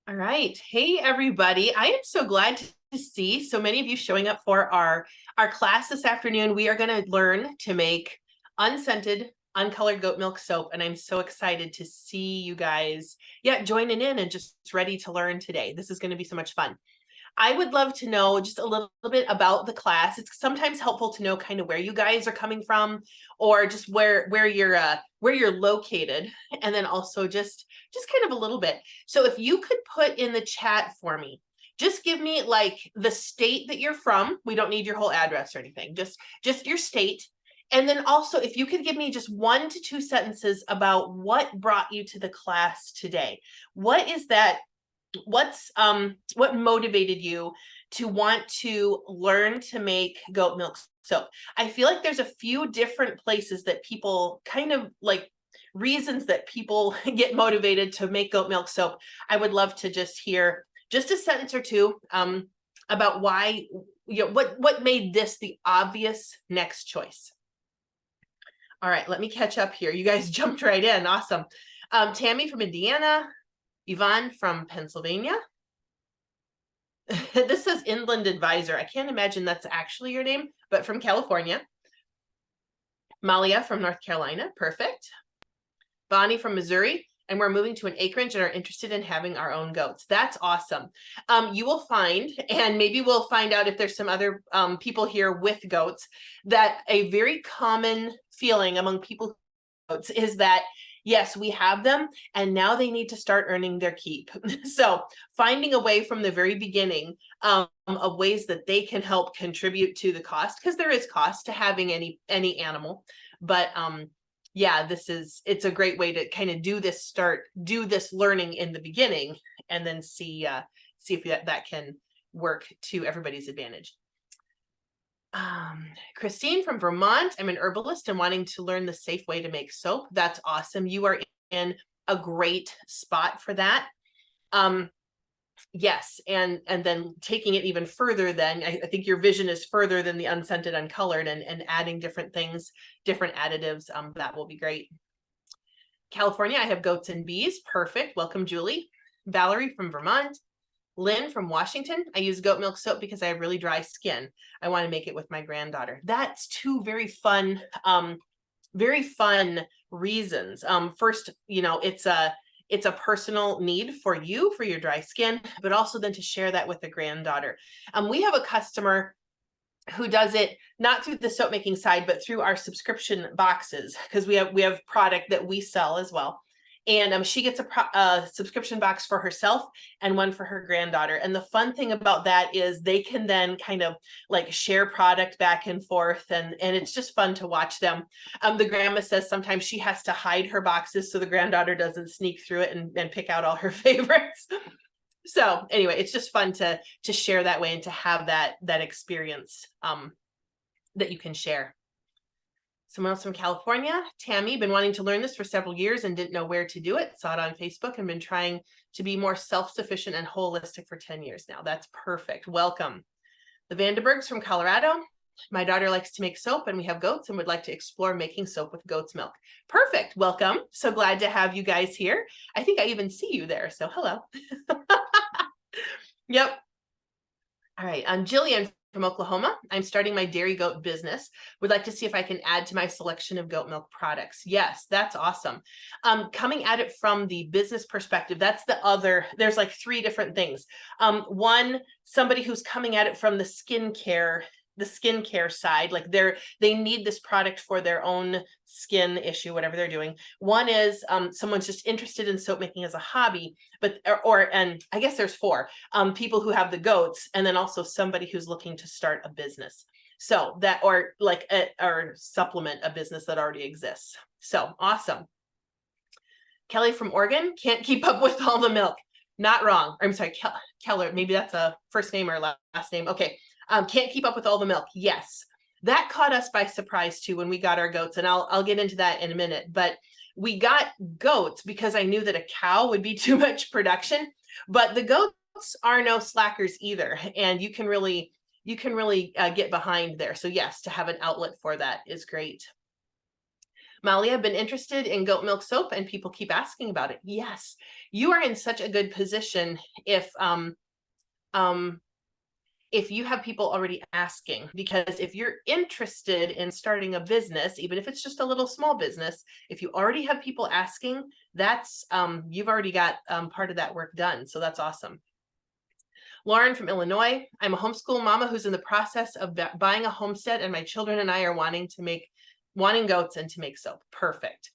All right. Hey, everybody. I am so glad to see so many of you showing up for our class this afternoon. We are going to learn to make unscented, uncolored goat milk soap. And I'm so excited to see you guys, joining in and just ready to learn today. This is going to be so much fun. I would love to know just a little bit about the class. It's sometimes helpful to know kind of where you guys are coming from, or just where you're located, and then also just kind of a little bit. So if you could put in the chat for me, just give me like the state that you're from. We don't need your whole address or anything. Just your state. And then also, if you could give me just 1 to 2 sentences about what brought you to the class today. What is that? What motivated you to want to learn to make goat milk soap? I feel like there's a few different places that people kind of like reasons that people get motivated to make goat milk soap. I would love to just hear just a sentence or two about why, what made this the obvious next choice. All right, let me catch up here. You guys jumped right in. Awesome. Tammy from Indiana, Yvonne from Pennsylvania. This says Inland Advisor. I can't imagine that's actually your name, but from California. Malia from North Carolina. Perfect. Bonnie from Missouri. And we're moving to an acreage and are interested in having our own goats. That's awesome. You will find, and maybe we'll find out if there's some other people here with goats, that a very common feeling among people with goats is that yes, we have them, and now they need to start earning their keep. So finding a way from the very beginning of ways that they can help contribute to the cost, because there is cost to having any animal. But yeah, it's a great way to kind of do this learning in the beginning, and then see if that can work to everybody's advantage. Christine from Vermont. I'm an herbalist and wanting to learn the safe way to make soap. That's awesome. You are in a great spot for that. Yes, and then taking it even further, then I think your vision is further than the unscented, uncolored, and adding different things, different additives. That will be great. California, I have goats and bees. Perfect. Welcome, Julie. Valerie from Vermont. Lynn from Washington. I use goat milk soap because I have really dry skin. I want to make it with my granddaughter. That's two very fun reasons. First, it's a personal need for you, for your dry skin, but also then to share that with a granddaughter. We have a customer who does it not through the soap making side, but through our subscription boxes, because we have product that we sell as well. And she gets a subscription box for herself and one for her granddaughter. And the fun thing about that is they can then kind of like share product back and forth. And it's just fun to watch them. The grandma says sometimes she has to hide her boxes so the granddaughter doesn't sneak through it and pick out all her favorites. So anyway, it's just fun to share that way and to have that experience that you can share. Someone else from California, Tammy, been wanting to learn this for several years and didn't know where to do it. Saw it on Facebook and been trying to be more self-sufficient and holistic for 10 years now. That's perfect. Welcome. The Vandenbergs from Colorado. My daughter likes to make soap and we have goats and would like to explore making soap with goat's milk. Perfect. Welcome. So glad to have you guys here. I think I even see you there. So hello. Yep. All right. I'm Jillian from Oklahoma. I'm starting my dairy goat business. Would like to see if I can add to my selection of goat milk products. Yes, that's awesome. Coming at it from the business perspective, there's like 3 different things. One, somebody who's coming at it from the skincare side, like they need this product for their own skin issue, whatever they're doing. One is someone's just interested in soap making as a hobby, and I guess there's 4 people who have the goats, and then also somebody who's looking to start a business. So that, or supplement a business that already exists. So awesome. Kelly from Oregon, can't keep up with all the milk. Not wrong. I'm sorry, Keller, maybe that's a first name or last name. Okay. Can't keep up with all the milk. Yes, that caught us by surprise too when we got our goats, and I'll get into that in a minute. But we got goats because I knew that a cow would be too much production. But the goats are no slackers either, and you can really get behind there. So yes, to have an outlet for that is great. Molly, I've been interested in goat milk soap and people keep asking about it. Yes, you are in such a good position if you have people already asking, because if you're interested in starting a business, even if it's just a little small business, if you already have people asking, that's you've already got part of that work done. So that's awesome. Lauren from Illinois. I'm a homeschool mama who's in the process of buying a homestead, and my children and I are wanting goats and to make soap. Perfect.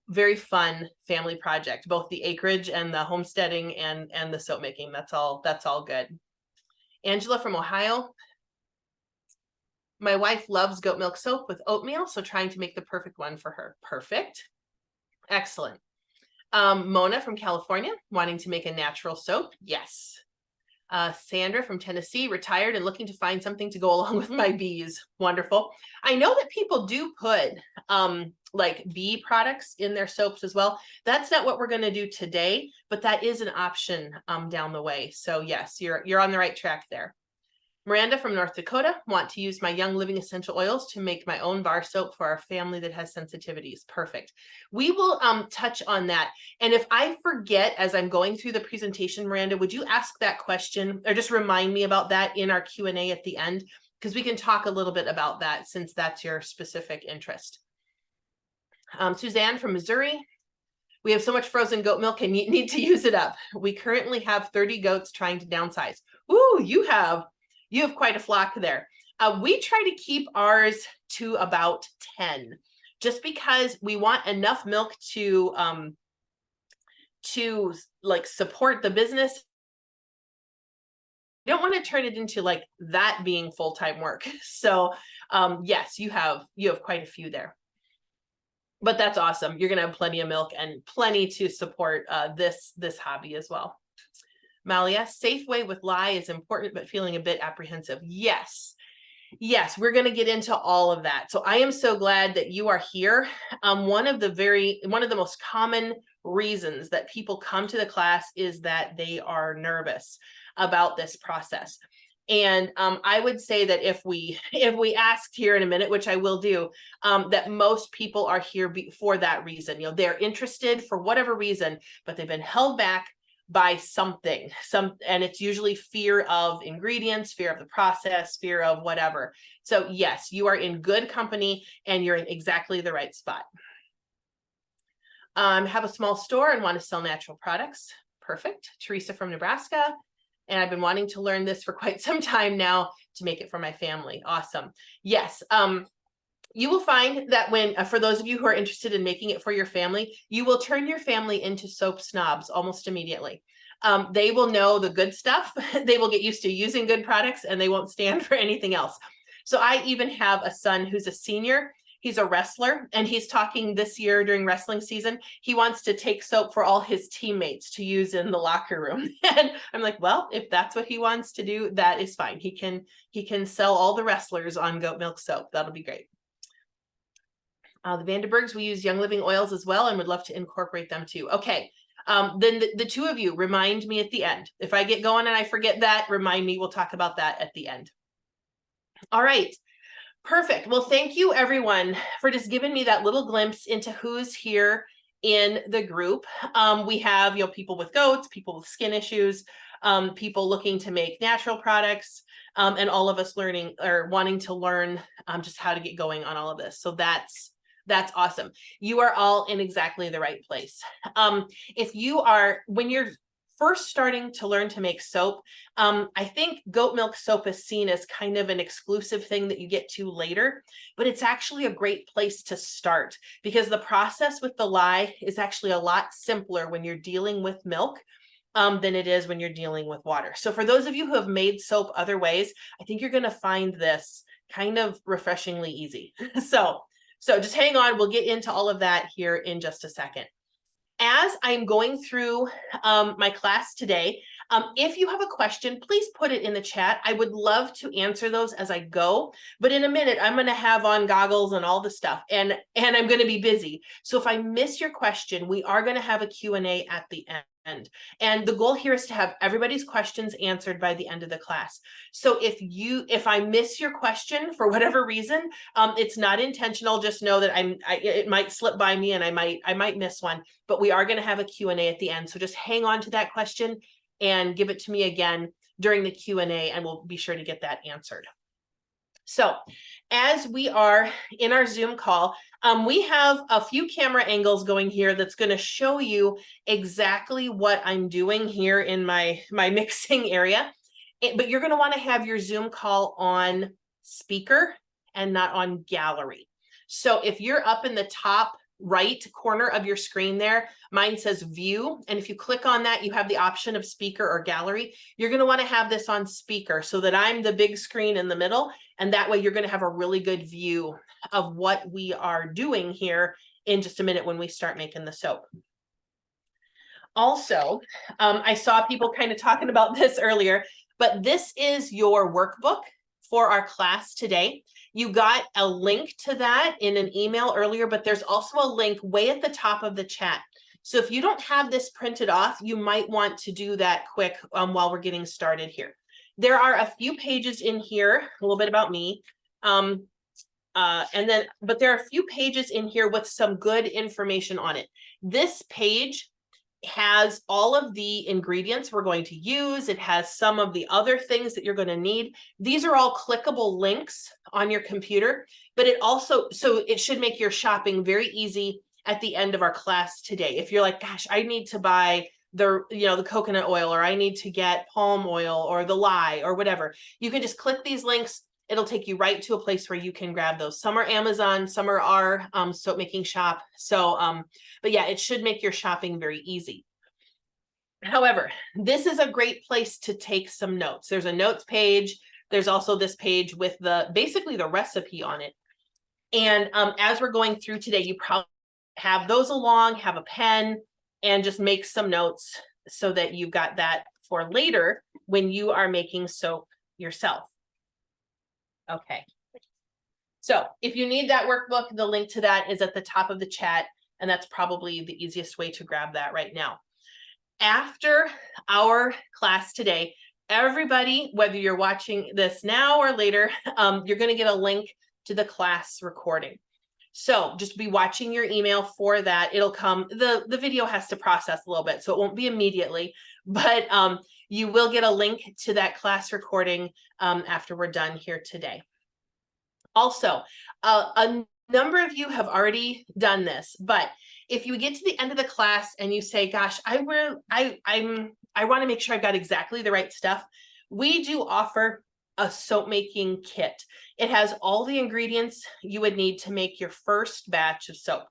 Very fun family project, both the acreage and the homesteading and the soap making. That's all good. Angela from Ohio. My wife loves goat milk soap with oatmeal, so trying to make the perfect one for her. Perfect. Excellent. Mona from California, wanting to make a natural soap. Yes. Sandra from Tennessee, retired and looking to find something to go along with my bees. Wonderful. I know that people do put like bee products in their soaps as well. That's not what we're going to do today, but that is an option down the way. So yes, you're on the right track there. Miranda from North Dakota, want to use my Young Living essential oils to make my own bar soap for our family that has sensitivities. Perfect. We will touch on that. And if I forget as I'm going through the presentation, Miranda, would you ask that question or just remind me about that in our Q&A at the end? Because we can talk a little bit about that since that's your specific interest. Suzanne from Missouri. We have so much frozen goat milk and need to use it up. We currently have 30 goats trying to downsize. Ooh, you have quite a flock there. We try to keep ours to about 10, just because we want enough milk to like support the business. You don't want to turn it into like that being full-time work. So yes, you have quite a few there. But that's awesome. You're going to have plenty of milk and plenty to support this hobby as well. Malia, safe way with lye is important, but feeling a bit apprehensive. Yes, we're going to get into all of that. So I am so glad that you are here. One of the most common reasons that people come to the class is that they are nervous about this process. And I would say that if we asked here in a minute, which I will do, that most people are here for that reason. You know, they're interested for whatever reason, but they've been held back by something, and it's usually fear of ingredients, fear of the process, fear of whatever. So yes, you are in good company and you're in exactly the right spot. Have a small store and want to sell natural products. Perfect. Teresa from Nebraska. And I've been wanting to learn this for quite some time now to make it for my family. Awesome. Yes. You will find that when, for those of you who are interested in making it for your family, you will turn your family into soap snobs almost immediately. They will know the good stuff. They will get used to using good products and they won't stand for anything else. So I even have a son who's a senior. He's a wrestler and he's talking this year during wrestling season. He wants to take soap for all his teammates to use in the locker room. And I'm like, well, if that's what he wants to do, that is fine. He can sell all the wrestlers on goat milk soap. That'll be great. The Vandenbergs, we use Young Living oils as well and would love to incorporate them too. Okay, then the two of you remind me at the end. If I get going and I forget that, remind me. We'll talk about that at the end. All right, perfect. Well, thank you everyone for just giving me that little glimpse into who's here in the group. We have, you know, people with goats, people with skin issues, people looking to make natural products, and all of us learning or wanting to learn just how to get going on all of this. So that's awesome. You are all in exactly the right place. When you're first starting to learn to make soap, I think goat milk soap is seen as kind of an exclusive thing that you get to later, but it's actually a great place to start because the process with the lye is actually a lot simpler when you're dealing with milk than it is when you're dealing with water. So for those of you who have made soap other ways, I think you're going to find this kind of refreshingly easy. So just hang on. We'll get into all of that here in just a second. As I'm going through my class today, if you have a question, please put it in the chat. I would love to answer those as I go, but in a minute, I'm going to have on goggles and all the stuff, and I'm going to be busy. So if I miss your question, we are going to have a Q&A at the end. And the goal here is to have everybody's questions answered by the end of the class. So if I miss your question for whatever reason, it's not intentional. Just know that it might slip by me and I might miss one, but we are going to have a Q&A at the end. So just hang on to that question and give it to me again during the Q&A, and we'll be sure to get that answered. So as we are in our Zoom call, we have a few camera angles going here that's going to show you exactly what I'm doing here in my mixing area. But you're going to want to have your Zoom call on speaker and not on gallery. So if you're up in the top right corner of your screen there, mine says view. And if you click on that, you have the option of speaker or gallery. You're going to want to have this on speaker so that I'm the big screen in the middle. And that way you're going to have a really good view of what we are doing here in just a minute when we start making the soap. Also, I saw people kind of talking about this earlier, but this is your workbook for our class today. You got a link to that in an email earlier, but there's also a link way at the top of the chat. So if you don't have this printed off, you might want to do that quick while we're getting started here. There are a few pages in here, a little bit about me. But there are a few pages in here with some good information on it. This page has all of the ingredients we're going to use. It has some of the other things that you're going to need. These are all clickable links on your computer, but it should make your shopping very easy at the end of our class today. If you're like, gosh, I need to buy the coconut oil, or I need to get palm oil or the lye or whatever, you can just click these links. It'll take you right to a place where you can grab those. Some are Amazon, some are our soap making shop. So, but yeah, it should make your shopping very easy. However, this is a great place to take some notes. There's a notes page. There's also this page with basically the recipe on it. And as we're going through today, you probably have those along, have a pen, and just make some notes so that you've got that for later when you are making soap yourself. Okay. So if you need that workbook, the link to that is at the top of the chat, and that's probably the easiest way to grab that right now. After our class today, everybody, whether you're watching this now or later, you're going to get a link to the class recording. So just be watching your email for that. It'll come, the video has to process a little bit, so it won't be immediately, but you will get a link to that class recording after we're done here today. Also, a number of you have already done this, but if you get to the end of the class and you say, gosh, I want to make sure I've got exactly the right stuff, we do offer a soap making kit. It has all the ingredients you would need to make your first batch of soap.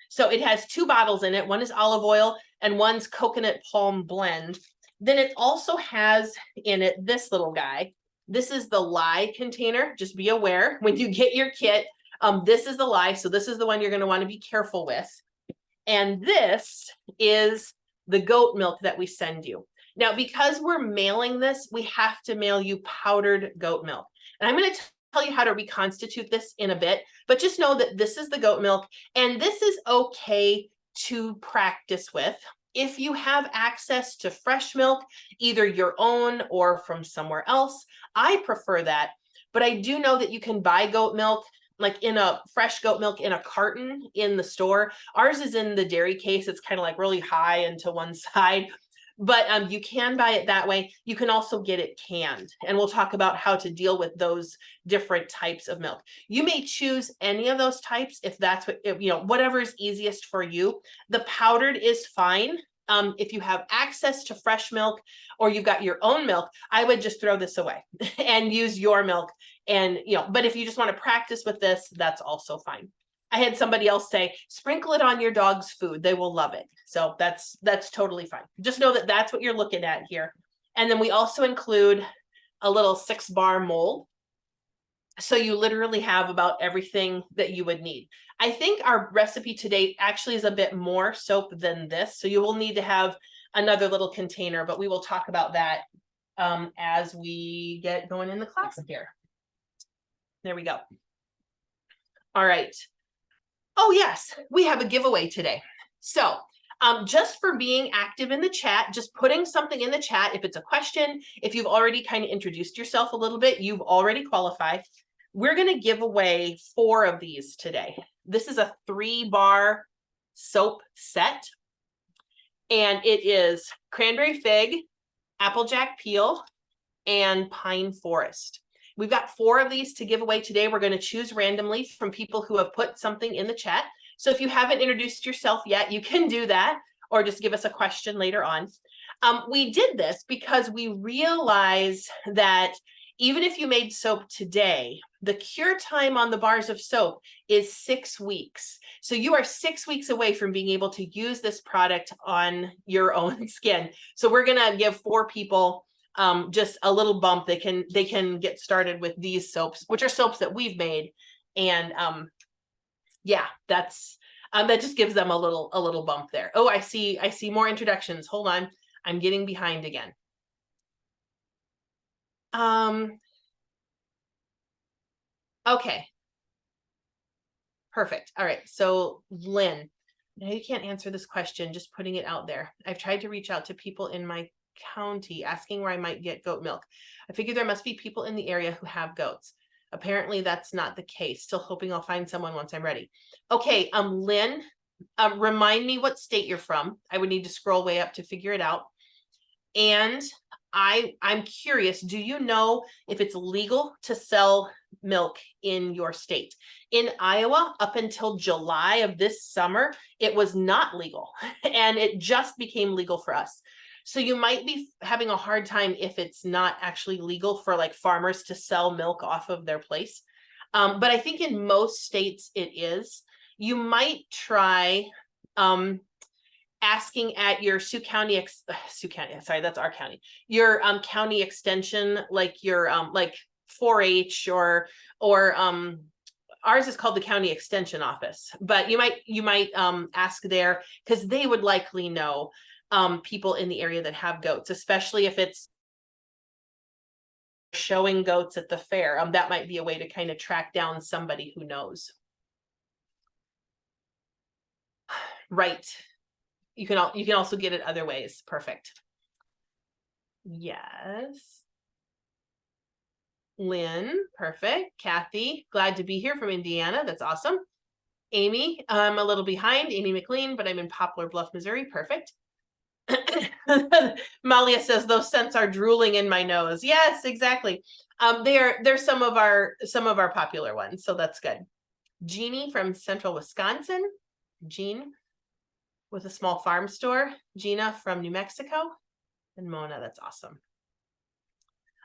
So it has 2 bottles in it. One is olive oil and one's coconut palm blend. Then it also has in it this little guy. This is the lye container. Just be aware when you get your kit, this is the lye. So this is the one you're going to want to be careful with. And this is the goat milk that we send you. Now, because we're mailing this, we have to mail you powdered goat milk. And I'm going to tell you how to reconstitute this in a bit, but just know that this is the goat milk, and this is okay to practice with. If you have access to fresh milk, either your own or from somewhere else, I prefer that. But I do know that you can buy goat milk, like in a fresh goat milk in a carton in the store. Ours is in the dairy case. It's kind of like really high and to one side. But you can buy it that way. You can also get it canned, and we'll talk about how to deal with those different types of milk. You may choose any of those types if that's what, whatever is easiest for you. The powdered is fine. If you have access to fresh milk or you've got your own milk, I would just throw this away and use your milk. And, but if you just want to practice with this, that's also fine. I had somebody else say, sprinkle it on your dog's food. They will love it. So that's totally fine. Just know that that's what you're looking at here. And then we also include a little 6-bar mold. So you literally have about everything that you would need. I think our recipe today actually is a bit more soap than this. So you will need to have another little container, but we will talk about that as we get going in the class here. There we go. All right. Oh, yes, we have a giveaway today. So just for being active in the chat, just putting something in the chat. If it's a question, if you've already kind of introduced yourself a little bit, you've already qualified. We're going to give away 4 of these today. This is a 3-bar soap set, and it is cranberry fig, applejack peel, and pine forest. We've got 4 of these to give away today. We're going to choose randomly from people who have put something in the chat. So if you haven't introduced yourself yet, you can do that, or just give us a question later on. We did this because we realized that even if you made soap today, the cure time on the bars of soap is 6 weeks. So you are 6 weeks away from being able to use this product on your own skin. So we're going to give 4 people just a little bump. They can get started with these soaps, which are soaps that we've made. And yeah, that just gives them a little bump there. Oh, I see more introductions. Hold on. I'm getting behind again. Okay. Perfect. All right. So Lynn, now you can't answer this question, just putting it out there. I've tried to reach out to people in my county asking where I might get goat milk. I figure there must be people in the area who have goats. Apparently that's not the case. Still hoping I'll find someone once I'm ready. Okay, Lynn, remind me what state you're from. I would need to scroll way up to figure it out. And I'm curious, do you know if it's legal to sell milk in your state? In Iowa, up until July of this summer, it was not legal, and it just became legal for us. So you might be having a hard time if it's not actually legal for like farmers to sell milk off of their place. But I think in most states it is. You might try asking at your Sioux County, sorry, that's our county, your county extension, like your like 4-H or ours is called the county extension office, but you might ask there, because they would likely know people in the area that have goats, especially if it's showing goats at the fair. That might be a way to kind of track down somebody who knows. Right. You can also get it other ways. Perfect. Yes. Lynn, perfect. Kathy, glad to be here from Indiana. That's awesome. Amy, I'm a little behind. Amy McLean, but I'm in Poplar Bluff, Missouri. Perfect. Malia says those scents are drooling in my nose. Yes, exactly. They're some of our popular ones, so that's good. Jeannie from Central Wisconsin. Jean with a small farm store. Gina from New Mexico. And Mona, that's awesome.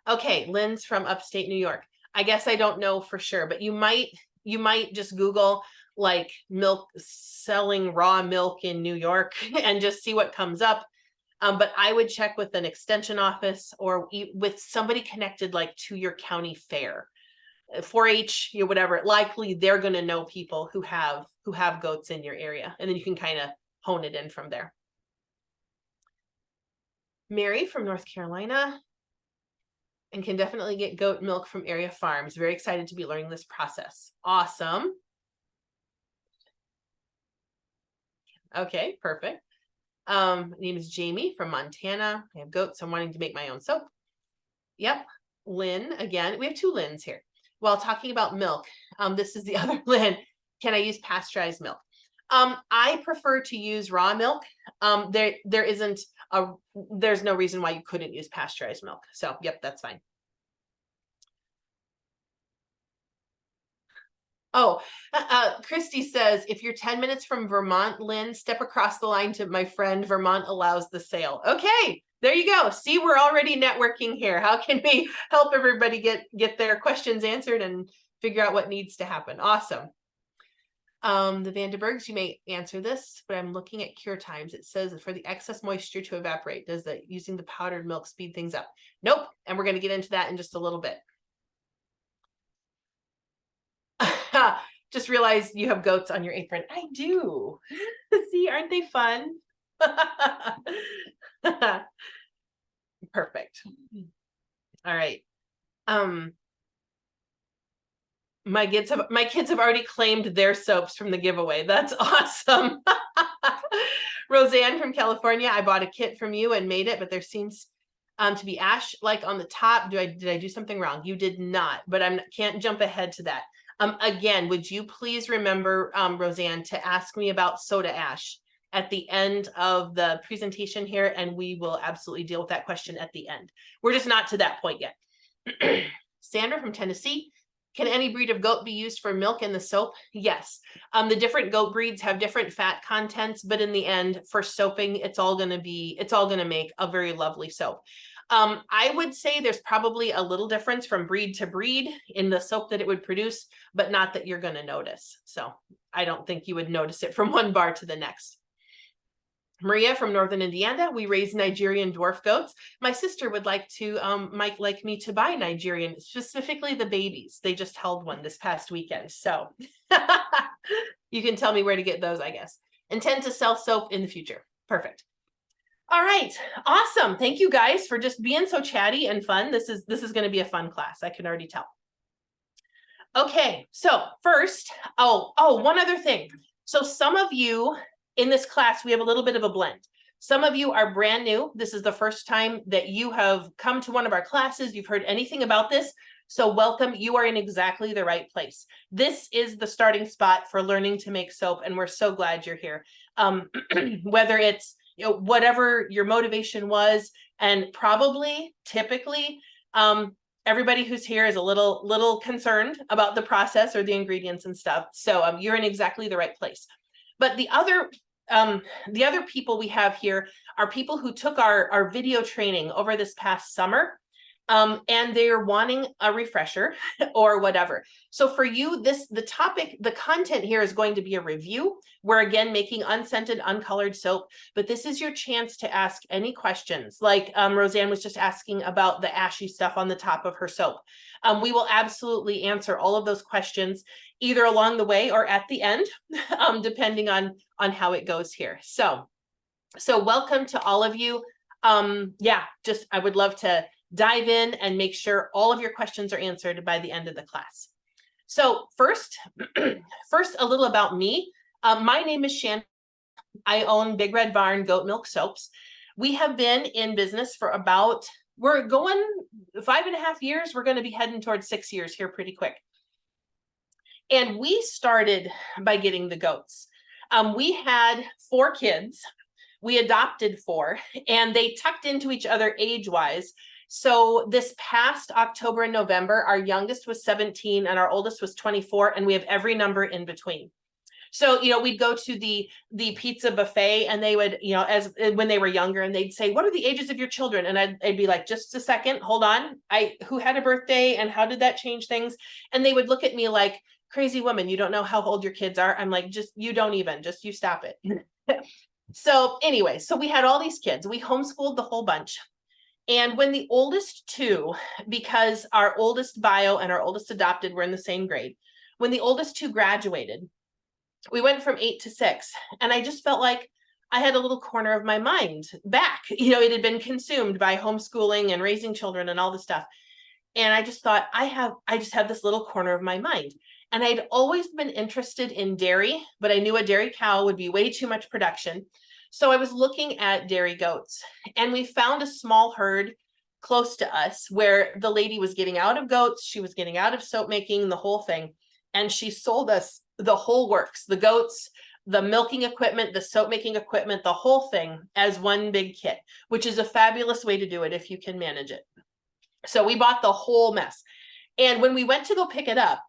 Okay, Lynn's from upstate New York. I guess I don't know for sure, but you might just Google like milk, selling raw milk in New York and just see what comes up. But I would check with an extension office or with somebody connected like to your county fair, 4-H, whatever. Likely they're going to know people who have goats in your area, and then you can kind of hone it in from there. Mary from North Carolina, and can definitely get goat milk from area farms. Very excited to be learning this process. Awesome. Okay, perfect. My name is Jamie from Montana. I have goats. I'm wanting to make my own soap. Yep. Lynn, again, we have 2 Lynns here. While talking about milk, this is the other Lynn. Can I use pasteurized milk? I prefer to use raw milk. There's no reason why you couldn't use pasteurized milk. So, yep, that's fine. Oh, Christy says, if you're 10 minutes from Vermont, Lynn, step across the line to my friend. Vermont allows the sale. Okay, there you go. See, we're already networking here. How can we help everybody get their questions answered and figure out what needs to happen? Awesome. The Vandenbergs, you may answer this, but I'm looking at cure times. It says for the excess moisture to evaporate, does using the powdered milk speed things up? Nope. And we're going to get into that in just a little bit. Just realized you have goats on your apron. I do. See, aren't they fun? Perfect. All right. My kids have already claimed their soaps from the giveaway. That's awesome. Roseanne from California, I bought a kit from you and made it, but there seems to be ash like on the top. Did I do something wrong? You did not, but can't jump ahead to that. Again, would you please remember, Roseanne, to ask me about soda ash at the end of the presentation here, and we will absolutely deal with that question at the end. We're just not to that point yet. Sandra from Tennessee, can any breed of goat be used for milk in the soap? Yes. The different goat breeds have different fat contents, but in the end, for soaping, it's all going to make a very lovely soap. I would say there's probably a little difference from breed to breed in the soap that it would produce, but not that you're going to notice. So I don't think you would notice it from one bar to the next. Maria from Northern Indiana, we raise Nigerian dwarf goats. My sister would like me to buy Nigerian, specifically the babies. They just held one this past weekend. So you can tell me where to get those, I guess. Intend to sell soap in the future. Perfect. All right, awesome. Thank you guys for just being so chatty and fun. This is going to be a fun class. I can already tell. Okay, so first, one other thing. So some of you in this class, we have a little bit of a blend. Some of you are brand new. This is the first time that you have come to one of our classes. You've heard anything about this. So welcome. You are in exactly the right place. This is the starting spot for learning to make soap, and we're so glad you're here. Whether it's whatever your motivation was, and typically, everybody who's here is a little concerned about the process or the ingredients and stuff. So you're in exactly the right place. But the other people we have here are people who took our video training over this past summer, and they're wanting a refresher or whatever. So for you, the content here is going to be a review. We're again making unscented, uncolored soap, but this is your chance to ask any questions. Like Roseanne was just asking about the ashy stuff on the top of her soap. We will absolutely answer all of those questions either along the way or at the end, depending on how it goes here. So welcome to all of you. I would love to dive in and make sure all of your questions are answered by the end of the class. So first, a little about me. My name is Shannon. I own Big Red Barn Goat Milk Soaps. We have been in business for we're going 5.5 years. We're going to be heading towards 6 years here pretty quick. And we started by getting the goats. We had 4 kids. We adopted 4, and they tucked into each other age-wise. So this past October and November, our youngest was 17 and our oldest was 24, and we have every number in between. So, we'd go to the pizza buffet, and they would, when they were younger, and they'd say, "What are the ages of your children?" And I'd be like, "Just a second, hold on. Who had a birthday and how did that change things?" And they would look at me like, "Crazy woman, you don't know how old your kids are." I'm like, you stop it. So anyway, so we had all these kids. We homeschooled the whole bunch. And when the oldest 2, because our oldest bio and our oldest adopted were in the same grade, when the oldest 2 graduated, we went from 8 to 6. And I just felt like I had a little corner of my mind back. It had been consumed by homeschooling and raising children and all this stuff. And I just thought, I just have this little corner of my mind. And I'd always been interested in dairy, but I knew a dairy cow would be way too much production. So I was looking at dairy goats, and we found a small herd close to us where the lady was getting out of goats. She was getting out of soap making, the whole thing. And she sold us the whole works, the goats, the milking equipment, the soap making equipment, the whole thing as one big kit, which is a fabulous way to do it if you can manage it. So we bought the whole mess. And when we went to go pick it up,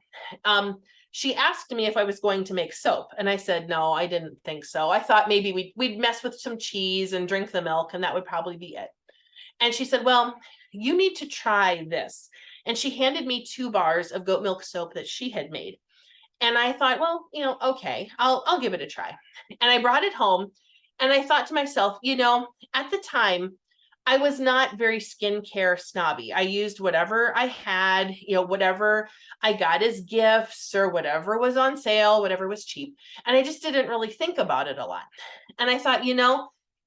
she asked me if I was going to make soap. And I said, no, I didn't think so. I thought maybe we'd mess with some cheese and drink the milk, and that would probably be it. And she said, well, you need to try this. And she handed me 2 bars of goat milk soap that she had made. And I thought, well, okay, I'll give it a try. And I brought it home, and I thought to myself, at the time, I was not very skincare snobby. I used whatever I had, whatever I got as gifts or whatever was on sale, whatever was cheap. And I just didn't really think about it a lot. And I thought,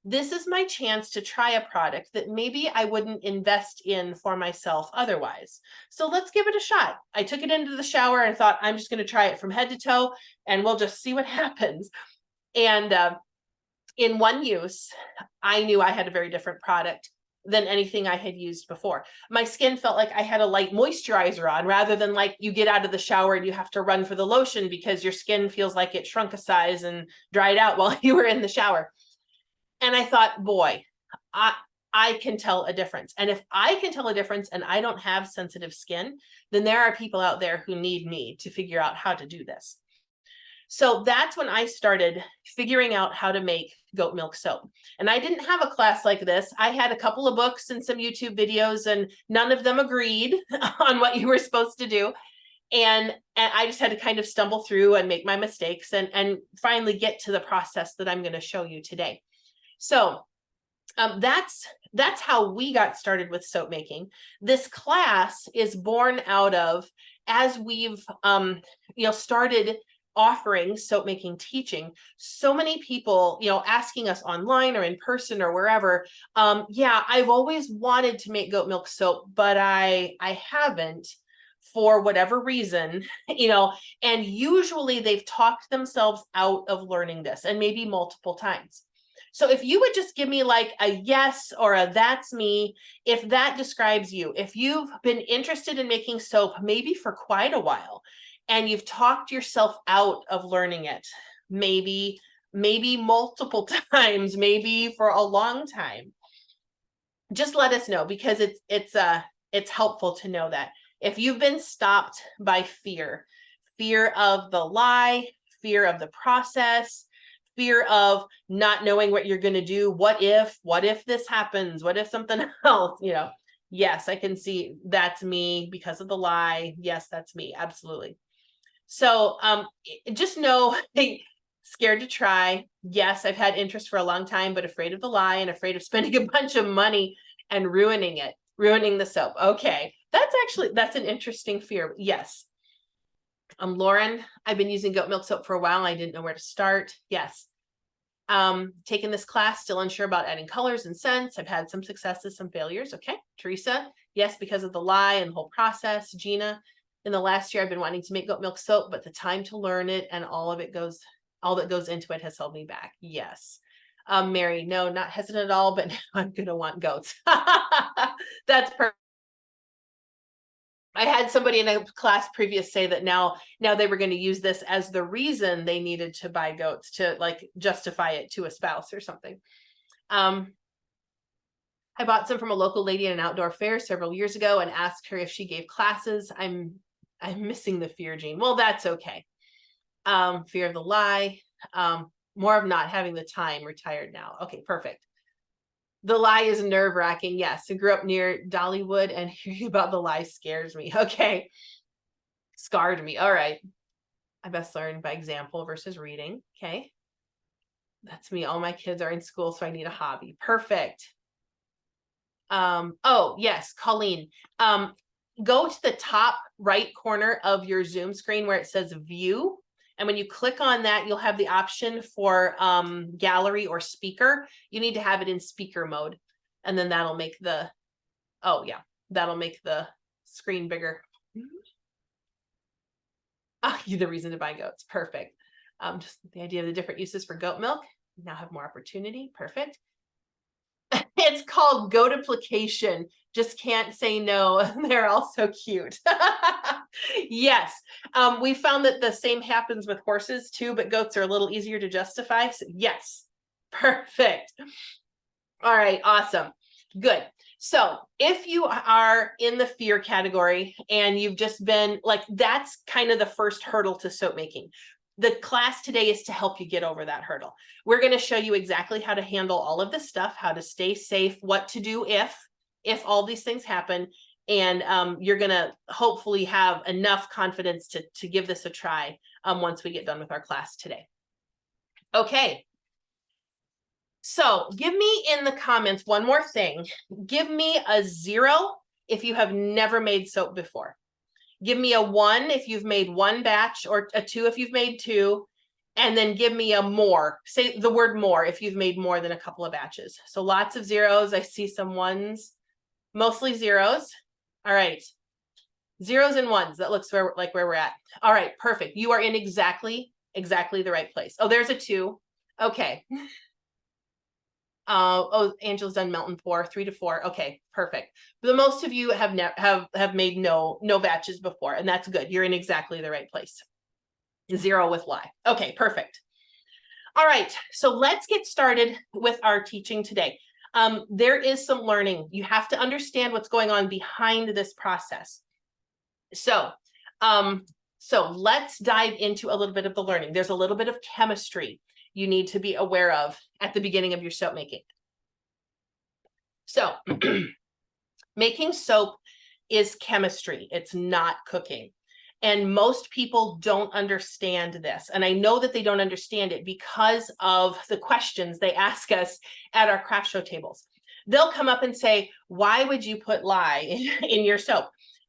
this is my chance to try a product that maybe I wouldn't invest in for myself otherwise. So let's give it a shot. I took it into the shower and thought, I'm just going to try it from head to toe, and we'll just see what happens. And in one use, I knew I had a very different product than anything I had used before. My skin felt like I had a light moisturizer on, rather than like you get out of the shower and you have to run for the lotion because your skin feels like it shrunk a size and dried out while you were in the shower. And I thought, boy, I can tell a difference. And if I can tell a difference and I don't have sensitive skin, then there are people out there who need me to figure out how to do this. So that's when I started figuring out how to make goat milk soap. And I didn't have a class like this. I had a couple of books and some YouTube videos, and none of them agreed on what you were supposed to do. And I just had to kind of stumble through and make my mistakes and finally get to the process that I'm going to show you today. So that's how we got started with soap making. This class is born out of, as we've started offering soap making teaching, so many people, asking us online or in person or wherever, yeah, I've always wanted to make goat milk soap, but I haven't, for whatever reason, and usually they've talked themselves out of learning this, and maybe multiple times. So if you would just give me like a yes or a that's me, if that describes you, if you've been interested in making soap maybe for quite a while, and you've talked yourself out of learning it, maybe multiple times, maybe for a long time, just let us know, because it's helpful to know that. If you've been stopped by fear of the lie, fear of the process, fear of not knowing what you're going to do, what if this happens, what if something else, yes, I can see that's me because of the lie. Yes, that's me, absolutely. So just know, scared to try. Yes, I've had interest for a long time, but afraid of the lie and afraid of spending a bunch of money and ruining the soap. Okay, that's an interesting fear. Yes. Lauren, I've been using goat milk soap for a while. I didn't know where to start. Yes. Taking this class, still unsure about adding colors and scents. I've had some successes, some failures. Okay. Teresa, yes, because of the lie and the whole process. Gina, in the last year, I've been wanting to make goat milk soap, but the time to learn it and all that goes into it has held me back. Yes. Mary, no, not hesitant at all, but now I'm going to want goats. That's perfect. I had somebody in a class previous say that now they were going to use this as the reason they needed to buy goats, to like justify it to a spouse or something. I bought some from a local lady at an outdoor fair several years ago and asked her if she gave classes. I'm missing the fear, Jean. Well, that's okay. Fear of the lie, more of not having the time, retired now. Okay, perfect. The lie is nerve-wracking. Yes, I grew up near Dollywood, and hearing about the lie scares me. Okay. Scarred me. All right. I best learn by example versus reading. Okay. That's me. All my kids are in school, so I need a hobby. Perfect. Oh, yes, Colleen. Go to the top right corner of your Zoom screen where it says view. And when you click on that, you'll have the option for gallery or speaker. You need to have it in speaker mode. And then that'll make the screen bigger. The reason to buy goats. Perfect. Just the idea of the different uses for goat milk. Now have more opportunity. Perfect. It's called goatiplication. Just can't say no. They're all so cute. Yes. We found that the same happens with horses too, but goats are a little easier to justify. So yes. Perfect. All right. Awesome. Good. So if you are in the fear category and you've just been like, that's kind of the first hurdle to soap making. The class today is to help you get over that hurdle. We're going to show you exactly how to handle all of this stuff, how to stay safe, what to do if all these things happen. And you're going to hopefully have enough confidence to give this a try once we get done with our class today. Okay. So give me in the comments one more thing. Give me a 0 if you have never made soap before. Give me a 1 if you've made one batch, or a 2 if you've made 2, and then give me a more. Say the word more if you've made more than a couple of batches. So lots of 0s. I see some 1s, mostly 0s. All right. 0s and 1s. That looks like where we're at. All right, perfect. You are in exactly the right place. Oh, there's a 2. Okay. Oh, Angela's done melt and pour, 3 to 4. Okay, perfect. But most of you have made no batches before, and that's good. You're in exactly the right place. 0 with lye. Okay, perfect. All right, so let's get started with our teaching today. There is some learning. You have to understand what's going on behind this process. So let's dive into a little bit of the learning. There's a little bit of chemistry you need to be aware of at the beginning of your soap making. So making soap is chemistry. It's not cooking. And most people don't understand this. And I know that they don't understand it because of the questions they ask us at our craft show tables. They'll come up and say, why would you put lye in your soap?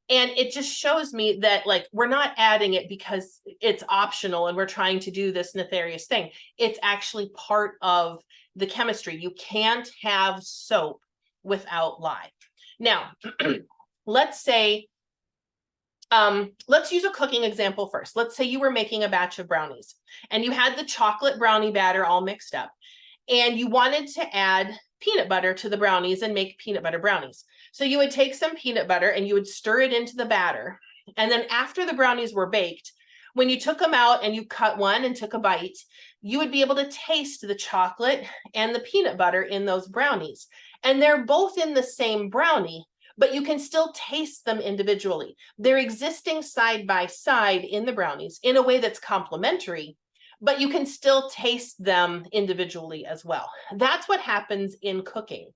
And it just shows me that, like, we're not adding it because it's optional and we're trying to do this nefarious thing. It's actually part of the chemistry. You can't have soap without lye. Now, let's say, let's use a cooking example first. Let's say you were making a batch of brownies and you had the chocolate brownie batter all mixed up and you wanted to add peanut butter to the brownies and make peanut butter brownies. So you would take some peanut butter and you would stir it into the batter. And then after the brownies were baked, when you took them out and you cut one and took a bite, you would be able to taste the chocolate and the peanut butter in those brownies. And they're both in the same brownie, but you can still taste them individually. They're existing side by side in the brownies in a way that's complementary, but you can still taste them individually as well. That's what happens in cooking.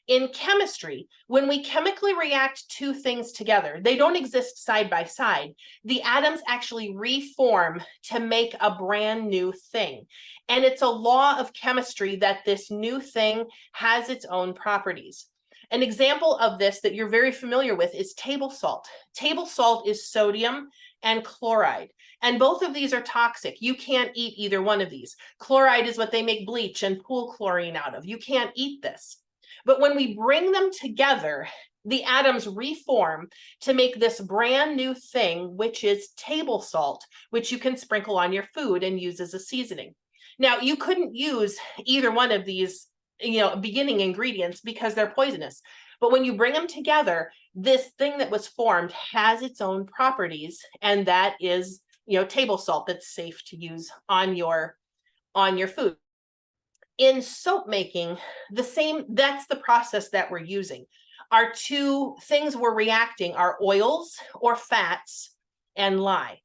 In chemistry, when we chemically react two things together, they don't exist side by side. The atoms actually reform to make a brand new thing. And it's a law of chemistry that this new thing has its own properties. An example of this that you're very familiar with is table salt. Table salt is sodium and chloride. And both of these are toxic. You can't eat either one of these. Chloride is what they make bleach and pool chlorine out of. You can't eat this. But when we bring them together, the atoms reform to make this brand new thing, which is table salt, which you can sprinkle on your food and use as a seasoning. Now, you couldn't use either one of these, beginning ingredients because they're poisonous. But when you bring them together, this thing that was formed has its own properties, and that is, table salt that's safe to use on your food. In soap making, that's the process that we're using. Our two things we're reacting are oils or fats and lye.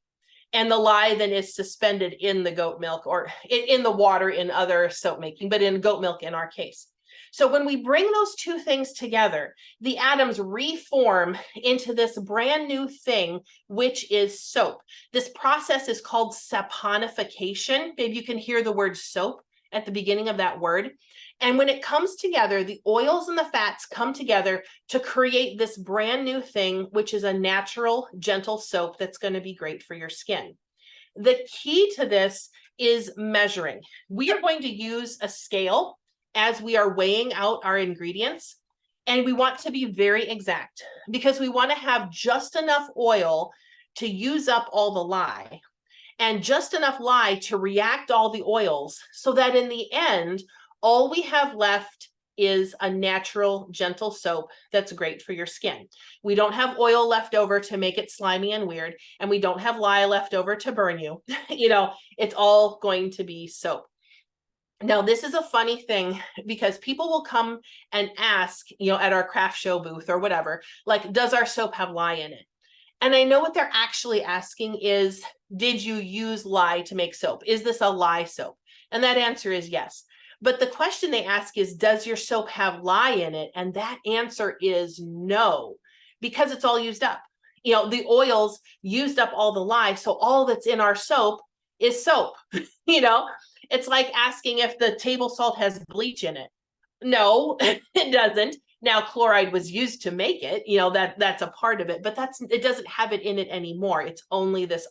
And the lye then is suspended in the goat milk or in the water in other soap making, but in goat milk in our case. So when we bring those two things together, the atoms reform into this brand new thing, which is soap. This process is called saponification. Maybe you can hear the word soap at the beginning of that word. And when it comes together, the oils and the fats come together to create this brand new thing, which is a natural, gentle soap that's going to be great for your skin. The key to this is measuring. We are going to use a scale as we are weighing out our ingredients. And we want to be very exact because we want to have just enough oil to use up all the lye and just enough lye to react all the oils so that in the end, all we have left is a natural, gentle soap that's great for your skin. We don't have oil left over to make it slimy and weird, and we don't have lye left over to burn you. It's all going to be soap. Now, this is a funny thing because people will come and ask, at our craft show booth or whatever, like, does our soap have lye in it? And I know what they're actually asking is, did you use lye to make soap? Is this a lye soap? And that answer is yes. But the question they ask is, does your soap have lye in it? And that answer is no, because it's all used up. The oils used up all the lye. So all that's in our soap is soap. It's like asking if the table salt has bleach in it. No, it doesn't. Now, chloride was used to make it, that's a part of it, but it doesn't have it in it anymore. It's only this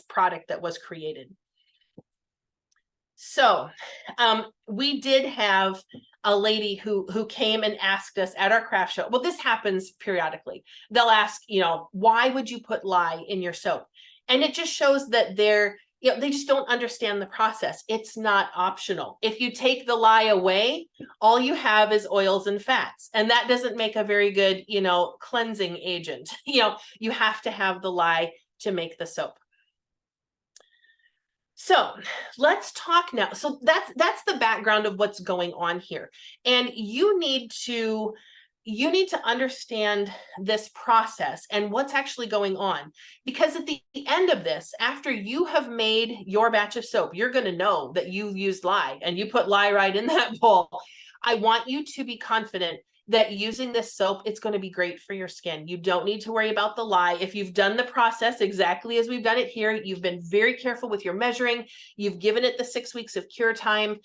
product that was created. So we did have a lady who came and asked us at our craft show. Well, this happens periodically. They'll ask, why would you put lye in your soap? And it just shows that they're they just don't understand the process. It's not optional. If you take the lye away, all you have is oils and fats, and that doesn't make a very good, cleansing agent. You have to have the lye to make the soap. So let's talk now. So that's the background of what's going on here. And you need to understand this process and what's actually going on. Because at the end of this, after you have made your batch of soap, you're going to know that you used lye and you put lye right in that bowl. I want you to be confident that using this soap, it's going to be great for your skin. You don't need to worry about the lye. If you've done the process exactly as we've done it here, you've been very careful with your measuring, you've given it the 6 weeks of cure time,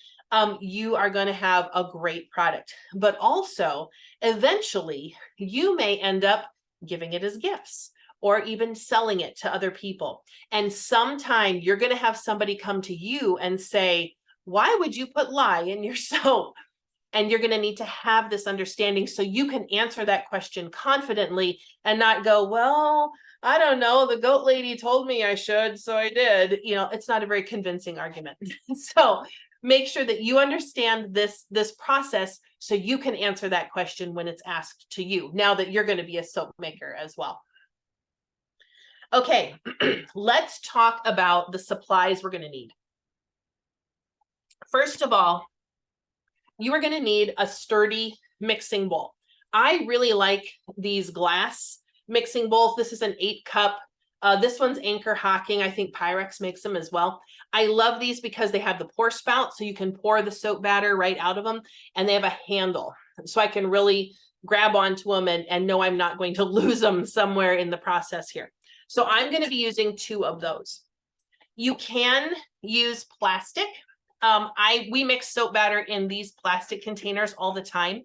you are going to have a great product. But also, eventually, you may end up giving it as gifts or even selling it to other people. And sometime you're going to have somebody come to you and say, why would you put lye in your soap? And you're going to need to have this understanding so you can answer that question confidently and not go, well, I don't know, the goat lady told me I should, so I did. It's not a very convincing argument. So make sure that you understand this process so you can answer that question when it's asked to you, now that you're going to be a soap maker as well. Okay, let's talk about the supplies we're going to need. First of all, you are going to need a sturdy mixing bowl. I really like these glass mixing bowls. This is an 8-cup. This one's Anchor Hocking. I think Pyrex makes them as well. I love these because they have the pour spout, so you can pour the soap batter right out of them, and they have a handle, so I can really grab onto them and know I'm not going to lose them somewhere in the process here. So I'm going to be using 2 of those. You can use plastic. We mix soap batter in these plastic containers all the time.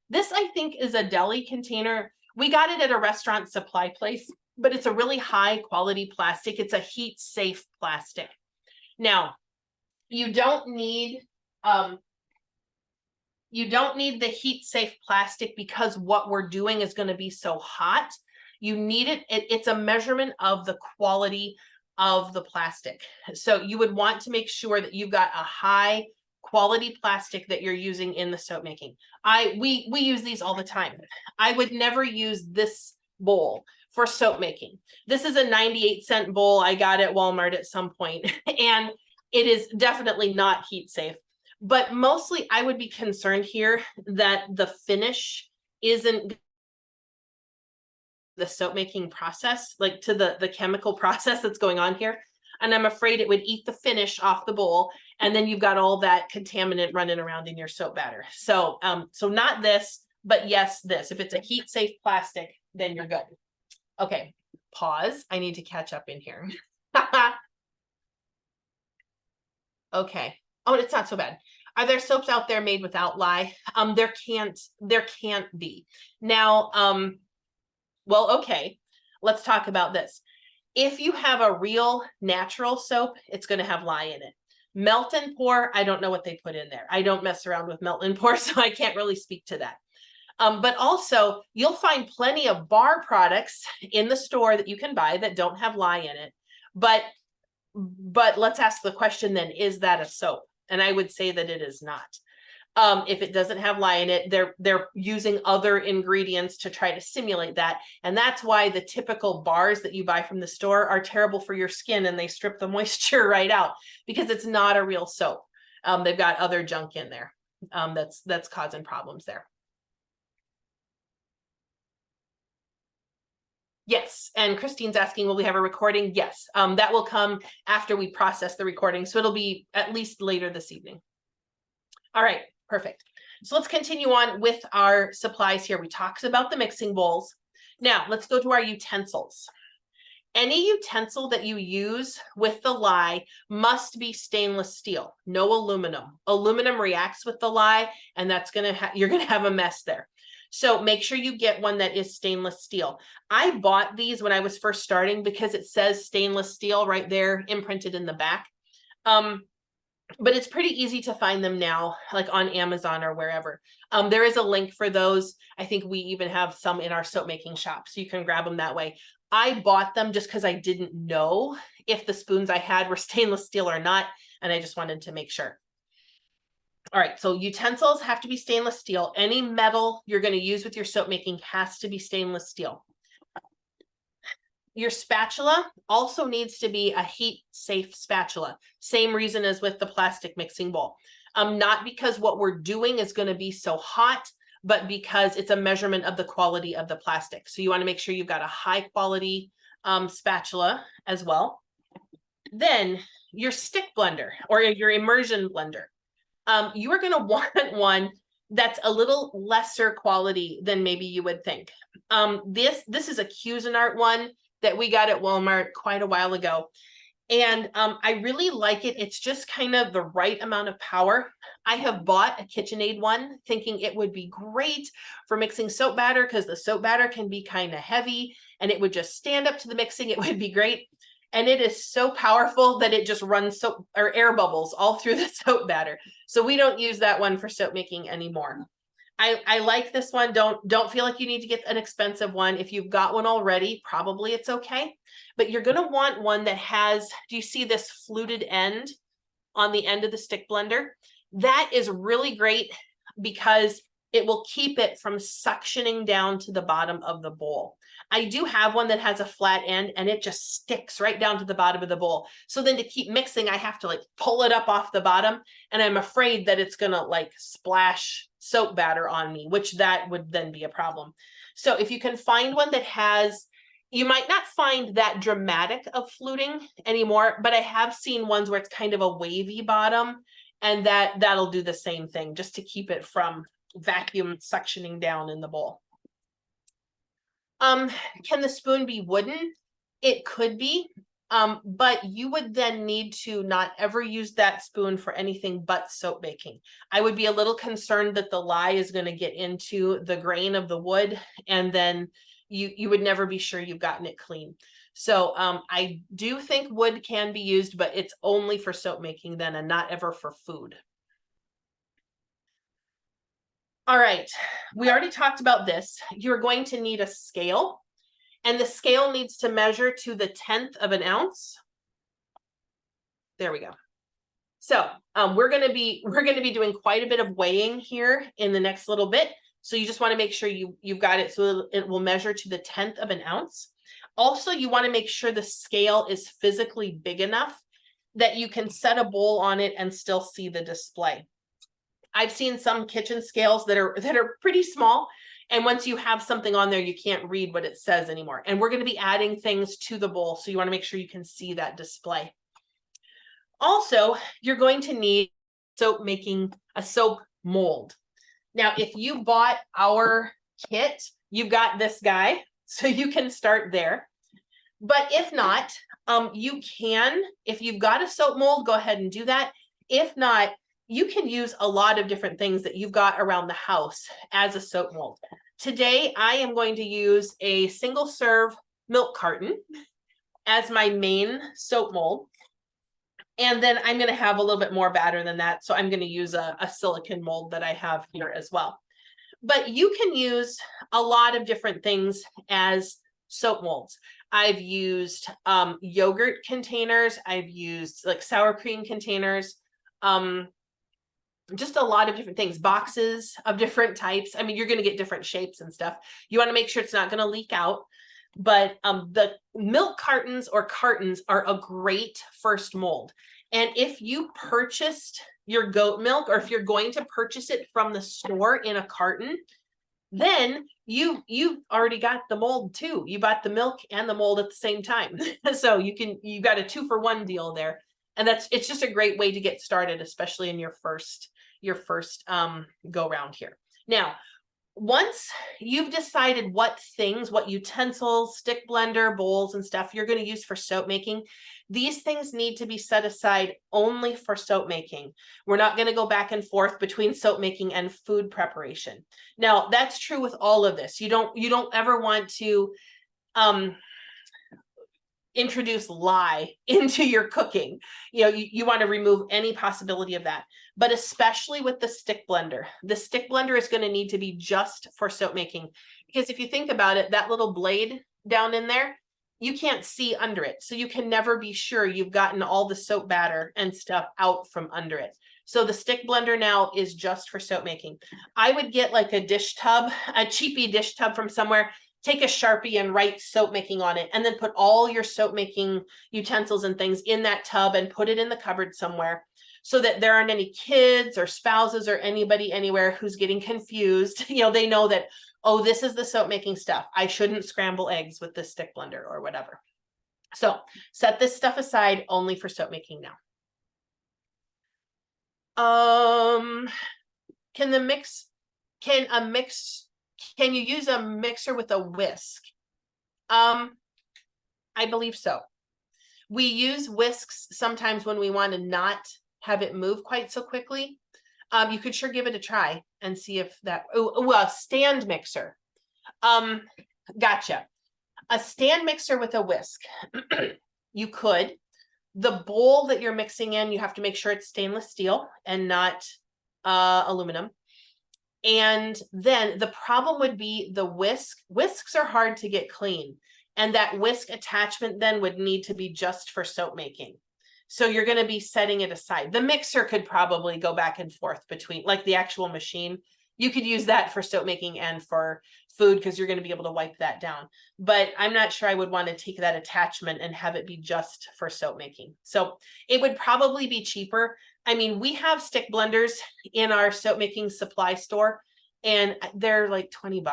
This, I think, is a deli container. We got it at a restaurant supply place, but it's a really high quality plastic. It's a heat safe plastic. Now, you don't need the heat safe plastic because what we're doing is going to be so hot. You need it. It's a measurement of the quality of the plastic. So you would want to make sure that you've got a high quality plastic that you're using in the soap making. We use these all the time. I would never use this bowl for soap making. This is a 98-cent bowl I got at Walmart at some point, and it is definitely not heat safe. But mostly I would be concerned here that the finish isn't the soap making process, like to the chemical process that's going on here. And I'm afraid it would eat the finish off the bowl. And then you've got all that contaminant running around in your soap batter. So, so not this, but yes, this. If it's a heat safe plastic, then you're good. Okay, pause. I need to catch up in here. Okay. Oh, it's not so bad. Are there soaps out there made without lye? There can't be. Now, well, okay, let's talk about this. If you have a real natural soap, it's going to have lye in it. Melt and pour, I don't know what they put in there. I don't mess around with melt and pour, so I can't really speak to that. But also, you'll find plenty of bar products in the store that you can buy that don't have lye in it. But let's ask the question then, is that a soap? And I would say that it is not. If it doesn't have lye in it, they're using other ingredients to try to simulate that. And that's why the typical bars that you buy from the store are terrible for your skin, and they strip the moisture right out because it's not a real soap. They've got other junk in there that's causing problems there. Yes, and Christine's asking, will we have a recording? Yes, that will come after we process the recording. So it'll be at least later this evening. All right, perfect. So let's continue on with our supplies here. We talked about the mixing bowls. Now let's go to our utensils. Any utensil that you use with the lye must be stainless steel, no aluminum. Aluminum reacts with the lye, and that's you're gonna have a mess there. So make sure you get one that is stainless steel. I bought these when I was first starting because it says stainless steel right there imprinted in the back. but it's pretty easy to find them now, like on Amazon or wherever. There is a link for those. I think we even have some in our soap making shop, so you can grab them that way. I bought them just because I didn't know if the spoons I had were stainless steel or not, and I just wanted to make sure. All right, so utensils have to be stainless steel. Any metal you're going to use with your soap making has to be stainless steel. Your spatula also needs to be a heat-safe spatula. Same reason as with the plastic mixing bowl. Not because what we're doing is going to be so hot, but because it's a measurement of the quality of the plastic. So you want to make sure you've got a high quality spatula as well. Then your stick blender or your immersion blender. You are going to want one that's a little lesser quality than maybe you would think. This is a Cuisinart one that we got at Walmart quite a while ago. And I really like it. It's just kind of the right amount of power. I have bought a KitchenAid one thinking it would be great for mixing soap batter because the soap batter can be kind of heavy and it would just stand up to the mixing. It would be great. And it is so powerful that it just runs soap or air bubbles all through the soap batter. So we don't use that one for soap making anymore. I like this one. Don't feel like you need to get an expensive one. If you've got one already, probably it's okay. But you're going to want one that has, do you see this fluted end on the end of the stick blender? That is really great because it will keep it from suctioning down to the bottom of the bowl. I do have one that has a flat end and it just sticks right down to the bottom of the bowl. So then to keep mixing, I have to like pull it up off the bottom and I'm afraid that it's gonna like splash soap batter on me, which that would then be a problem. So if you can find one that has, you might not find that dramatic of fluting anymore, but I have seen ones where it's kind of a wavy bottom and that'll do the same thing just to keep it from vacuum suctioning down in the bowl. Can the spoon be wooden? It could be, but you would then need to not ever use that spoon for anything but soap making. I would be a little concerned that the lye is going to get into the grain of the wood, and then you would never be sure you've gotten it clean. So I do think wood can be used, but it's only for soap making then and not ever for food. All right, we already talked about this. You're going to need a scale, and the scale needs to measure to the 1/10 of an ounce. There we go. So we're going to be doing quite a bit of weighing here in the next little bit. So you just want to make sure you've got it so it will measure to the 1/10 of an ounce. Also, you want to make sure the scale is physically big enough that you can set a bowl on it and still see the display. I've seen some kitchen scales that are pretty small. And once you have something on there, you can't read what it says anymore. And we're going to be adding things to the bowl. So you want to make sure you can see that display. Also, you're going to need a soap mold. Now, if you bought our kit, you've got this guy, so you can start there. But if not, you can, if you've got a soap mold, go ahead and do that. If not, you can use a lot of different things that you've got around the house as a soap mold. Today, I am going to use a single serve milk carton as my main soap mold. And then I'm going to have a little bit more batter than that. So I'm going to use a silicone mold that I have here as well. But you can use a lot of different things as soap molds. I've used yogurt containers. I've used like sour cream containers. Just a lot of different things, boxes of different types. I mean, you're going to get different shapes and stuff. You want to make sure it's not going to leak out. But the milk cartons or cartons are a great first mold. And if you purchased your goat milk, or if you're going to purchase it from the store in a carton, then you've already got the mold too. You bought the milk and the mold at the same time. So you got a 2-for-1 deal there. And it's just a great way to get started, especially in your first go round here. Now, once you've decided what utensils, stick blender, bowls, and stuff you're going to use for soap making, these things need to be set aside only for soap making. We're not going to go back and forth between soap making and food preparation. Now, that's true with all of this. You don't ever want to introduce lye into your cooking. You want to remove any possibility of that. But especially with the stick blender is going to need to be just for soap making. Because if you think about it, that little blade down in there, you can't see under it. So you can never be sure you've gotten all the soap batter and stuff out from under it. So the stick blender now is just for soap making. I would get like a dish tub, a cheapy dish tub from somewhere, take a Sharpie and write soap making on it, and then put all your soap making utensils and things in that tub and put it in the cupboard somewhere so that there aren't any kids or spouses or anybody anywhere who's getting confused. They know that, oh, this is the soap making stuff. I shouldn't scramble eggs with this stick blender or whatever. So set this stuff aside only for soap making now. Can you use a mixer with a whisk? I believe so. We use whisks sometimes when we want to not have it move quite so quickly. You could sure give it a try and see if that, a stand mixer. Gotcha. A stand mixer with a whisk. You could. The bowl that you're mixing in, you have to make sure it's stainless steel and not aluminum. And then the problem would be the whisk. Whisks are hard to get clean. And that whisk attachment then would need to be just for soap making. So you're going to be setting it aside. The mixer could probably go back and forth between, like the actual machine. You could use that for soap making and for food because you're going to be able to wipe that down. But I'm not sure I would want to take that attachment and have it be just for soap making. So it would probably be cheaper. I mean, we have stick blenders in our soap making supply store, and they're like $20.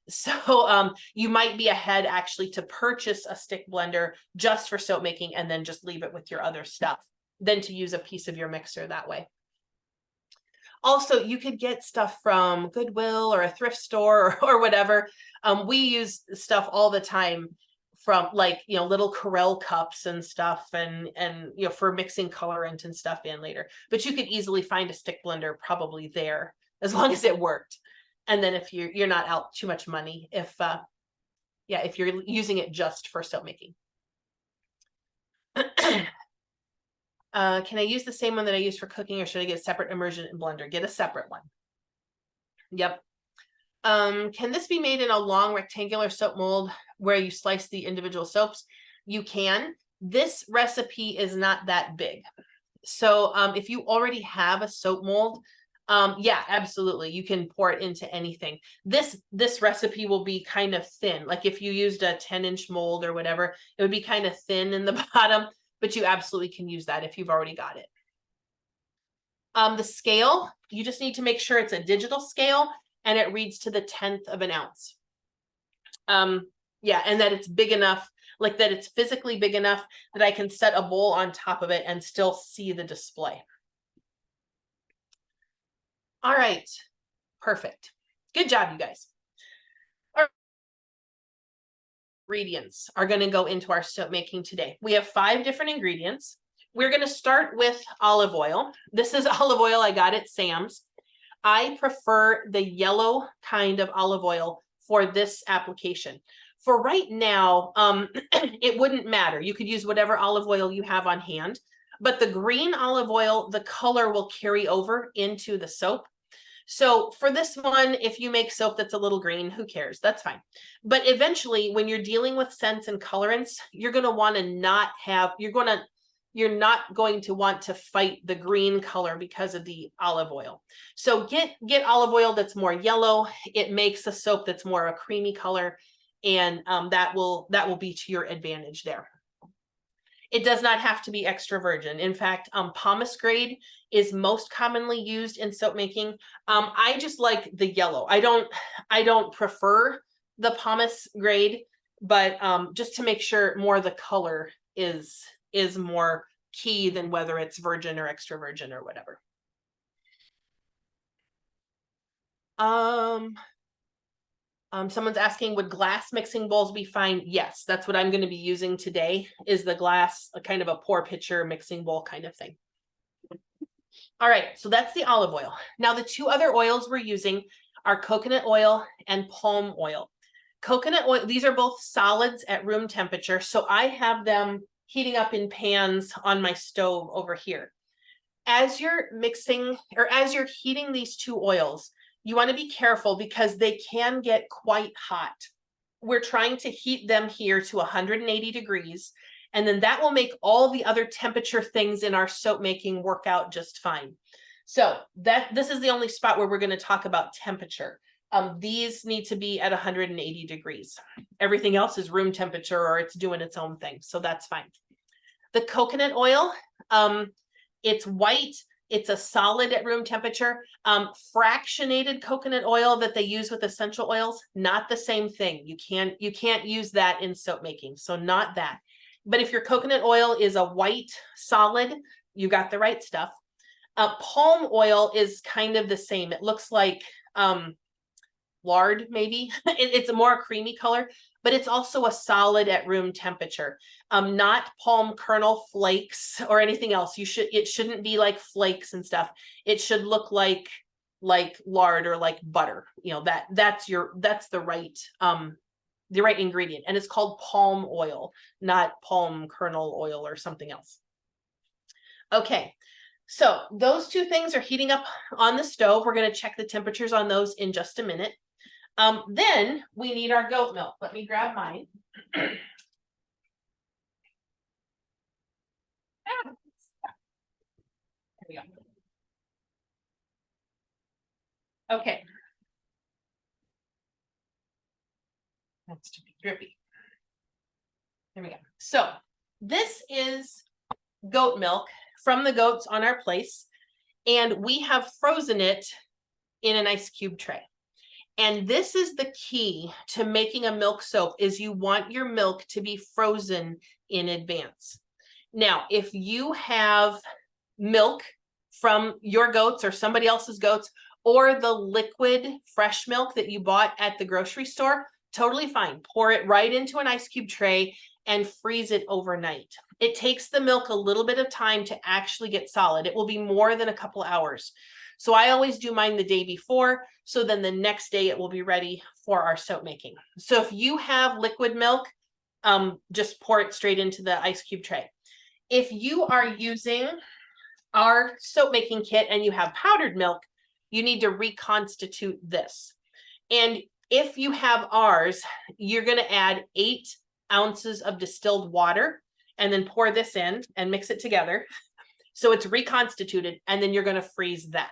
So you might be ahead actually to purchase a stick blender just for soap making and then just leave it with your other stuff than to use a piece of your mixer that way. Also, you could get stuff from Goodwill or a thrift store or whatever. We use stuff all the time from like, little Corelle cups and stuff and for mixing colorant and stuff in later. But you could easily find a stick blender probably there as long as it worked. And then if you're not out too much money, if you're using it just for soap making. Can I use the same one that I use for cooking, or should I get a separate immersion in blender? Get a separate one. Yep. Can this be made in a long rectangular soap mold where you slice the individual soaps? You can. This recipe is not that big. So if you already have a soap mold, yeah, absolutely. You can pour it into anything. This recipe will be kind of thin. Like if you used a 10-inch mold or whatever, it would be kind of thin in the bottom, but you absolutely can use that if you've already got it. The scale, you just need to make sure it's a digital scale and it reads to the 1/10 of an ounce. Yeah, and that it's big enough, like that it's physically big enough that I can set a bowl on top of it and still see the display. All right, perfect. Good job, you guys. Our ingredients are going to go into our soap making today. We have 5 different ingredients. We're going to start with olive oil. This is olive oil I got at Sam's. I prefer the yellow kind of olive oil for this application. For right now, it wouldn't matter. You could use whatever olive oil you have on hand, but the green olive oil, the color will carry over into the soap. So for this one, if you make soap that's a little green, who cares? That's fine. But eventually, when you're dealing with scents and colorants, you're going to want to not have, you're not going to want to fight the green color because of the olive oil. So get olive oil that's more yellow. It makes a soap that's more a creamy color, and that will be to your advantage there. It does not have to be extra virgin. In fact, pumice grade is most commonly used in soap making. I just like the yellow. I don't prefer the pumice grade, but just to make sure more the color is more key than whether it's virgin or extra virgin or whatever. Someone's asking, would glass mixing bowls be fine? Yes, that's what I'm going to be using today, is the glass, a kind of a pour pitcher mixing bowl kind of thing. All right, so that's the olive oil. Now the 2 other oils we're using are coconut oil and palm oil. coconut oil, these are both solids at room temperature. So I have them heating up in pans on my stove over here. As you're mixing or as you're heating these two oils, you want to be careful because they can get quite hot. We're trying to heat them here to 180 degrees, and then that will make all the other temperature things in our soap making work out just fine. So this is the only spot where we're going to talk about temperature. These need to be at 180 degrees. Everything else is room temperature or it's doing its own thing. So that's fine. The coconut oil, it's white. It's a solid at room temperature. Fractionated coconut oil that they use with essential oils, not the same thing. You can't use that in soap making. So not that. But if your coconut oil is a white solid, you got the right stuff. Palm oil is kind of the same. It looks like lard, maybe. It's a more creamy color, but it's also a solid at room temperature. Not palm kernel flakes or anything else. It shouldn't be like flakes and stuff. It should look like lard or like butter. You know, that's the right ingredient. And it's called palm oil, not palm kernel oil or something else. Okay. So those two things are heating up on the stove. We're going to check the temperatures on those in just a minute. Then we need our goat milk. Let me grab mine. There we go. Okay. That's too drippy. There we go. So this is goat milk from the goats on our place, and we have frozen it in an ice cube tray. And this is the key to making a milk soap, is you want your milk to be frozen in advance. Now, if you have milk from your goats or somebody else's goats, or the liquid fresh milk that you bought at the grocery store, totally fine. Pour it right into an ice cube tray and freeze it overnight. It takes the milk a little bit of time to actually get solid. It will be more than a couple hours. So I always do mine the day before, so then the next day it will be ready for our soap making. So if you have liquid milk, just pour it straight into the ice cube tray. If you are using our soap making kit and you have powdered milk, you need to reconstitute this. And if you have ours, you're going to add 8 ounces of distilled water and then pour this in and mix it together. So it's reconstituted, and then you're going to freeze that.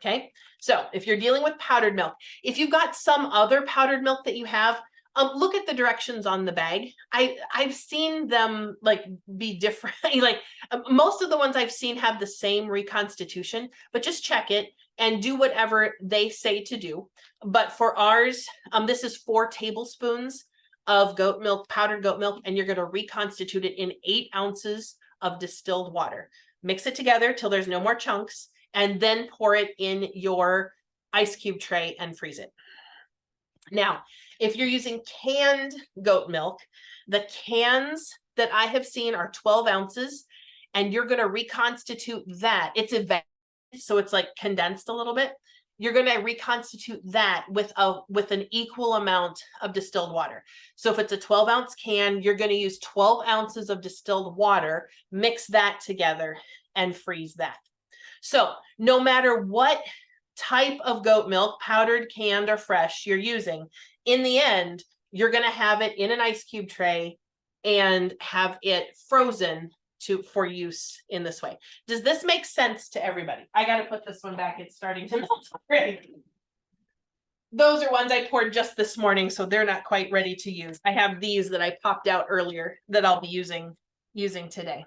Okay. So if you're dealing with powdered milk, if you've got some other powdered milk that you have, look at the directions on the bag. I've seen them like be different. Like most of the ones I've seen have the same reconstitution, but just check it and do whatever they say to do. But for ours, this is 4 tablespoons of goat milk, powdered goat milk, and you're going to reconstitute it in 8 ounces of distilled water. Mix it together till there's no more chunks, and then pour it in your ice cube tray and freeze it. Now, if you're using canned goat milk, the cans that I have seen are 12 ounces, and you're going to reconstitute that. It's evaporated, so it's like condensed a little bit. You're going to reconstitute that with an equal amount of distilled water. So if it's a 12-ounce can, you're going to use 12 ounces of distilled water, mix that together, and freeze that. So no matter what type of goat milk, powdered, canned, or fresh you're using, in the end, you're going to have it in an ice cube tray and have it frozen for use in this way. Does this make sense to everybody? I got to put this one back. It's starting to melt already. Those are ones I poured just this morning, so they're not quite ready to use. I have these that I popped out earlier that I'll be using today.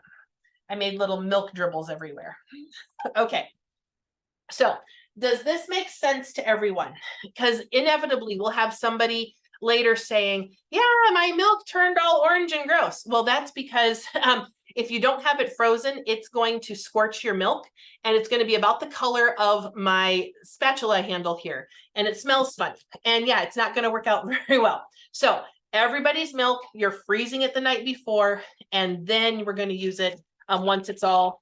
I made little milk dribbles everywhere. Okay. So does this make sense to everyone? Because inevitably we'll have somebody later saying, yeah, my milk turned all orange and gross. Well, that's because if you don't have it frozen, it's going to scorch your milk, and it's going to be about the color of my spatula handle here, and it smells funny. And yeah, it's not going to work out very well. So everybody's milk, you're freezing it the night before, and then we're going to use it once it's all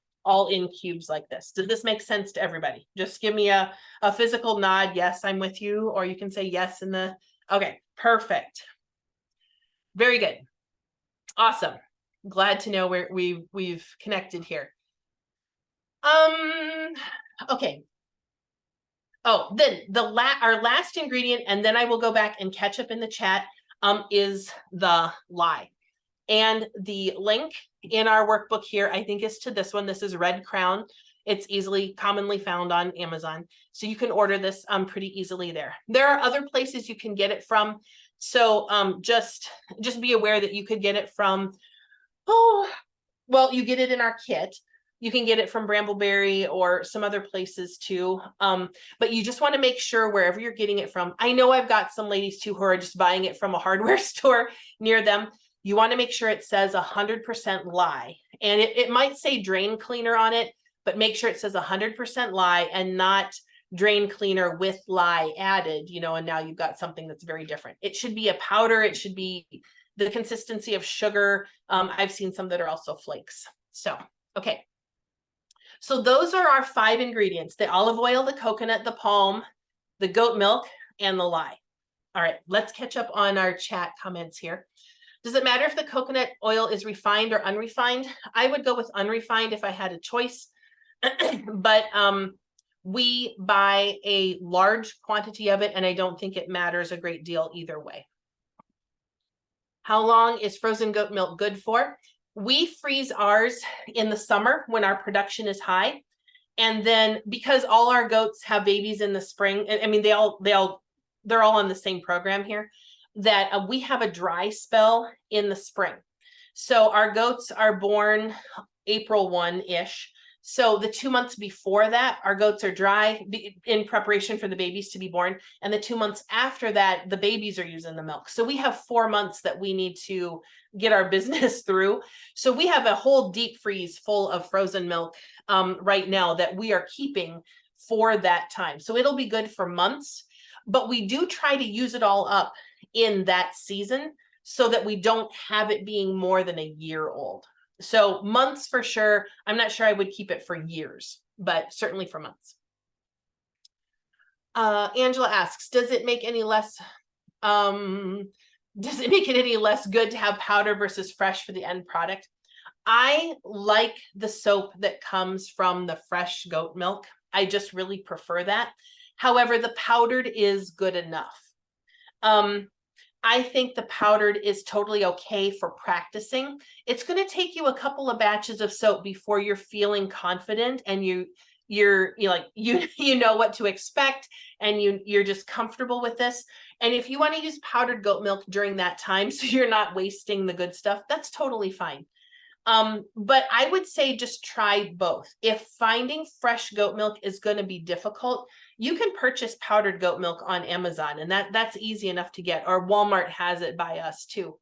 in cubes like this. Does this make sense to everybody? Just give me a physical nod. Yes, I'm with you. Or you can say yes in the Okay, perfect. Very good. Awesome. Glad to know where we've connected here. Okay. Oh, then our last ingredient, and then I will go back and catch up in the chat, is the lye. And the link in our workbook here, I think, is to this one. This is Red Crown. It's commonly found on Amazon. So you can order this pretty easily there. There are other places you can get it from. So just be aware that you could get it from, you get it in our kit. You can get it from Brambleberry or some other places too. But you just want to make sure wherever you're getting it from. I know I've got some ladies too who are just buying it from a hardware store near them. You want to make sure it says 100% lye. And it might say drain cleaner on it, but make sure it says 100% lye and not drain cleaner with lye added, and now you've got something that's very different. It should be a powder. It should be the consistency of sugar. I've seen some that are also flakes. So, okay. So those are our 5 ingredients: the olive oil, the coconut, the palm, the goat milk, and the lye. All right, let's catch up on our chat comments here. Does it matter if the coconut oil is refined or unrefined? I would go with unrefined if I had a choice. But we buy a large quantity of it, and I don't think it matters a great deal either way. How long is frozen goat milk good for? We freeze ours in the summer when our production is high. And then because all our goats have babies in the spring, I mean, they're all on the same program here, that we have a dry spell in the spring. So our goats are born April 1-ish. So the 2 months before that, our goats are dry in preparation for the babies to be born. And the 2 months after that, the babies are using the milk. So we have 4 months that we need to get our business through. So we have a whole deep freeze full of frozen milk right now that we are keeping for that time. So it'll be good for months, but we do try to use it all up in that season so that we don't have it being more than a year old. So months for sure. I'm not sure I would keep it for years, but certainly for months. Angela asks, does it make it any less good to have powder versus fresh for the end product? I like the soap that comes from the fresh goat milk. I just really prefer that. However, the powdered is good enough. I think the powdered is totally okay for practicing. It's going to take you a couple of batches of soap before you're feeling confident and you know what to expect, and you're just comfortable with this. And if you want to use powdered goat milk during that time so you're not wasting the good stuff, that's totally fine. But I would say just try both. If finding fresh goat milk is going to be difficult, you can purchase powdered goat milk on Amazon, and that's easy enough to get, or Walmart has it by us too.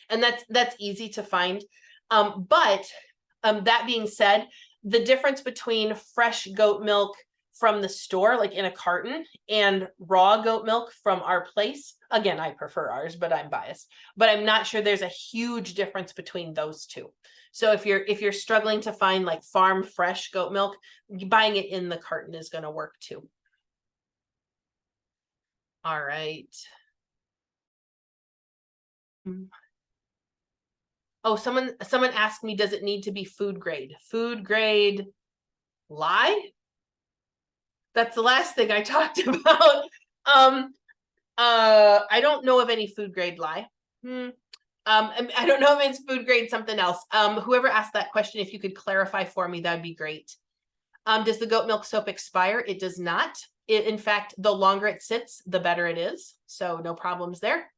And that's easy to find. But that being said, the difference between fresh goat milk from the store, like in a carton, and raw goat milk from our place, again, I prefer ours, but I'm biased, but I'm not sure there's a huge difference between those two. So if you're struggling to find like farm fresh goat milk, buying it in the carton is going to work too. All right. Oh, someone asked me, does it need to be food grade? Food grade lye? That's the last thing I talked about. I don't know of any food grade lye. I don't know if it's food grade something else. Whoever asked that question, if you could clarify for me, that'd be great. Does the goat milk soap expire? It does not. In fact, the longer it sits, the better it is. So no problems there.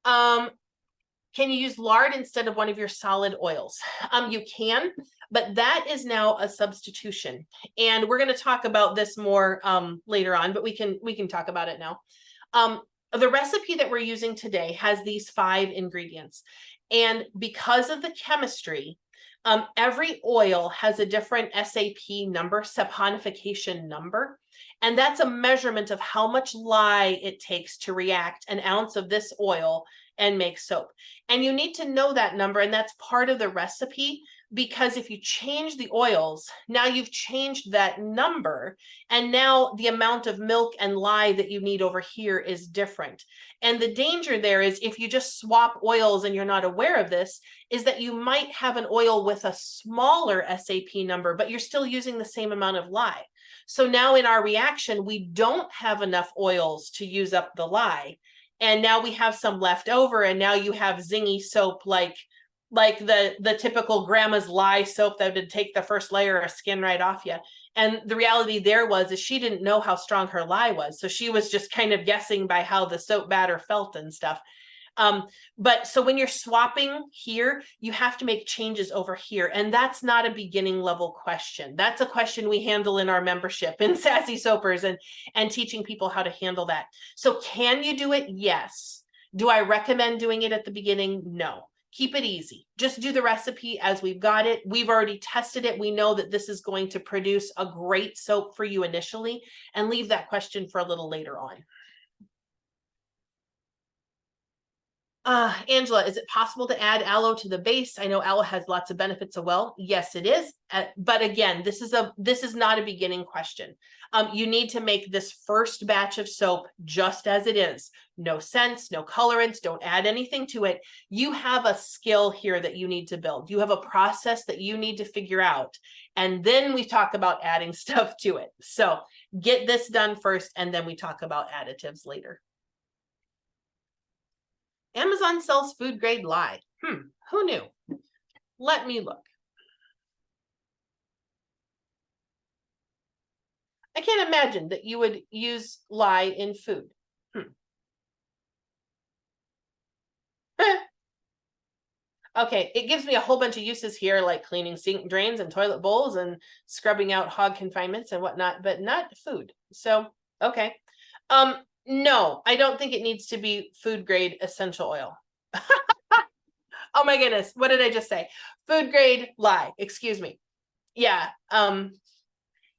Can you use lard instead of one of your solid oils? You can, but that is now a substitution. And we're going to talk about this more later on, but we can talk about it now. The recipe that we're using today has these 5 ingredients. And because of the chemistry, every oil has a different SAP number, saponification number. And that's a measurement of how much lye it takes to react an ounce of this oil and make soap. And you need to know that number, and that's part of the recipe, because if you change the oils, now you've changed that number, and now the amount of milk and lye that you need over here is different. And the danger there is, if you just swap oils and you're not aware of this, is that you might have an oil with a smaller SAP number, but you're still using the same amount of lye. So now in our reaction, we don't have enough oils to use up the lye. And now we have some left over, and now you have zingy soap, like the typical grandma's lye soap that would take the first layer of skin right off you. And the reality there is she didn't know how strong her lye was. So she was just kind of guessing by how the soap batter felt and stuff. But so when you're swapping here, you have to make changes over here. And that's not a beginning level question. That's a question we handle in our membership in Sassy Soapers, and teaching people how to handle that. So can you do it? Yes. Do I recommend doing it at the beginning? No. Keep it easy. Just do the recipe as we've got it. We've already tested it. We know that this is going to produce a great soap for you initially, and leave that question for a little later on. Angela, is it possible to add aloe to the base? I know aloe has lots of benefits as well. Yes, it is. But again, this is not a beginning question. You need to make this first batch of soap just as it is. No scents, no colorants, don't add anything to it. You have a skill here that you need to build. You have a process that you need to figure out. And then we talk about adding stuff to it. So get this done first, and then we talk about additives later. Amazon sells food grade lye. Who knew? Let me look. I can't imagine that you would use lye in food. Okay, it gives me a whole bunch of uses here, like cleaning sink drains and toilet bowls and scrubbing out hog confinements and whatnot, but not food. So, okay. No, I don't think it needs to be food grade essential oil. Oh my goodness, what did I just say? Food grade lye, excuse me. Yeah,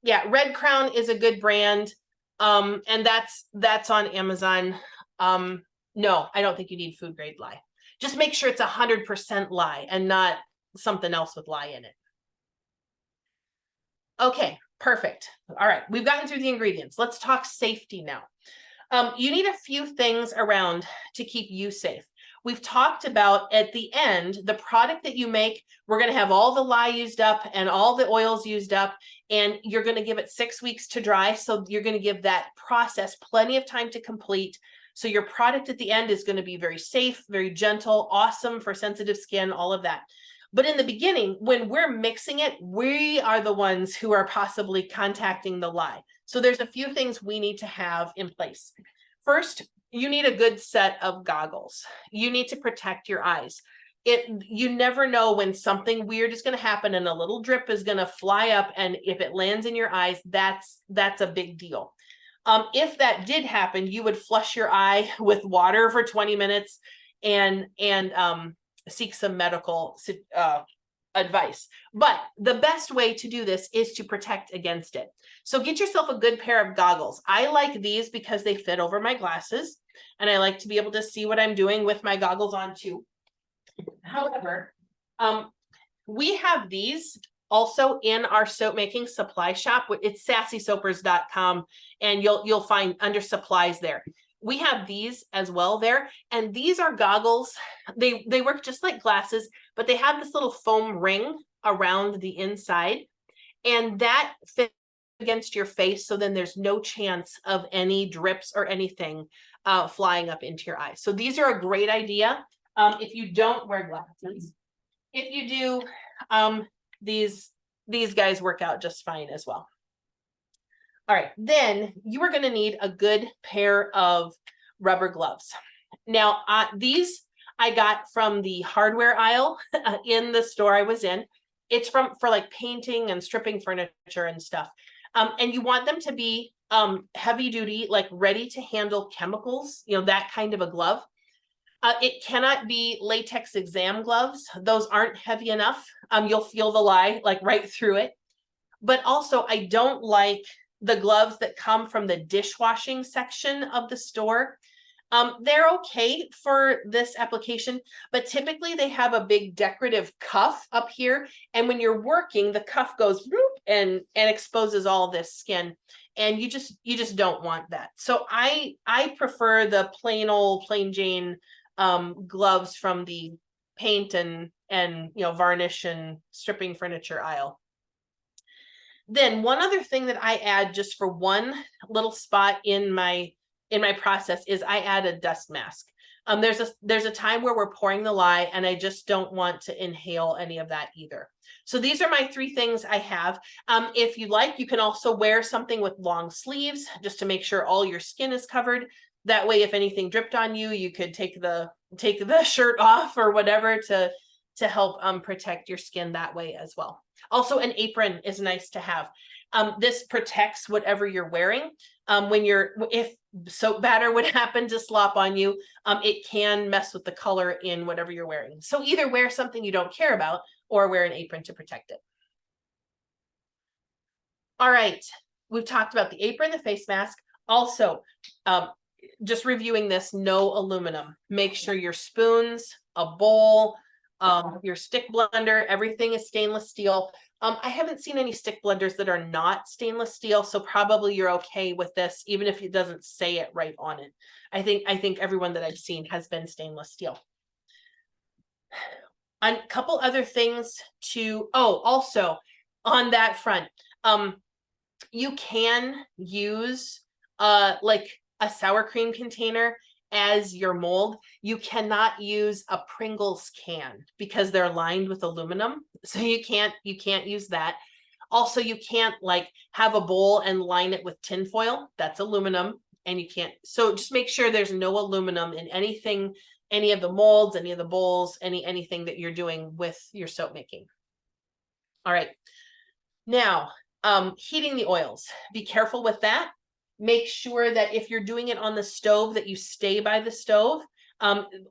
yeah, Red Crown is a good brand, and that's on Amazon. No, I don't think you need food grade lye. Just make sure it's 100% lye and not something else with lye in it. Okay, perfect. All right, we've gotten through the ingredients. Let's talk safety now. You need a few things around to keep you safe. We've talked about at the end, the product that you make, we're going to have all the lye used up and all the oils used up, and you're going to give it 6 weeks to dry. So you're going to give that process plenty of time to complete. So your product at the end is going to be very safe, very gentle, awesome for sensitive skin, all of that. But in the beginning, when we're mixing it, we are the ones who are possibly contacting the lye. So there's a few things we need to have in place. First, you need a good set of goggles. You need to protect your eyes. You never know when something weird is going to happen and a little drip is going to fly up, and if it lands in your eyes, that's a big deal. If that did happen, you would flush your eye with water for 20 minutes and seek some medical advice. But the best way to do this is to protect against it. So get yourself a good pair of goggles. I like these because they fit over my glasses, and I like to be able to see what I'm doing with my goggles on too. However, we have these also in our soap making supply shop. It's sassysoapers.com, and you'll find under supplies there. We have these as well there, and these are goggles. They work just like glasses, but they have this little foam ring around the inside, and that fits against your face, so then there's no chance of any drips or anything flying up into your eyes. So these are a great idea if you don't wear glasses. If you do, these guys work out just fine as well. All right, then you are going to need a good pair of rubber gloves. Now, these I got from the hardware aisle in the store I was in. It's for like painting and stripping furniture and stuff. And you want them to be heavy duty, like ready to handle chemicals, that kind of a glove. It cannot be latex exam gloves. Those aren't heavy enough. You'll feel the lye like right through it. But also, I don't like the gloves that come from the dishwashing section of the store. They're okay for this application, but typically they have a big decorative cuff up here. And when you're working, the cuff goes and exposes all this skin. And you just don't want that. So I prefer the plain Jane gloves from the paint and varnish and stripping furniture aisle. Then one other thing that I add just for one little spot in my process is I add a dust mask. There's a time where we're pouring the lye and I just don't want to inhale any of that either. So these are my 3 things I have. If you like, you can also wear something with long sleeves just to make sure all your skin is covered. That way, if anything dripped on you, you could take the shirt off or whatever to help protect your skin that way as well. Also, an apron is nice to have. This protects whatever you're wearing. If soap batter would happen to slop on you, it can mess with the color in whatever you're wearing. So either wear something you don't care about or wear an apron to protect it. All right, we've talked about the apron, the face mask. Also, just reviewing this, no aluminum. Make sure your spoons, a bowl, your stick blender, everything is stainless steel. I haven't seen any stick blenders that are not stainless steel, so probably you're okay with this, even if it doesn't say it right on it. I think everyone that I've seen has been stainless steel. A couple other things also on that front, you can use like a sour cream container as your mold. You cannot use a Pringles can because they're lined with aluminum. So you can't use that. Also, you can't like have a bowl and line it with tin foil. That's aluminum, and you can't. So just make sure there's no aluminum in anything, any of the molds, any of the bowls, anything that you're doing with your soap making. All right. Now, heating the oils. Be careful with that. Make sure that if you're doing it on the stove, that you stay by the stove.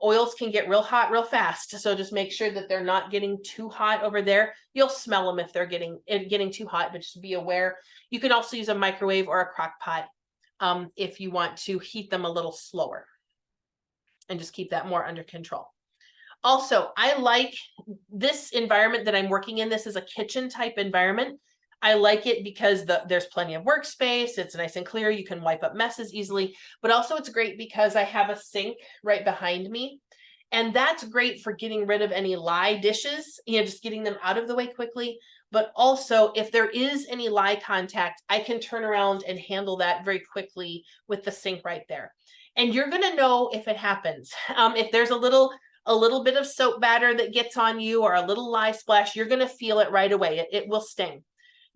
Oils can get real hot real fast, so just make sure that they're not getting too hot over there. You'll smell them if they're getting too hot, but just be aware. You can also use a microwave or a crock pot if you want to heat them a little slower and just keep that more under control. Also, I like this environment that I'm working in. This is a kitchen type environment. I like it because there's plenty of workspace. It's nice and clear. You can wipe up messes easily, but also it's great because I have a sink right behind me. And that's great for getting rid of any lye dishes, just getting them out of the way quickly. But also if there is any lye contact, I can turn around and handle that very quickly with the sink right there. And you're going to know if it happens. If there's a little bit of soap batter that gets on you or a little lye splash, you're going to feel it right away. It will sting.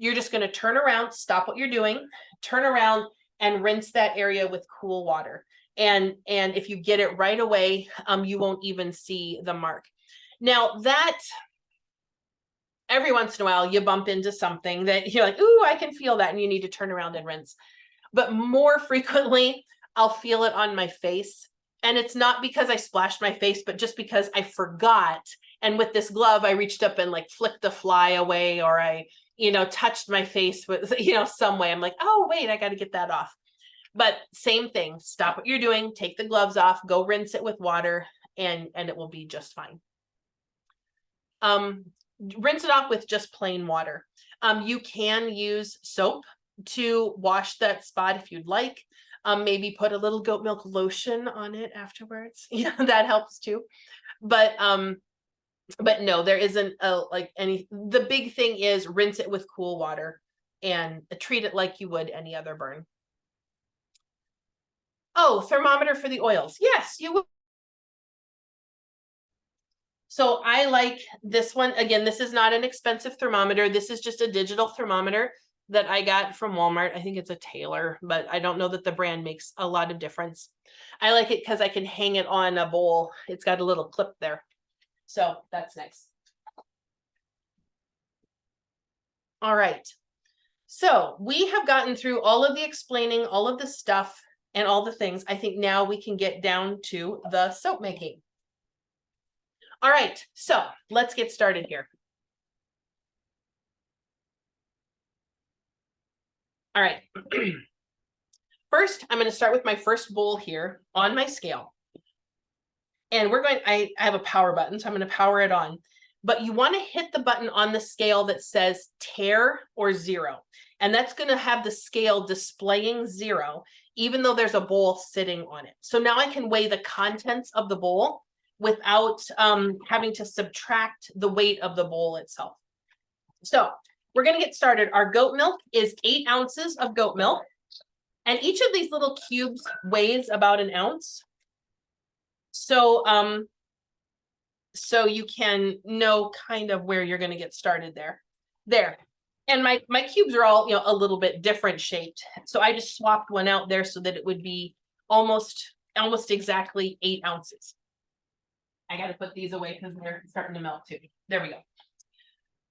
You're just going to turn around, stop what you're doing, turn around and rinse that area with cool water. And if you get it right away, you won't even see the mark. Now that every once in a while you bump into something that you're like, ooh, I can feel that, and you need to turn around and rinse. But more frequently, I'll feel it on my face. And it's not because I splashed my face, but just because I forgot. And with this glove, I reached up and like flicked a fly away, or I, touched my face with, some way. I'm like, oh, wait, I got to get that off. But same thing, stop what you're doing, take the gloves off, go rinse it with water, and it will be just fine. Rinse it off with just plain water. You can use soap to wash that spot if you'd like. Maybe put a little goat milk lotion on it afterwards. That helps too. But no, there isn't the big thing is rinse it with cool water and treat it like you would any other burn. Oh, thermometer for the oils. Yes, you will. So I like this one. Again, this is not an expensive thermometer. This is just a digital thermometer that I got from Walmart. I think it's a Taylor, but I don't know that the brand makes a lot of difference. I like it because I can hang it on a bowl. It's got a little clip there. So that's nice. All right. So we have gotten through all of the explaining, all of the stuff and all the things. I think now we can get down to the soap making. All right, so let's get started here. All right. First, I'm going to start with my first bowl here on my scale. And I have a power button, so I'm going to power it on. But you want to hit the button on the scale that says tare or 0. And that's going to have the scale displaying 0, even though there's a bowl sitting on it. So now I can weigh the contents of the bowl without having to subtract the weight of the bowl itself. So we're going to get started. Our goat milk is 8 ounces of goat milk. And each of these little cubes weighs about an ounce. So, so you can know kind of where you're going to get started there. And my cubes are all, a little bit different shaped. So I just swapped one out there so that it would be almost exactly 8 ounces. I got to put these away because they're starting to melt too. There we go.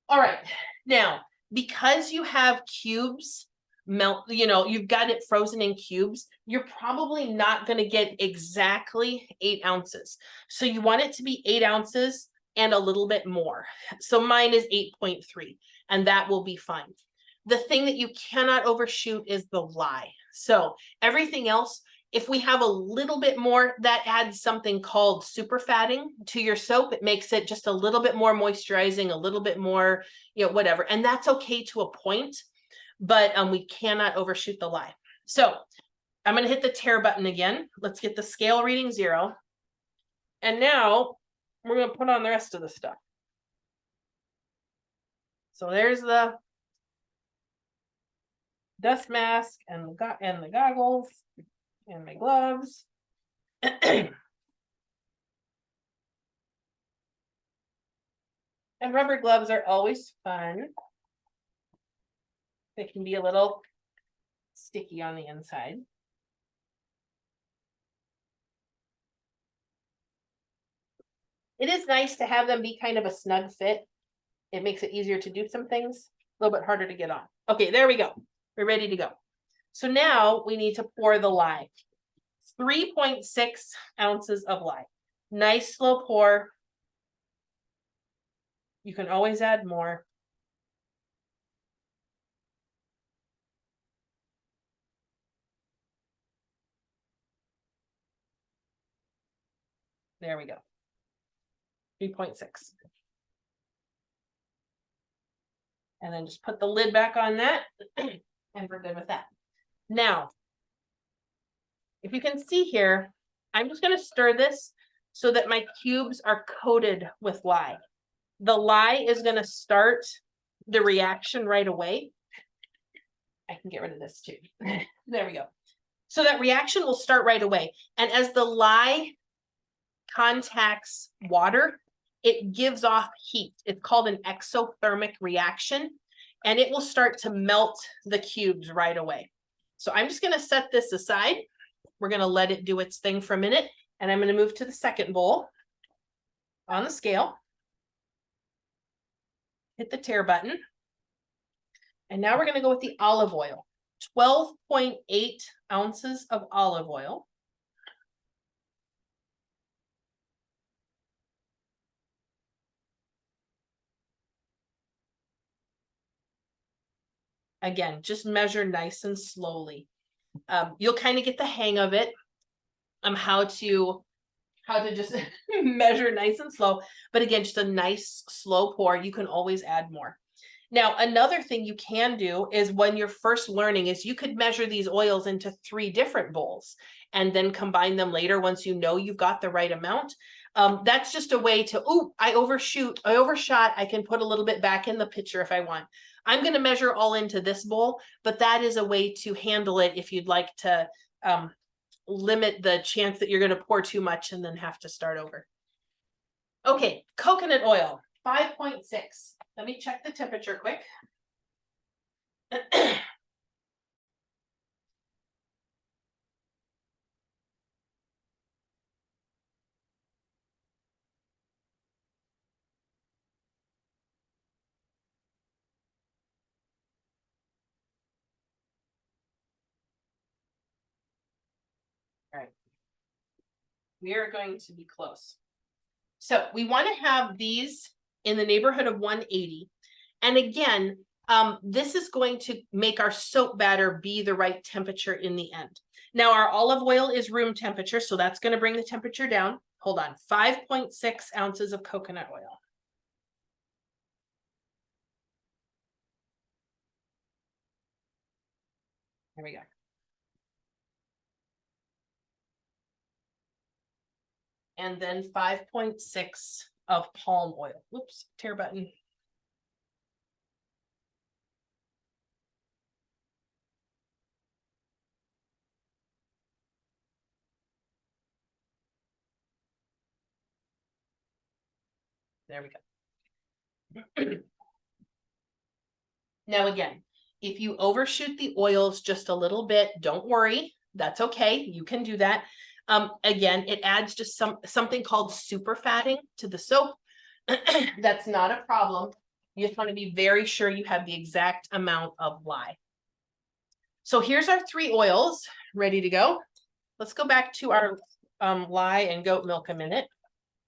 All right. Now, because you have cubes melt, you've got it frozen in cubes, you're probably not going to get exactly 8 ounces. So you want it to be 8 ounces and a little bit more. So mine is 8.3, and that will be fine. The thing that you cannot overshoot is the lye. So everything else, if we have a little bit more, that adds something called super fatting to your soap. It makes it just a little bit more moisturizing, a little bit more, whatever. And that's okay to a point, but we cannot overshoot the lye. So I'm going to hit the tare button again. Let's get the scale reading 0. And now we're going to put on the rest of the stuff. So there's the dust mask and the goggles and my gloves. And rubber gloves are always fun. They can be a little sticky on the inside. It is nice to have them be kind of a snug fit. It makes it easier to do some things, a little bit harder to get on. Okay, there we go. We're ready to go. So now we need to pour the lye. 3.6 ounces of lye. Nice slow pour. You can always add more. There we go. 3.6. And then just put the lid back on that, and we're good with that. Now, if you can see here, I'm just going to stir this so that my cubes are coated with lye. The lye is going to start the reaction right away. I can get rid of this too. There we go. So that reaction will start right away. And as the lye contacts water, it gives off heat. It's called an exothermic reaction, and it will start to melt the cubes right away. So I'm just going to set this aside. We're going to let it do its thing for a minute, and I'm going to move to the second bowl on the scale. Hit the tare button. And now we're going to go with the olive oil. 12.8 ounces of olive oil. Again, just measure nice and slowly. You'll kind of get the hang of it, how to just measure nice and slow. But again, just a nice slow pour. You can always add more. Now, another thing you can do is when you're first learning is you could measure these oils into 3 different bowls and then combine them later once you know you've got the right amount. That's just a way to, I overshot. I can put a little bit back in the pitcher if I want. I'm going to measure all into this bowl, but that is a way to handle it if you'd like to limit the chance that you're going to pour too much and then have to start over. Okay, coconut oil, 5.6. Let me check the temperature quick. All right. We are going to be close. So we want to have these in the neighborhood of 180. And again, this is going to make our soap batter be the right temperature in the end. Now our olive oil is room temperature, so that's going to bring the temperature down. Hold on, 5.6 ounces of coconut oil. There we go. And then 5.6 of palm oil. Oops, tear button. There we go. Now again, if you overshoot the oils just a little bit, don't worry. That's okay. You can do that. Again, it adds just something called super fatting to the soap. That's not a problem. You just want to be very sure you have the exact amount of lye. So here's our 3 oils ready to go. Let's go back to our lye and goat milk a minute.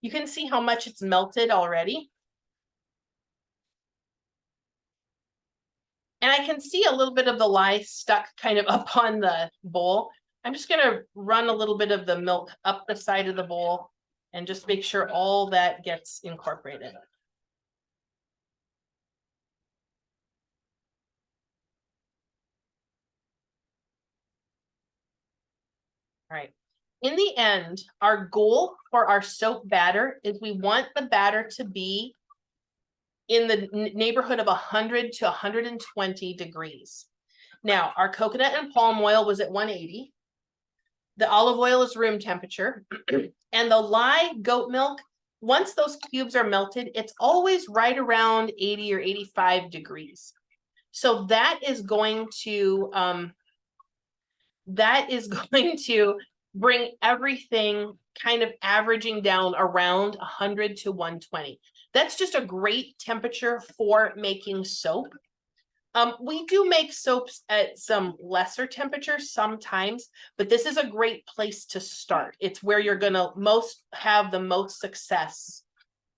You can see how much it's melted already. And I can see a little bit of the lye stuck kind of up on the bowl. I'm just going to run a little bit of the milk up the side of the bowl and just make sure all that gets incorporated. All right. In the end, our goal for our soap batter is we want the batter to be in the neighborhood of 100 to 120 degrees. Now, our coconut and palm oil was at 180. The olive oil is room temperature. And the lye goat milk, once those cubes are melted, it's always right around 80 or 85 degrees. So that is going to bring everything kind of averaging down around 100 to 120. That's just a great temperature for making soap. We do make soaps at some lesser temperatures sometimes, but this is a great place to start. It's where you're going to have the most success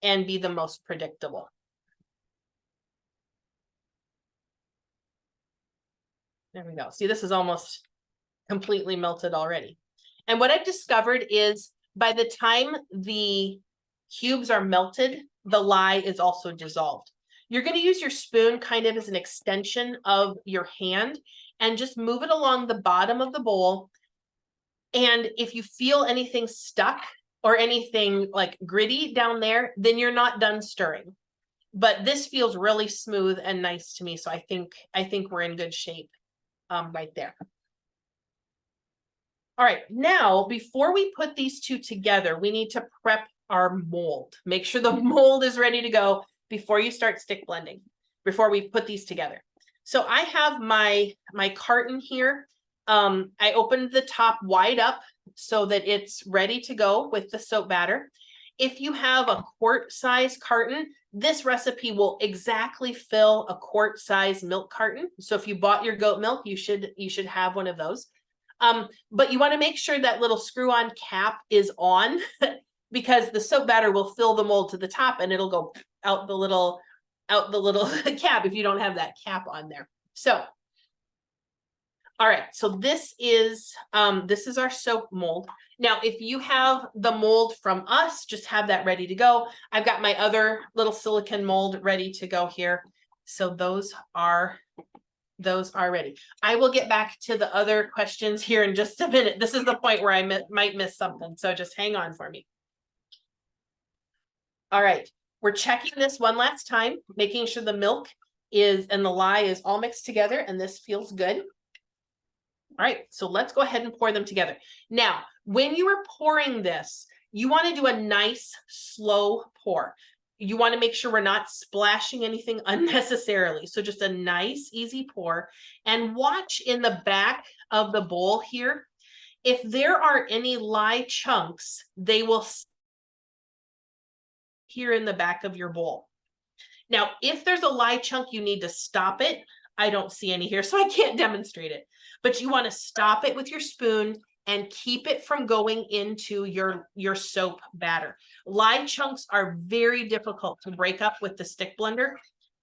and be the most predictable. There we go. See, this is almost completely melted already. And what I've discovered is by the time the cubes are melted, the lye is also dissolved. You're going to use your spoon kind of as an extension of your hand and just move it along the bottom of the bowl. And if you feel anything stuck or anything like gritty down there, then you're not done stirring. But this feels really smooth and nice to me. So I think we're in good shape right there. All right, now before we put these two together, we need to prep our mold. Make sure the mold is ready to go before you start stick blending, before we put these together. So I have my carton here. I opened the top wide up so that it's ready to go with the soap batter. If you have a quart size carton, this recipe will exactly fill a quart size milk carton. So if you bought your goat milk, you should have one of those. But you want to make sure that little screw-on cap is on because the soap batter will fill the mold to the top and it'll go out the little cap if you don't have that cap on there. So, all right, so this is our soap mold. Now, if you have the mold from us, just have that ready to go. I've got my other little silicone mold ready to go here. So those are ready. I will get back to the other questions here in just a minute. This is the point where I might miss something, so just hang on for me. All right, we're checking this one last time, making sure the milk and the lye is all mixed together, and this feels good. All right, so let's go ahead and pour them together. Now, when you are pouring this, you want to do a nice slow pour. You want to make sure we're not splashing anything unnecessarily. So just a nice, easy pour. And watch in the back of the bowl here. If there are any lye chunks, they will here in the back of your bowl. Now, if there's a lye chunk, you need to stop it. I don't see any here, so I can't demonstrate it. But you want to stop it with your spoon and keep it from going into your soap batter. Lye chunks are very difficult to break up with the stick blender.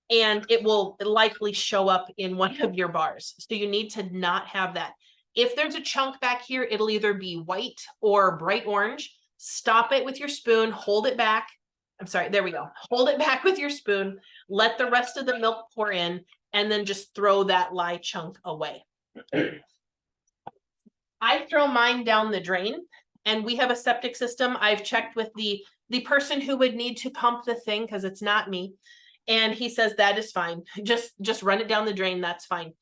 and it will likely show up in one of your bars. So you need to not have that. If there's a chunk back here, it'll either be white or bright orange. Stop it with your spoon, hold it back. I'm sorry, there we go. Hold it back with your spoon, let the rest of the milk pour in, and then just throw that lye chunk away. I throw mine down the drain, and we have a septic system. I've checked with the person who would need to pump the thing, because it's not me. And he says that is fine. Just run it down the drain. That's fine.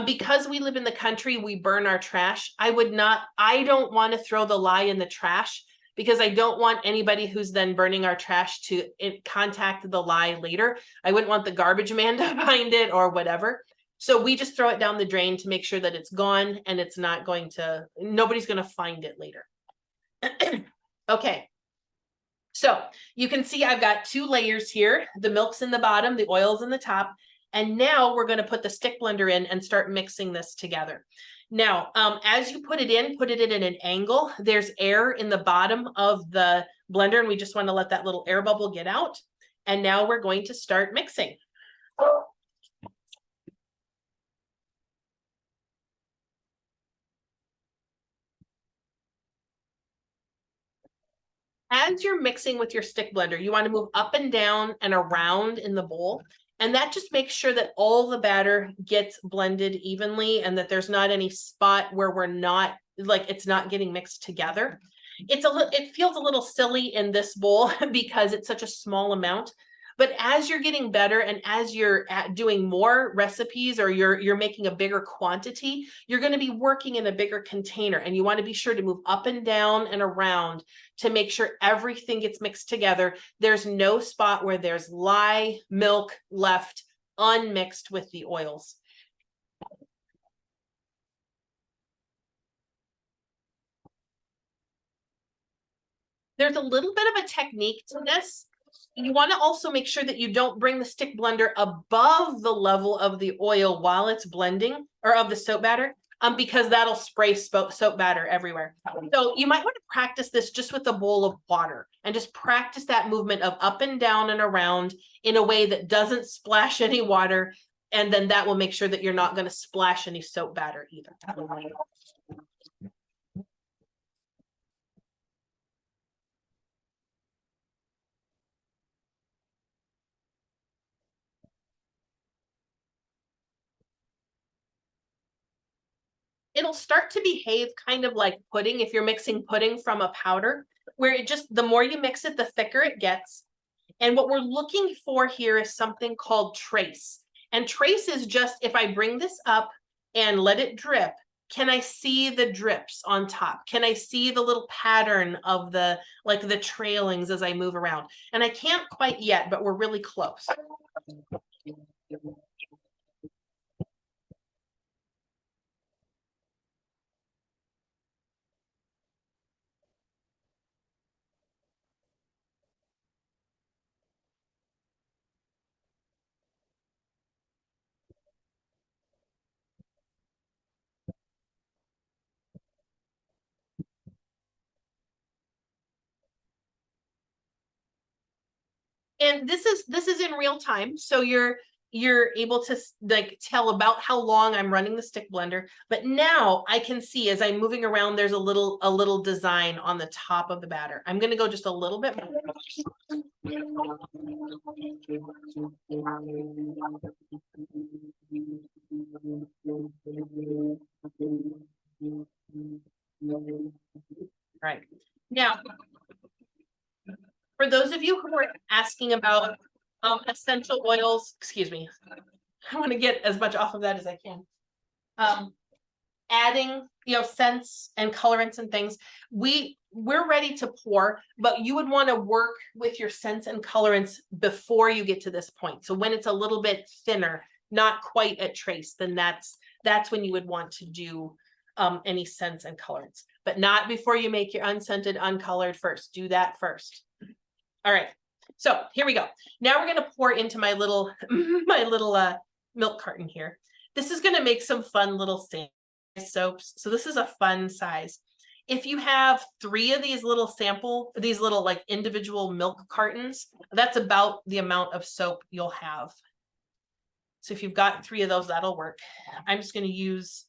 Because we live in the country, we burn our trash. I don't want to throw the lye in the trash, because I don't want anybody who's then burning our trash to contact the lye later. I wouldn't want the garbage man to find it or whatever. So we just throw it down the drain to make sure that it's gone, and it's not nobody's going to find it later. Okay. So you can see I've got 2 layers here. The milk's in the bottom, the oil's in the top. And now we're going to put the stick blender in and start mixing this together. Now, as you put it in at an angle. There's air in the bottom of the blender, and we just want to let that little air bubble get out. And now we're going to start mixing. As you're mixing with your stick blender, you want to move up and down and around in the bowl. And that just makes sure that all the batter gets blended evenly, and that there's not any spot where it's not getting mixed together. It feels a little silly in this bowl because it's such a small amount. But as you're getting better, and as you're doing more recipes, or you're making a bigger quantity, you're going to be working in a bigger container, and you want to be sure to move up and down and around to make sure everything gets mixed together. There's no spot where there's lye milk left unmixed with the oils. There's a little bit of a technique to this. You want to also make sure that you don't bring the stick blender above the level of the oil while it's blending, or of the soap batter, because that'll spray soap batter everywhere. So you might want to practice this just with a bowl of water, and just practice that movement of up and down and around in a way that doesn't splash any water. And then that will make sure that you're not going to splash any soap batter either. It'll start to behave kind of like pudding if you're mixing pudding from a powder, where the more you mix it, the thicker it gets. And what we're looking for here is something called trace. And trace is just, if I bring this up and let it drip, can I see the drips on top? Can I see the little pattern of the trailings as I move around? And I can't quite yet, but we're really close. And this is in real time, so you're able to tell about how long I'm running the stick blender. But now I can see, as I'm moving around, there's a little design on the top of the batter. I'm going to go just a little bit more. Right. Now, for those of you who are asking about essential oils, excuse me, I want to get as much off of that as I can. Adding, scents and colorants and things, we're ready to pour, but you would want to work with your scents and colorants before you get to this point. So when it's a little bit thinner, not quite at trace, then that's when you would want to do any scents and colorants, but not before you make your unscented, uncolored first. Do that first. All right, so here we go. Now we're going to pour into my little milk carton here. This is going to make some fun little soaps. So this is a fun size. If you have 3 of these little individual milk cartons, that's about the amount of soap you'll have. So if you've got 3 of those, that'll work. I'm just going to use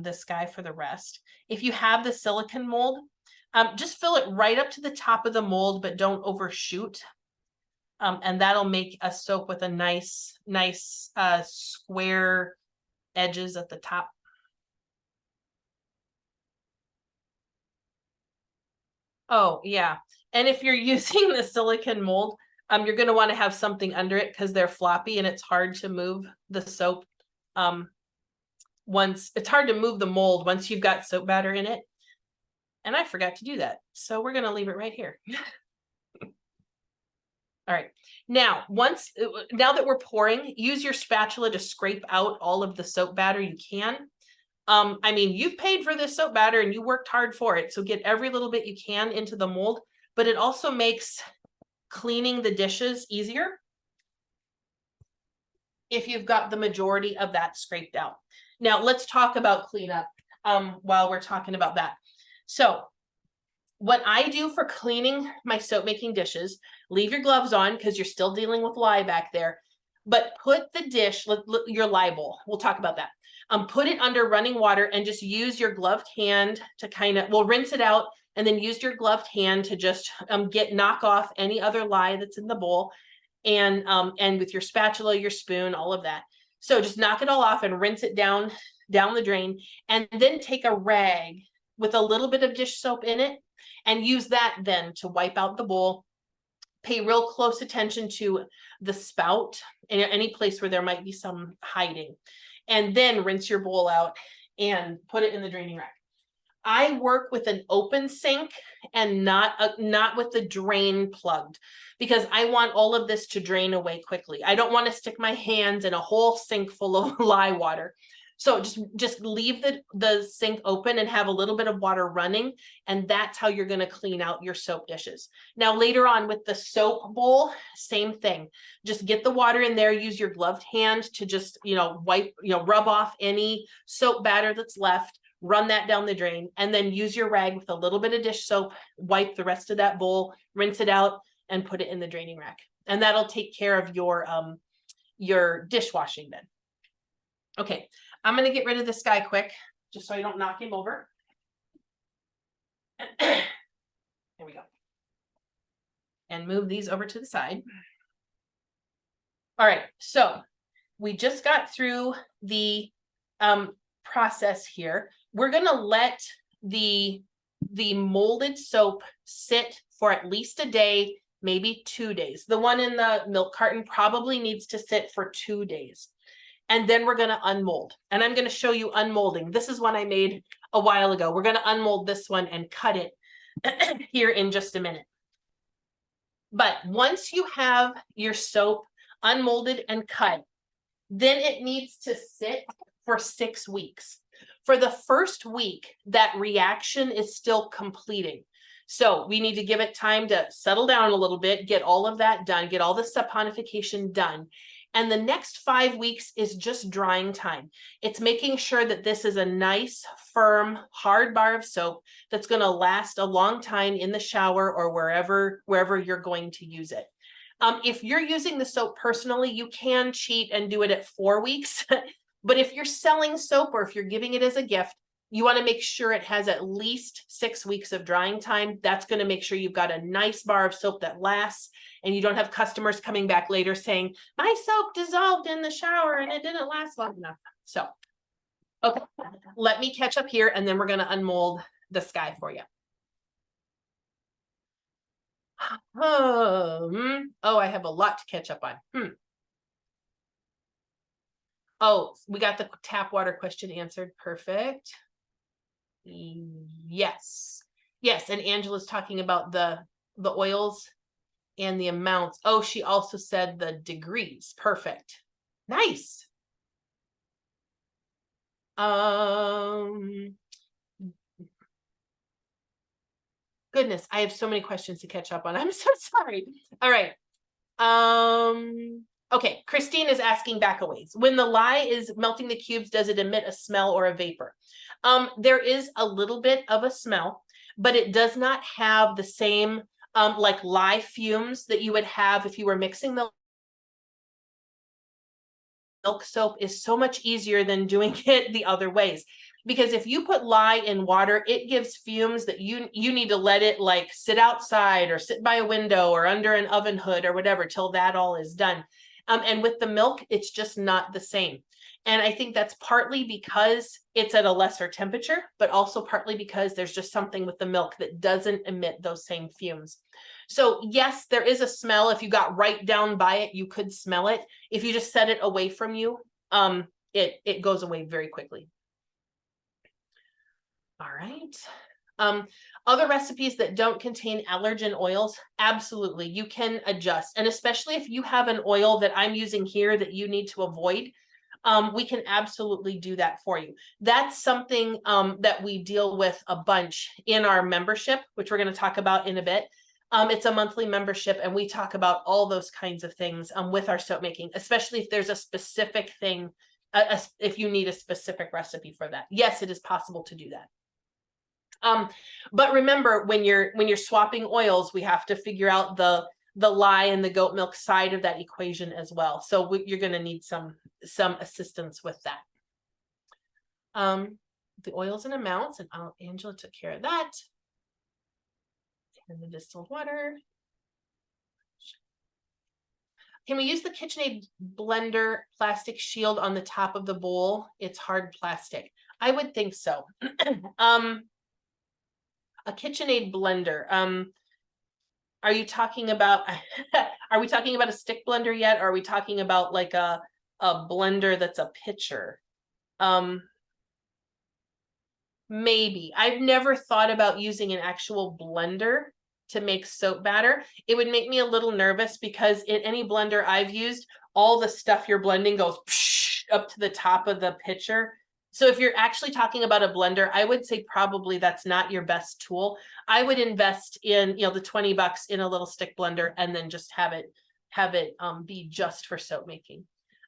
this guy for the rest. If you have the silicone mold, just fill it right up to the top of the mold, but don't overshoot. And that'll make a soap with a nice square edges at the top. Oh, yeah. And if you're using the silicone mold, you're going to want to have something under it because they're floppy and it's hard to move the soap. Once it's hard to move the mold once you've got soap batter in it. And I forgot to do that. So we're going to leave it right here. All right. Now that we're pouring, use your spatula to scrape out all of the soap batter you can. I mean, you've paid for this soap batter and you worked hard for it. So get every little bit you can into the mold, but it also makes cleaning the dishes easier if you've got the majority of that scraped out. Now let's talk about cleanup while we're talking about that. So what I do for cleaning my soap making dishes, leave your gloves on because you're still dealing with lye back there, but put the dish, your lye bowl, we'll talk about that. Put it under running water and just use your gloved hand to rinse it out and then use your gloved hand to just knock off any other lye that's in the bowl and with your spatula, your spoon, all of that. So just knock it all off and rinse it down the drain and then take a rag with a little bit of dish soap in it and use that then to wipe out the bowl. Pay real close attention to the spout and any place where there might be some hiding. And then rinse your bowl out and put it in the draining rack. I work with an open sink and not with the drain plugged because I want all of this to drain away quickly. I don't want to stick my hands in a whole sink full of lye water. So just leave the sink open and have a little bit of water running, and that's how you're going to clean out your soap dishes. Now later on with the soap bowl, same thing. Just get the water in there, use your gloved hand to just, wipe, rub off any soap batter that's left, run that down the drain, and then use your rag with a little bit of dish soap, wipe the rest of that bowl, rinse it out, and put it in the draining rack. And that'll take care of your dishwashing then. Okay, I'm going to get rid of this guy quick, just so I don't knock him over. There we go. And move these over to the side. All right, so we just got through the process here. We're going to let the molded soap sit for at least a day, maybe 2 days. The one in the milk carton probably needs to sit for 2 days. And then we're going to unmold. And I'm going to show you unmolding. This is one I made a while ago. We're going to unmold this one and cut it here in just a minute. But once you have your soap unmolded and cut, then it needs to sit for 6 weeks. For the first week, that reaction is still completing. So we need to give it time to settle down a little bit, get all of that done, get all the saponification done. And the next 5 weeks is just drying time. It's making sure that this is a nice, firm, hard bar of soap that's going to last a long time in the shower or wherever you're going to use it. If you're using the soap personally, you can cheat and do it at 4 weeks. But if you're selling soap or if you're giving it as a gift, you want to make sure it has at least 6 weeks of drying time. That's going to make sure you've got a nice bar of soap that lasts, and you don't have customers coming back later saying, my soap dissolved in the shower and it didn't last long enough. So, okay, let me catch up here and then we're going to unmold this guy for you. Oh, I have a lot to catch up on. Oh, we got the tap water question answered. Perfect. Yes. Yes, and Angela's talking about the oils and the amounts. Oh, she also said the degrees. Perfect. Nice. Goodness, I have so many questions to catch up on. I'm so sorry. All right. Okay, Christine is asking back a ways. When the lye is melting the cubes, does it emit a smell or a vapor? There is a little bit of a smell, but it does not have the same like lye fumes that you would have if you were mixing the milk soap is so much easier than doing it the other ways. Because if you put lye in water, it gives fumes that you need to let it like sit outside or sit by a window or under an oven hood or whatever till that all is done. And with the milk, it's just not the same. And I think that's partly because it's at a lesser temperature, but also partly because there's just something with the milk that doesn't emit those same fumes. So yes, there is a smell. If you got right down by it, you could smell it. If you just set it away from you, it goes away very quickly. All right. Other recipes that don't contain allergen oils, absolutely, you can adjust. And especially if you have an oil that I'm using here that you need to avoid, we can absolutely do that for you. That's something that we deal with a bunch in our membership, which we're going to talk about in a bit. It's a monthly membership, and we talk about all those kinds of things with our soap making, especially if there's a specific thing, if you need a specific recipe for that. Yes, it is possible to do that. But remember, when you're swapping oils, we have to figure out the lye and the goat milk side of that equation as well. So you're going to need some assistance with that. The oils and amounts, and Angela took care of that. And the distilled water. Can we use the KitchenAid blender plastic shield on the top of the bowl? It's hard plastic. I would think so. A KitchenAid blender. Are you talking about, are we talking about a stick blender yet? Or are we talking about like a blender that's a pitcher? Maybe. I've never thought about using an actual blender to make soap batter. It would make me a little nervous because in any blender I've used, all the stuff you're blending goes up to the top of the pitcher. So if you're actually talking about a blender, I would say probably that's not your best tool. I would invest in, the $20 in a little stick blender and then just have it be just for soap making.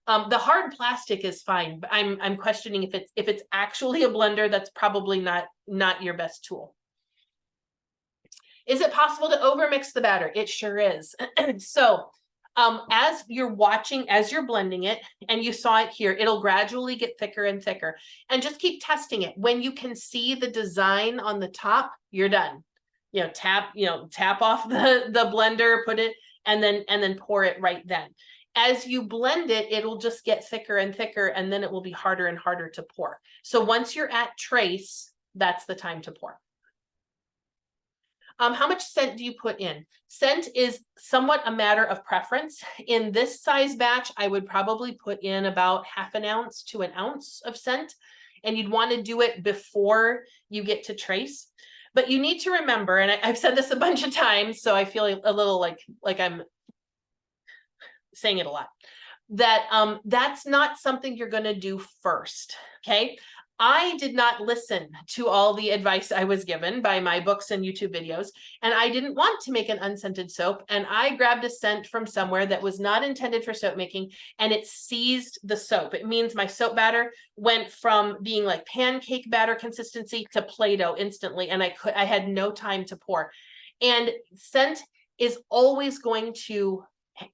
The hard plastic is fine, but I'm questioning if it's actually a blender, that's probably not your best tool. Is it possible to overmix the batter? It sure is. So as you're watching, as you're blending it, and you saw it here, it'll gradually get thicker and thicker. And just keep testing it. When you can see the design on the top, you're done. Tap off the blender, put it, and then pour it right then. As you blend it, it'll just get thicker and thicker, and then it will be harder and harder to pour. So once you're at trace, that's the time to pour. How much scent do you put in? Scent is somewhat a matter of preference. In this size batch, I would probably put in about ½ ounce to an ounce of scent, and you'd want to do it before you get to trace. But you need to remember, and I've said this a bunch of times, so I feel a little like I'm saying it a lot, that that's not something you're going to do first. Okay. I did not listen to all the advice I was given by my books and YouTube videos, and I didn't want to make an unscented soap. And I grabbed a scent from somewhere that was not intended for soap making, and it seized the soap. It means my soap batter went from being like pancake batter consistency to Play-Doh instantly, and I had no time to pour. And scent is always going to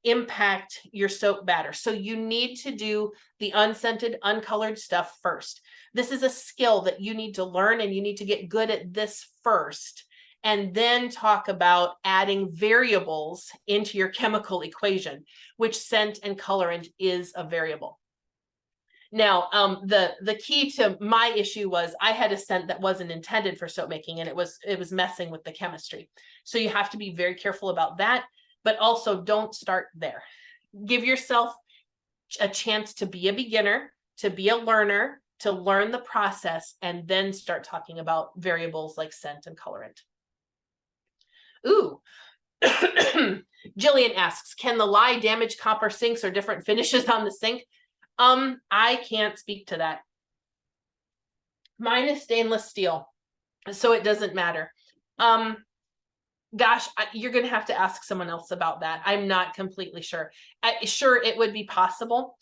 impact your soap batter. So you need to do the unscented, uncolored stuff first. This is a skill that you need to learn, and you need to get good at this first, and then talk about adding variables into your chemical equation, which scent and colorant is a variable. Now, the key to my issue was I had a scent that wasn't intended for soap making, and it was messing with the chemistry. So you have to be very careful about that, but also don't start there. Give yourself a chance to be a beginner, to be a learner, to learn the process, and then start talking about variables like scent and colorant. Ooh. Jillian asks, can the lye damage copper sinks or different finishes on the sink? I can't speak to that. Mine is stainless steel, so it doesn't matter. Gosh, you're going to have to ask someone else about that. I'm not completely sure. Sure, it would be possible.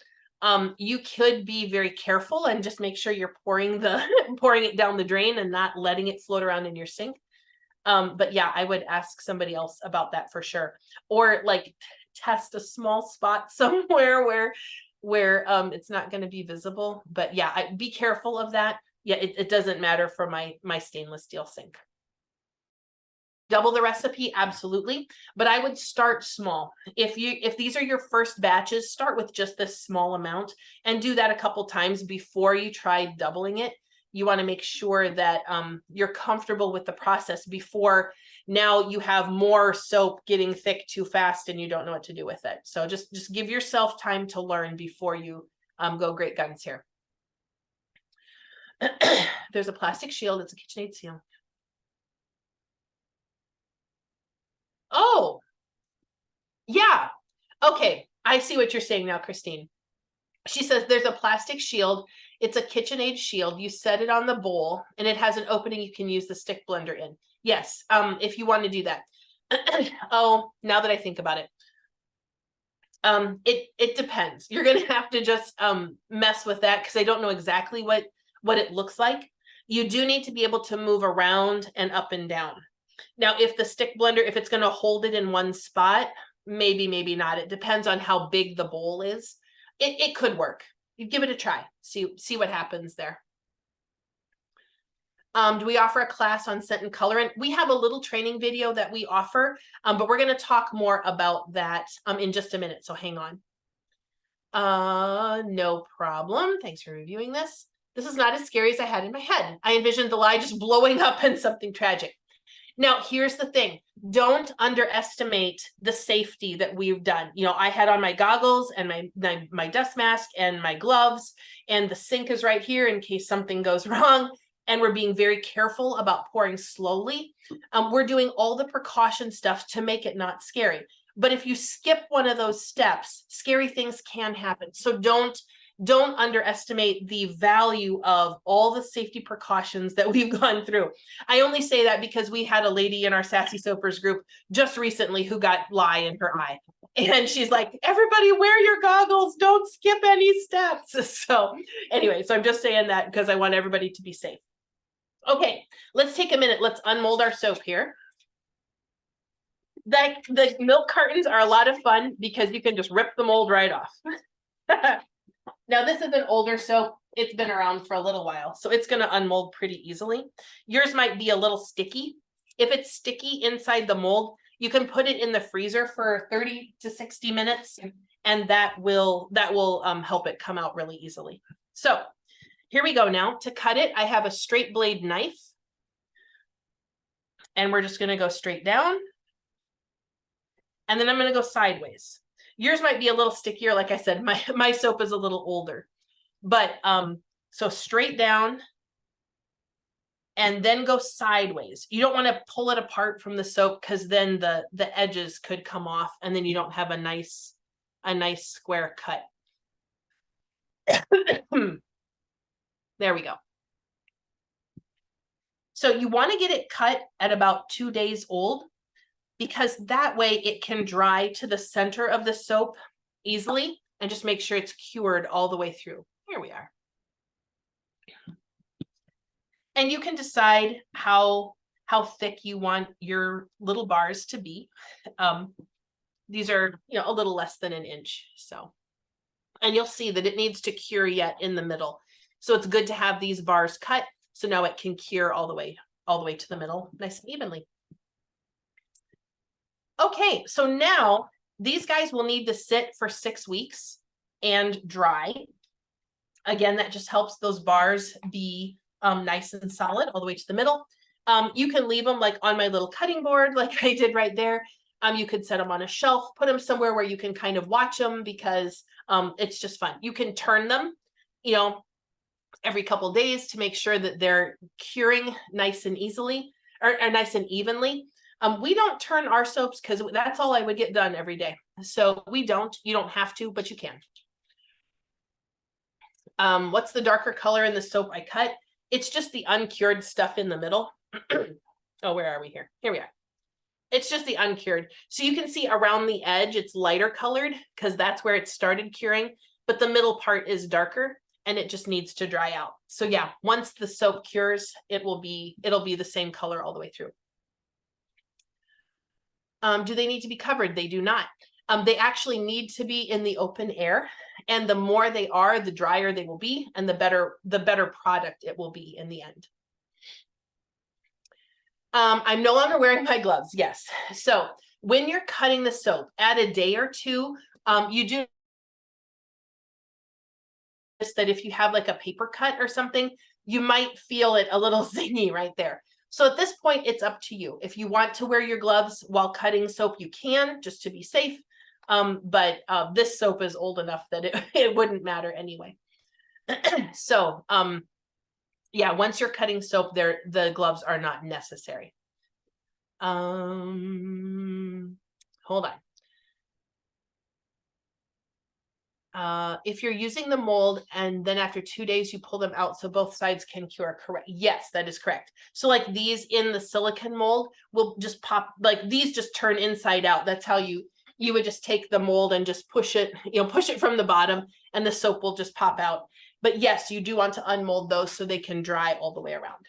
You could be very careful and just make sure you're pouring it down the drain and not letting it float around in your sink. But yeah, I would ask somebody else about that for sure. Or like test a small spot somewhere where where it's not going to be visible. But yeah, be careful of that. Yeah, it doesn't matter for my stainless steel sink. Double the recipe, absolutely, but I would start small. If these are your first batches, start with just this small amount and do that a couple times before you try doubling it. You want to make sure that you're comfortable with the process before now you have more soap getting thick too fast and you don't know what to do with it. So just give yourself time to learn before you go great guns here. There's a plastic shield. It's a KitchenAid seal. Oh, yeah. Okay. I see what you're saying now, Christine. She says there's a plastic shield. It's a KitchenAid shield. You set it on the bowl and it has an opening you can use the stick blender in. Yes, if you want to do that. Oh, now that I think about it. It depends. You're gonna have to just mess with that because I don't know exactly what it looks like. You do need to be able to move around and up and down. Now, if the stick blender, if it's going to hold it in one spot, maybe not. It depends on how big the bowl is. It could work. You give it a try. See what happens there. Do we offer a class on scent and colorant? We have a little training video that we offer, but we're going to talk more about that in just a minute. So hang on. No problem. Thanks for reviewing this. This is not as scary as I had in my head. I envisioned the lye just blowing up and something tragic. Now, here's the thing. Don't underestimate the safety that we've done. You know, I had on my goggles and my dust mask and my gloves, and the sink is right here in case something goes wrong. And we're being very careful about pouring slowly. We're doing all the precaution stuff to make it not scary. But if you skip one of those steps, scary things can happen. So don't underestimate the value of all the safety precautions that we've gone through. I only say that because we had a lady in our Sassy Soapers group just recently who got lye in her eye. And she's like, everybody wear your goggles, don't skip any steps. So anyway, so I'm just saying that because I want everybody to be safe. Okay, let's take a minute. Let's unmold our soap here. The milk cartons are a lot of fun because you can just rip the mold right off. Now, this is an older soap. It's been around for a little while, so it's going to unmold pretty easily. Yours might be a little sticky. If it's sticky inside the mold, you can put it in the freezer for 30 to 60 minutes, and that will help it come out really easily. So here we go now. To cut it, I have a straight blade knife, and we're just going to go straight down, and then I'm going to go sideways. Yours might be a little stickier. Like I said, my soap is a little older, but so straight down and then go sideways. You don't want to pull it apart from the soap because then the edges could come off and then you don't have a nice square cut. There we go. So you want to get it cut at about 2 days old, because that way it can dry to the center of the soap easily and just make sure it's cured all the way through. Here we are. And you can decide how thick you want your little bars to be. These are, a little less than an inch. So, and you'll see that it needs to cure yet in the middle. So it's good to have these bars cut. So now it can cure all the way to the middle, nice and evenly. Okay, so now these guys will need to sit for 6 weeks and dry. Again, that just helps those bars be nice and solid all the way to the middle. You can leave them like on my little cutting board, like I did right there. You could set them on a shelf, put them somewhere where you can kind of watch them because it's just fun. You can turn them, every couple days to make sure that they're curing nice and easily or nice and evenly. We don't turn our soaps because that's all I would get done every day. So we don't. You don't have to, but you can. What's the darker color in the soap I cut? It's just the uncured stuff in the middle. Oh, where are we here? Here we are. It's just the uncured. So you can see around the edge, it's lighter colored because that's where it started curing. But the middle part is darker and it just needs to dry out. So yeah, once the soap cures, it'll be the same color all the way through. Do they need to be covered? They do not. They actually need to be in the open air. And the more they are, the drier they will be, and the better product it will be in the end. I'm no longer wearing my gloves. Yes. So when you're cutting the soap, add a day or two. You do that if you have like a paper cut or something, you might feel it a little zingy right there. So at this point, it's up to you. If you want to wear your gloves while cutting soap, you can, just to be safe. But this soap is old enough that it wouldn't matter anyway. So yeah, once you're cutting soap, the gloves are not necessary. Hold on. If you're using the mold and then after 2 days you pull them out so both sides can cure, correct? Yes, that is correct. So like these in the silicone mold will just pop, like these just turn inside out. That's how you would just take the mold and just push it, push it from the bottom and the soap will just pop out. But yes, you do want to unmold those so they can dry all the way around.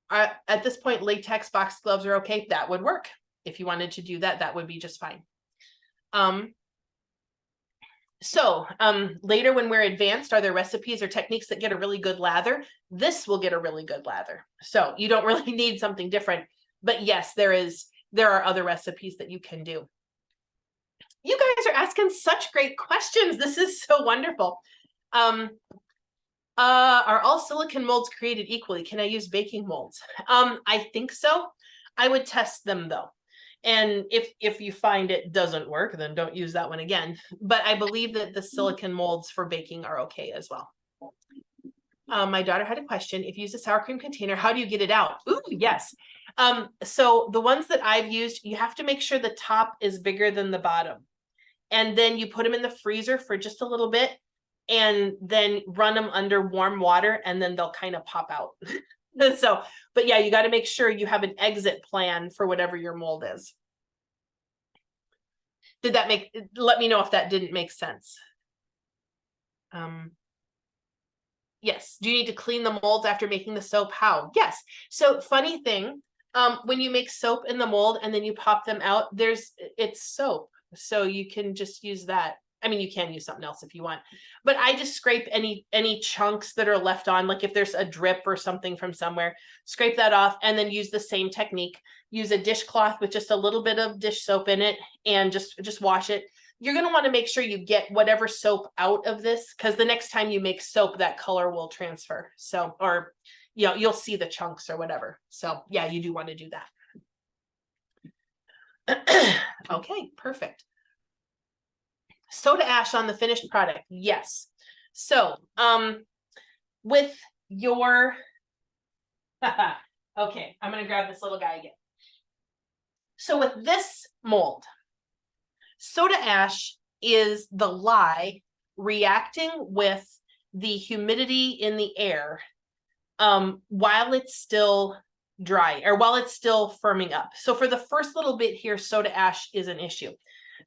At this point, latex box gloves are okay. That would work. If you wanted to do that, that would be just fine. So later when we're advanced, are there recipes or techniques that get a really good lather? This will get a really good lather. So you don't really need something different. But yes, there are other recipes that you can do. You guys are asking such great questions. This is so wonderful. Are all silicone molds created equally? Can I use baking molds? I think so. I would test them though. And if you find it doesn't work, then don't use that one again. But I believe that the silicone molds for baking are okay as well. My daughter had a question. If you use a sour cream container, how do you get it out? Ooh, yes. So the ones that I've used, you have to make sure the top is bigger than the bottom. And then you put them in the freezer for just a little bit and then run them under warm water and then they'll kind of pop out. So, but yeah, you got to make sure you have an exit plan for whatever your mold is. Let me know if that didn't make sense. Yes. Do you need to clean the molds after making the soap? How? Yes. So funny thing, when you make soap in the mold and then you pop them out, it's soap. So you can just use that. I mean, you can use something else if you want, but I just scrape any chunks that are left on, like if there's a drip or something from somewhere, scrape that off and then use the same technique. Use a dishcloth with just a little bit of dish soap in it and just wash it. You're going to want to make sure you get whatever soap out of this because the next time you make soap, that color will transfer. So, or, you'll see the chunks or whatever. So yeah, you do want to do that. Okay, perfect. Soda ash on the finished product. Yes. So, with your, okay, I'm going to grab this little guy again. So with this mold, soda ash is the lye reacting with the humidity in the air while it's still dry or while it's still firming up. So for the first little bit here, soda ash is an issue.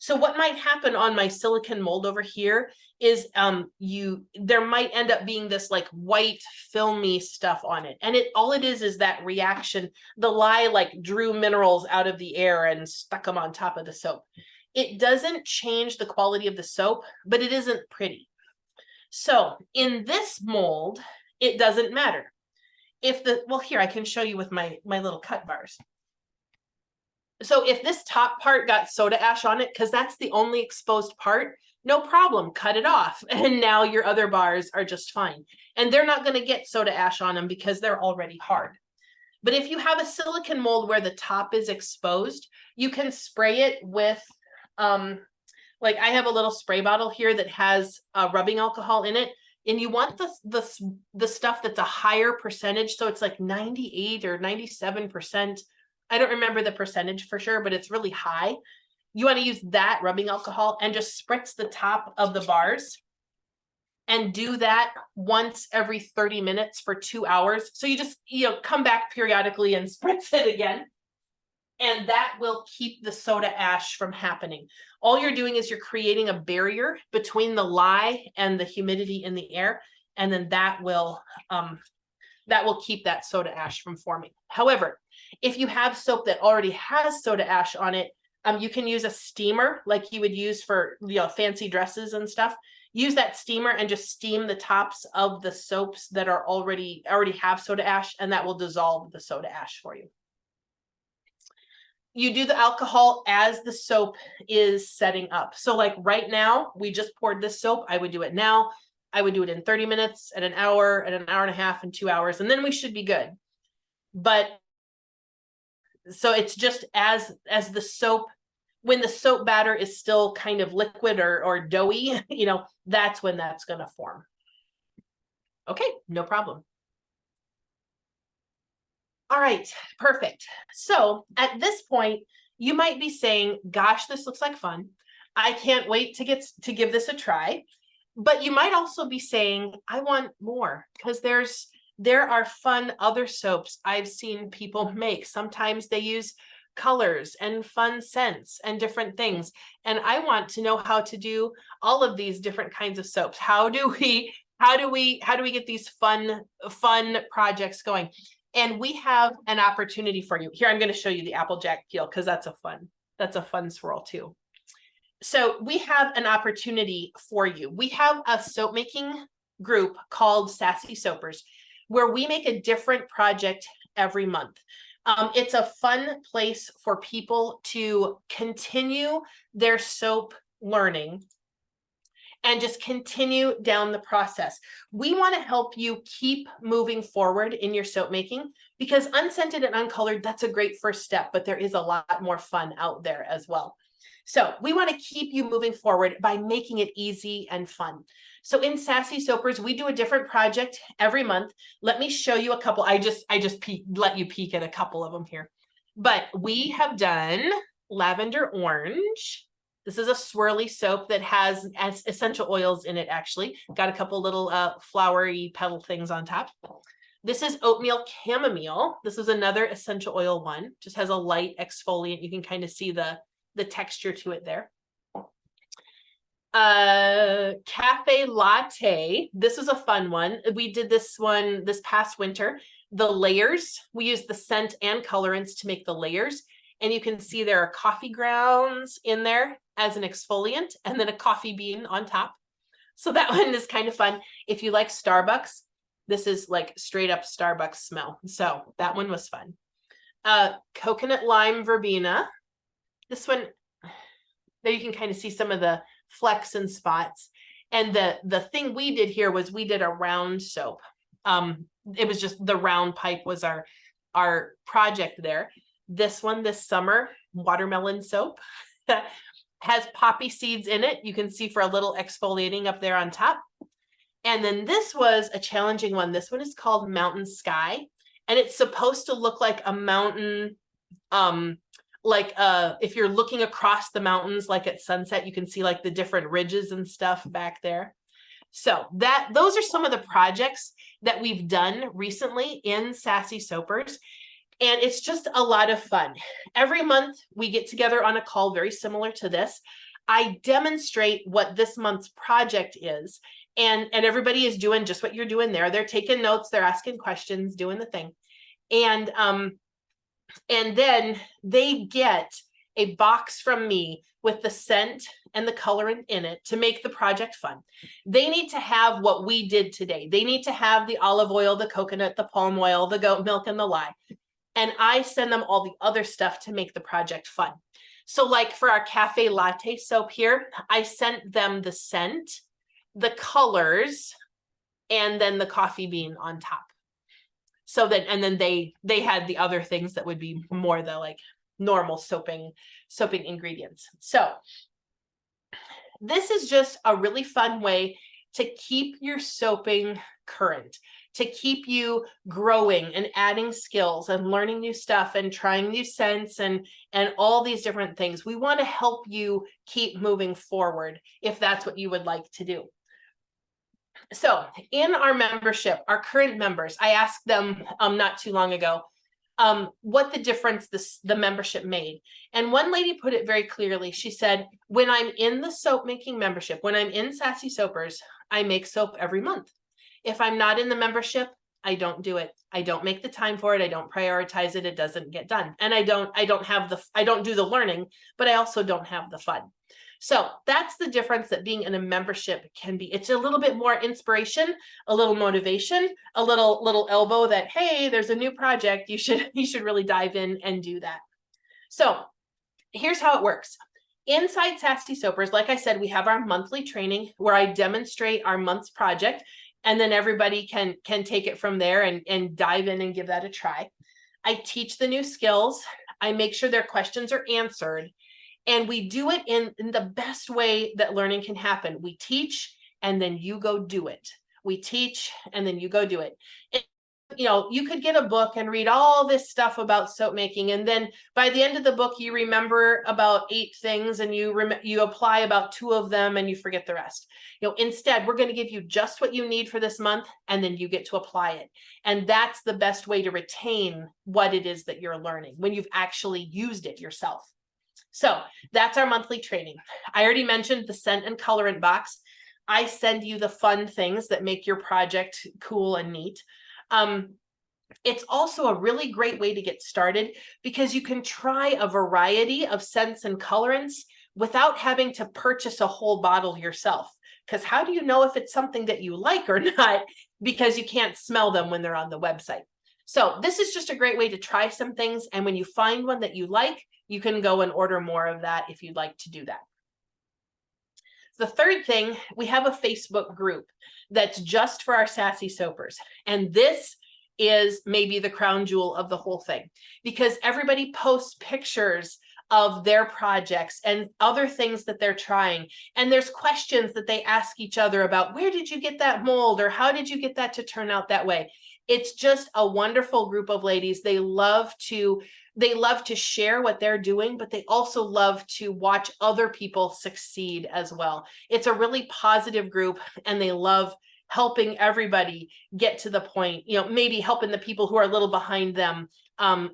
So what might happen on my silicone mold over here is there might end up being this like white filmy stuff on it. And all it is that reaction. The lye like drew minerals out of the air and stuck them on top of the soap. It doesn't change the quality of the soap, but it isn't pretty. So in this mold, it doesn't matter. Well, here I can show you with my little cut bars. So if this top part got soda ash on it, because that's the only exposed part, no problem, cut it off. And now your other bars are just fine. And they're not going to get soda ash on them because they're already hard. But if you have a silicone mold where the top is exposed, you can spray it with, like I have a little spray bottle here that has rubbing alcohol in it. And you want the stuff that's a higher percentage. So it's like 98 or 97%. I don't remember the percentage for sure, but it's really high. You want to use that rubbing alcohol and just spritz the top of the bars and do that once every 30 minutes for 2 hours. So you just, come back periodically and spritz it again. And that will keep the soda ash from happening. All you're doing is you're creating a barrier between the lye and the humidity in the air. And then that will keep that soda ash from forming. However, if you have soap that already has soda ash on it, You can use a steamer like you would use for, you know, fancy dresses and stuff. Use that steamer and just steam the tops of the soaps that are already have soda ash, and that will dissolve the soda ash for you. You do the alcohol as the soap is setting up. So like right now, we just poured this soap. I would do it now. I would do it in 30 minutes, at an hour and a half, and 2 hours, and then we should be good. But so it's just as the soap, when the soap batter is still kind of liquid or doughy, you know, that's when that's going to form. Okay, no problem. All right, perfect. So at this point, you might be saying, gosh, this looks like fun. I can't wait to give this a try. But you might also be saying, I want more, because there are fun other soaps I've seen people make. Sometimes they use colors and fun scents and different things. And I want to know how to do all of these different kinds of soaps. How do we get these fun projects going? And we have an opportunity for you. Here, I'm going to show you the Applejack peel, because that's a fun swirl too. So we have an opportunity for you. We have a soap making group called Sassy Soapers, where we make a different project every month. It's a fun place for people to continue their soap learning and just continue down the process. We want to help you keep moving forward in your soap making, because unscented and uncolored, that's a great first step, but there is a lot more fun out there as well. So we want to keep you moving forward by making it easy and fun. So in Sassy Soapers, we do a different project every month. Let me show you a couple. I just let you peek at a couple of them here. But we have done lavender orange. This is a swirly soap that has essential oils in it, actually. Got a couple little flowery petal things on top. This is oatmeal chamomile. This is another essential oil one. Just has a light exfoliant. You can kind of see the texture to it there. Cafe latte. This is a fun one. We did this one this past winter. The layers, we used the scent and colorants to make the layers. And you can see there are coffee grounds in there as an exfoliant, and then a coffee bean on top. So that one is kind of fun. If you like Starbucks, this is like straight up Starbucks smell. So that one was fun. Coconut lime verbena. This one, there you can kind of see some of the flecks and spots. And the thing we did here was we did a round soap. It was just the round pipe was our project there. This one this summer, watermelon soap, has poppy seeds in it. You can see for a little exfoliating up there on top. And then this was a challenging one. This one is called Mountain Sky. And it's supposed to look like a mountain, if you're looking across the mountains, like at sunset, you can see like the different ridges and stuff back there. So those are some of the projects that we've done recently in Sassy Soapers. And it's just a lot of fun. Every month we get together on a call very similar to this. I demonstrate what this month's project is, and everybody is doing just what you're doing there. They're taking notes, they're asking questions, doing the thing. And then they get a box from me with the scent and the colorant in it to make the project fun. They need to have what we did today. They need to have the olive oil, the coconut, the palm oil, the goat milk, and the lye. And I send them all the other stuff to make the project fun. So like for our cafe latte soap here, I sent them the scent, the colors, and then the coffee bean on top. So that, and then they had the other things that would be more the like normal soaping ingredients. So this is just a really fun way to keep your soaping current, to keep you growing and adding skills and learning new stuff and trying new scents and all these different things. We want to help you keep moving forward if that's what you would like to do. So in our membership, our current members, I asked them not too long ago what the difference the membership made. And one lady put it very clearly. She said, when I'm in the soap making membership, when I'm in Sassy Soapers, I make soap every month. If I'm not in the membership, I don't do it. I don't make the time for it. I don't prioritize it. It doesn't get done. And I don't do the learning, but I also don't have the fun. So that's the difference that being in a membership can be. It's a little bit more inspiration, a little motivation, a little elbow that, hey, there's a new project. You should really dive in and do that. So here's how it works. Inside Sassy Soapers, like I said, we have our monthly training where I demonstrate our month's project, and then everybody can take it from there and dive in and give that a try. I teach the new skills. I make sure their questions are answered. And we do it in the best way that learning can happen. We teach, and then you go do it. We teach, and then you go do it. You could get a book and read all this stuff about soap making, and then by the end of the book, you remember about 8 things, and you apply about 2 of them, and you forget the rest. Instead, we're going to give you just what you need for this month, and then you get to apply it. And that's the best way to retain what it is that you're learning when you've actually used it yourself. So that's our monthly training. I already mentioned the scent and colorant box. I send you the fun things that make your project cool and neat. It's also a really great way to get started because you can try a variety of scents and colorants without having to purchase a whole bottle yourself. Because how do you know if it's something that you like or not? Because you can't smell them when they're on the website. So this is just a great way to try some things. And when you find one that you like, you can go and order more of that if you'd like to do that. The third thing, we have a Facebook group that's just for our Sassy Soapers. And this is maybe the crown jewel of the whole thing because everybody posts pictures of their projects and other things that they're trying. And there's questions that they ask each other about, where did you get that mold? Or how did you get that to turn out that way? It's just a wonderful group of ladies. They love to share what they're doing, but they also love to watch other people succeed as well. It's a really positive group, and they love helping everybody get to the point, maybe helping the people who are a little behind them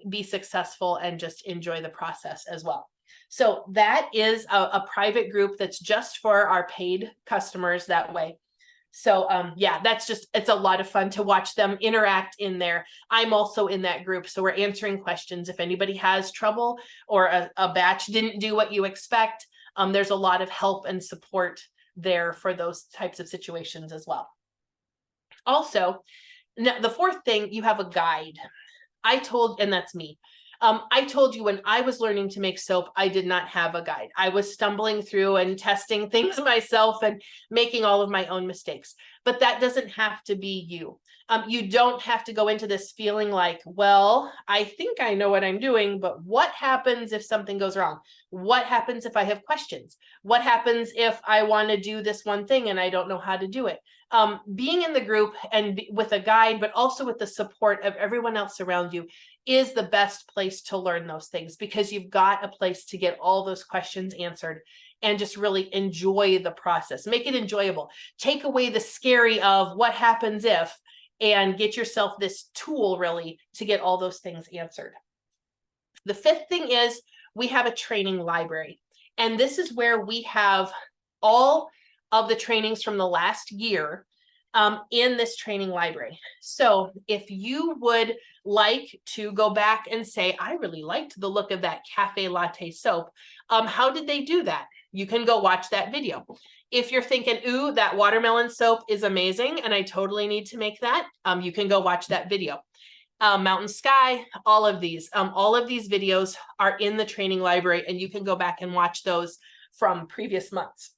be successful and just enjoy the process as well. So that is a private group that's just for our paid customers that way. So yeah, it's a lot of fun to watch them interact in there. I'm also in that group, so we're answering questions. If anybody has trouble or a batch didn't do what you expect, there's a lot of help and support there for those types of situations as well. Also, the fourth thing, you have a guide. And that's me. I told you when I was learning to make soap, I did not have a guide. I was stumbling through and testing things myself and making all of my own mistakes. But that doesn't have to be you. You don't have to go into this feeling like, well, I think I know what I'm doing, but what happens if something goes wrong? What happens if I have questions? What happens if I want to do this one thing and I don't know how to do it? Being in the group and with a guide, but also with the support of everyone else around you is the best place to learn those things because you've got a place to get all those questions answered and just really enjoy the process. Make it enjoyable. Take away the scary of what happens if, and get yourself this tool really to get all those things answered. The fifth thing is we have a training library. And this is where we have all of the trainings from the last year in this training library. So if you would like to go back and say, I really liked the look of that cafe latte soap, how did they do that? You can go watch that video. If you're thinking, ooh, that watermelon soap is amazing and I totally need to make that, you can go watch that video. Mountain Sky, all of these videos are in the training library, and you can go back and watch those from previous months.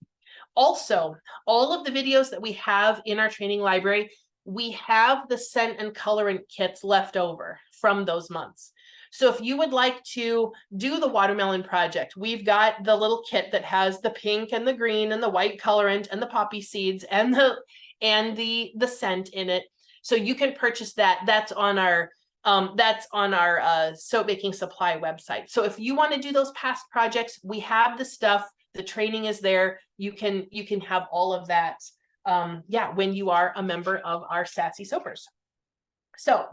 Also, all of the videos that we have in our training library, we have the scent and colorant kits left over from those months. So if you would like to do the watermelon project, we've got the little kit that has the pink and the green and the white colorant and the poppy seeds and the scent in it. So you can purchase that. That's on our soap making supply website. So if you want to do those past projects, we have the stuff. The training is there. You can have all of that. When you are a member of our Sassy Soapers. So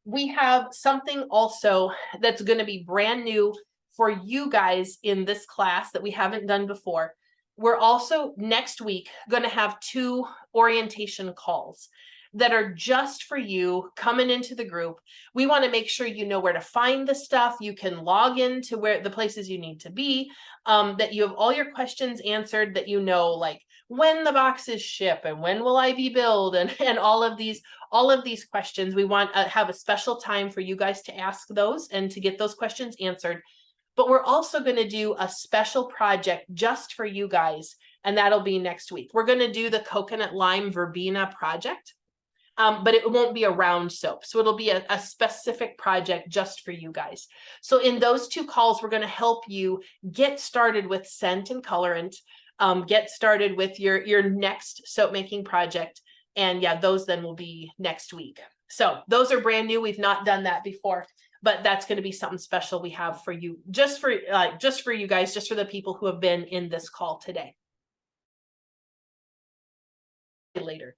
we have something also that's going to be brand new for you guys in this class that we haven't done before. We're also next week going to have 2 orientation calls. that are just for you coming into the group. We want to make sure you know where to find the stuff. You can log into where the places you need to be, that you have all your questions answered, that you know, like when the boxes ship and when will I be billed, and all of these questions. We want to have a special time for you guys to ask those and to get those questions answered. But we're also going to do a special project just for you guys, and that'll be next week. We're going to do the coconut lime verbena project, but it won't be a round soap. So it'll be a specific project just for you guys. So in those 2 calls, we're going to help you get started with scent and colorant, get started with your next soap making project. And yeah, those then will be next week. So those are brand new. We've not done that before, but that's going to be something special we have for you, just for you guys, just for the people who have been in this call today. Later.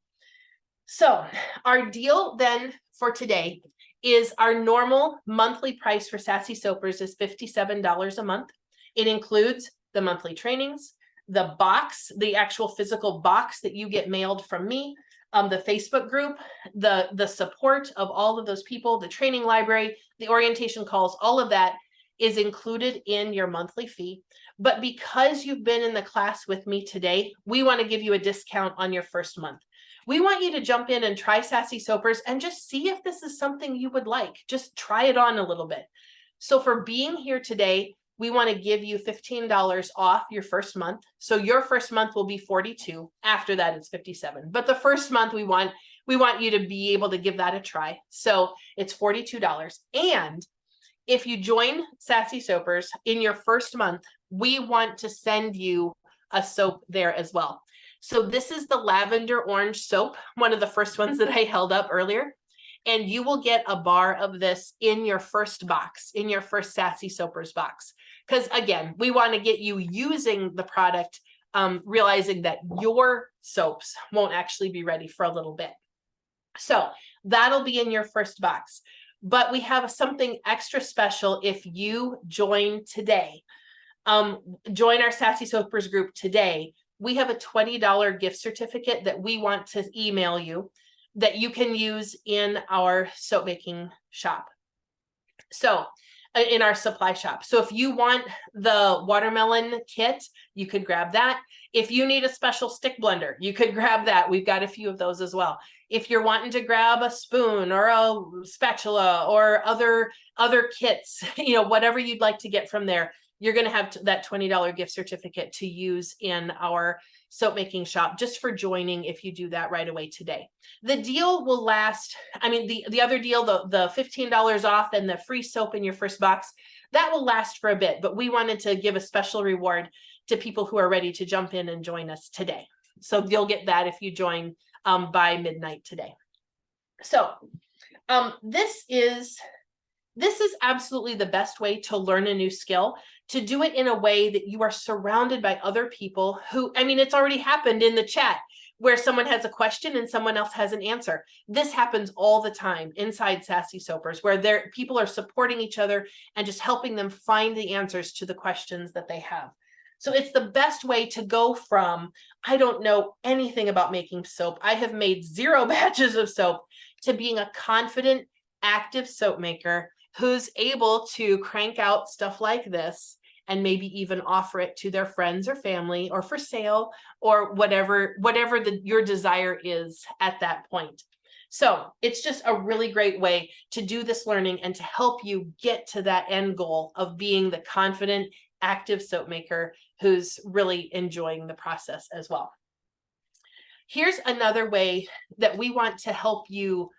So our deal then for today is our normal monthly price for Sassy Soapers is $57 a month. It includes the monthly trainings, the box, the actual physical box that you get mailed from me, the Facebook group, the support of all of those people, the training library, the orientation calls, all of that is included in your monthly fee. But because you've been in the class with me today, we want to give you a discount on your first month. We want you to jump in and try Sassy Soapers and just see if this is something you would like. Just try it on a little bit. So for being here today, we want to give you $15 off your first month. So your first month will be $42. After that, it's $57. But the first month, we want you to be able to give that a try. So it's $42. And if you join Sassy Soapers in your first month, we want to send you a soap there as well. So this is the lavender orange soap, one of the first ones that I held up earlier. And you will get a bar of this in your first box, in your first Sassy Soapers box. Because again, we want to get you using the product, realizing that your soaps won't actually be ready for a little bit. So that'll be in your first box. But we have something extra special if you join today. Join our Sassy Soapers group today. We have a $20 gift certificate that we want to email you that you can use in our soap making shop. So in our supply shop. So if you want the watermelon kit, you could grab that. If you need a special stick blender, you could grab that. We've got a few of those as well. If you're wanting to grab a spoon or a spatula or other kits, whatever you'd like to get from there, you're going to have that $20 gift certificate to use in our soap making shop just for joining if you do that right away today. The deal will last. I mean, the other deal, the $15 off and the free soap in your first box, that will last for a bit, but we wanted to give a special reward to people who are ready to jump in and join us today. So you'll get that if you join by midnight today. So this is absolutely the best way to learn a new skill, to do it in a way that you are surrounded by other people who, it's already happened in the chat where someone has a question and someone else has an answer. This happens all the time inside Sassy Soapers, where people are supporting each other and just helping them find the answers to the questions that they have. So it's the best way to go from, I don't know anything about making soap, I have made 0 batches of soap, to being a confident, active soap maker who's able to crank out stuff like this and maybe even offer it to their friends or family or for sale or whatever your desire is at that point. So it's just a really great way to do this learning and to help you get to that end goal of being the confident, active soap maker who's really enjoying the process as well. Here's another way that we want to help you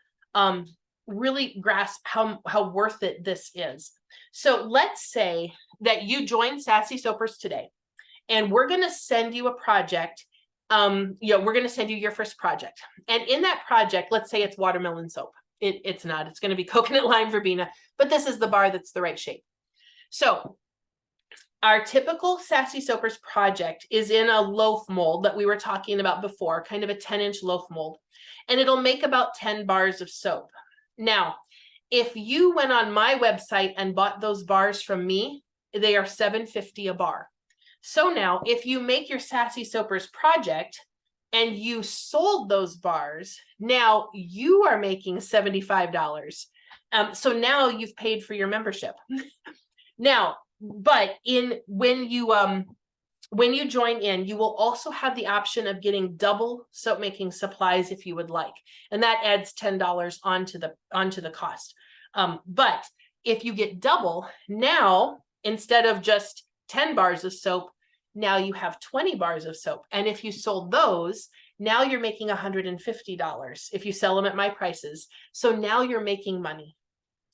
really grasp how worth it this is. So let's say that you join Sassy Soapers today, and we're going to send you a project. We're going to send you your first project. And in that project, let's say it's watermelon soap. It's not. It's going to be coconut lime verbena, but this is the bar that's the right shape. So our typical Sassy Soapers project is in a loaf mold that we were talking about before, kind of a 10-inch loaf mold, and it'll make about 10 bars of soap. Now, if you went on my website and bought those bars from me, they are $7.50 a bar. So now if you make your Sassy Soapers project and you sold those bars, now you are making $75. So now you've paid for your membership. Now, but when you join in, you will also have the option of getting double soap making supplies if you would like, and that adds $10 onto the cost. But if you get double, now instead of just 10 bars of soap, now you have 20 bars of soap. And if you sold those, now you're making $150 if you sell them at my prices. So now you're making money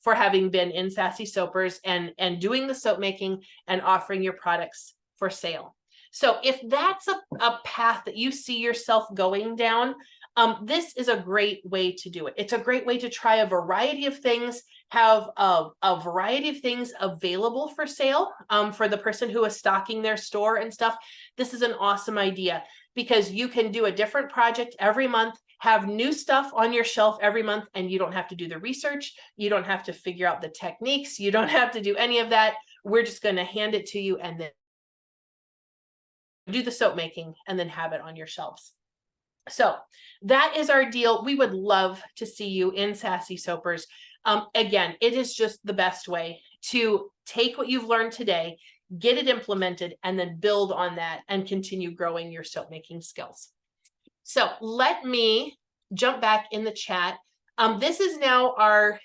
for having been in Sassy Soapers and doing the soap making and offering your products for sale. So if that's a path that you see yourself going down, this is a great way to do it. It's a great way to try a variety of things, have a variety of things available for sale for the person who is stocking their store and stuff. This is an awesome idea because you can do a different project every month, have new stuff on your shelf every month, and you don't have to do the research. You don't have to figure out the techniques. You don't have to do any of that. We're just going to hand it to you and then do the soap making and then have it on your shelves. So that is our deal. We would love to see you in Sassy Soapers. Again, it is just the best way to take what you've learned today, get it implemented, and then build on that and continue growing your soap making skills. So let me jump back in the chat. This is now our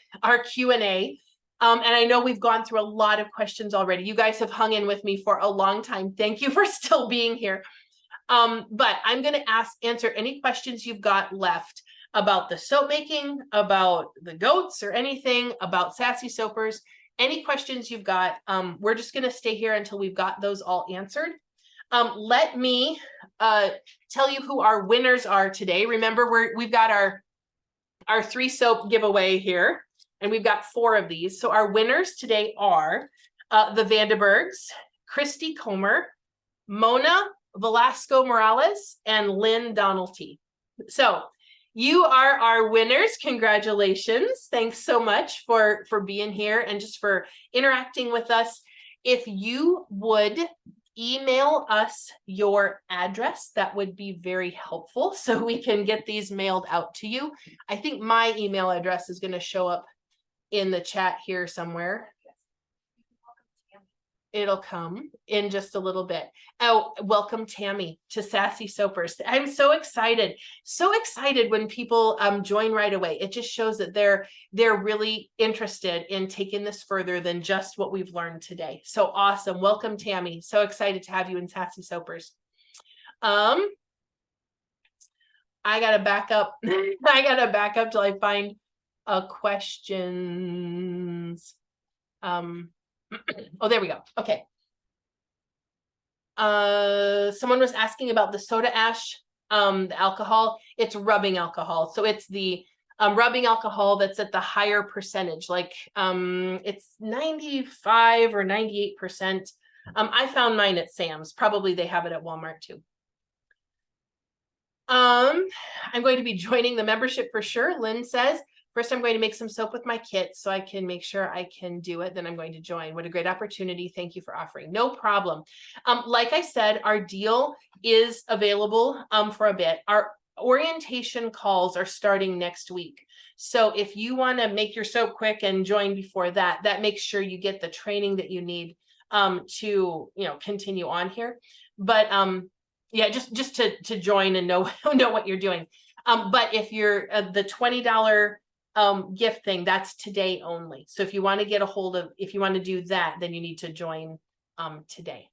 Q&A. And I know we've gone through a lot of questions already. You guys have hung in with me for a long time. Thank you for still being here. But I'm going to answer any questions you've got left about the soap making, about the goats, or anything about Sassy Soapers. Any questions you've got, we're just going to stay here until we've got those all answered. Let me tell you who our winners are today. Remember, we've got our 3 soap giveaway here, and we've got 4 of these. So our winners today are the Vandenbergs, Christy Comer, Mona Velasco Morales, and Lynn Donalty. So you are our winners. Congratulations. Thanks so much for being here and just for interacting with us. If you would email us your address, that would be very helpful so we can get these mailed out to you. I think my email address is going to show up in the chat here somewhere. It'll come in just a little bit. Oh, welcome Tammy to Sassy Soapers. I'm so excited when people join right away. It just shows that they're really interested in taking this further than just what we've learned today. So awesome. Welcome Tammy. So excited to have you in Sassy Soapers. I gotta back up. I gotta back up till I find questions. Oh, there we go. Okay. Someone was asking about the soda ash, the alcohol. It's rubbing alcohol. So it's the rubbing alcohol that's at the higher percentage, like it's 95 or 98%. I found mine at Sam's. Probably they have it at Walmart too. I'm going to be joining the membership for sure, Lynn says. First, I'm going to make some soap with my kit so I can make sure I can do it. Then I'm going to join. What a great opportunity. Thank you for offering. No problem. Like I said, our deal is available for a bit. Our orientation calls are starting next week. So if you want to make your soap quick and join before that, that makes sure you get the training that you need to continue on here. But yeah, just to join and know what you're doing. But if you're the $20 gift thing, that's today only. So if you want to get a hold of, if you want to do that, then you need to join today.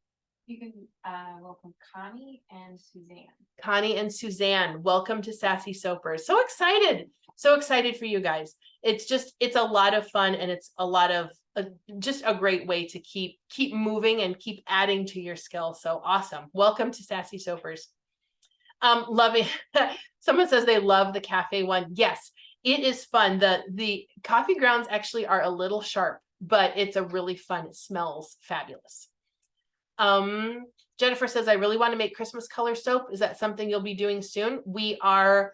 You can welcome Connie and Suzanne. Connie and Suzanne, welcome to Sassy Soapers. So excited for you guys. It's a lot of fun, and it's a lot of just a great way to keep moving and keep adding to your skills. So awesome. Welcome to Sassy Soapers. Loving someone says they love the cafe one. Yes, it is fun. The coffee grounds actually are a little sharp, but it's a really fun. It smells fabulous. Jennifer says, I really want to make Christmas color soap. Is that something you'll be doing soon? We are,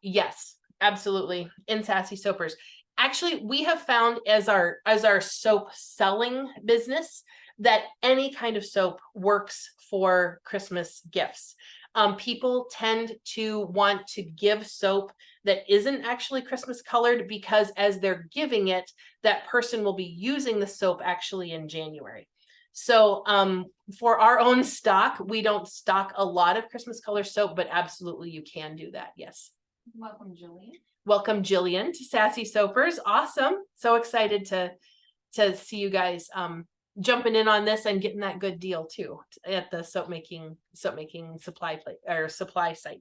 yes, absolutely, in Sassy Soapers. Actually, we have found as our soap selling business that any kind of soap works for Christmas gifts. People tend to want to give soap that isn't actually Christmas colored because as they're giving it, that person will be using the soap actually in January. So for our own stock, we don't stock a lot of Christmas color soap, but absolutely you can do that. Yes. Welcome, Jillian. Welcome, Jillian, to Sassy Soapers. Awesome. So excited to see you guys jumping in on this and getting that good deal too at the soap making supply plate or supply site.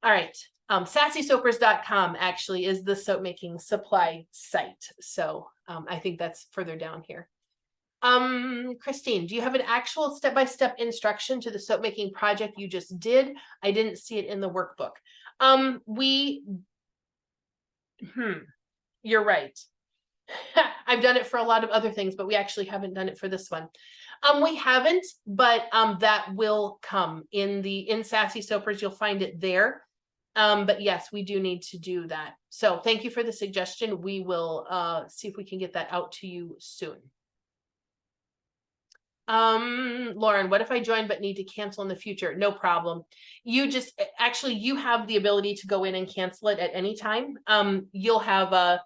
All right. SassySoapers.com actually is the soap making supply site. So I think that's further down here. Christine, do you have an actual step-by-step instruction to the soap making project you just did? I didn't see it in the workbook. You're right. I've done it for a lot of other things, but we actually haven't done it for this one. We haven't, but that will come in Sassy Soapers. You'll find it there. But yes, we do need to do that. So thank you for the suggestion. We will see if we can get that out to you soon. Lauren, what if I join but need to cancel in the future? No problem. You just actually you have the ability to go in and cancel it at any time. You'll have a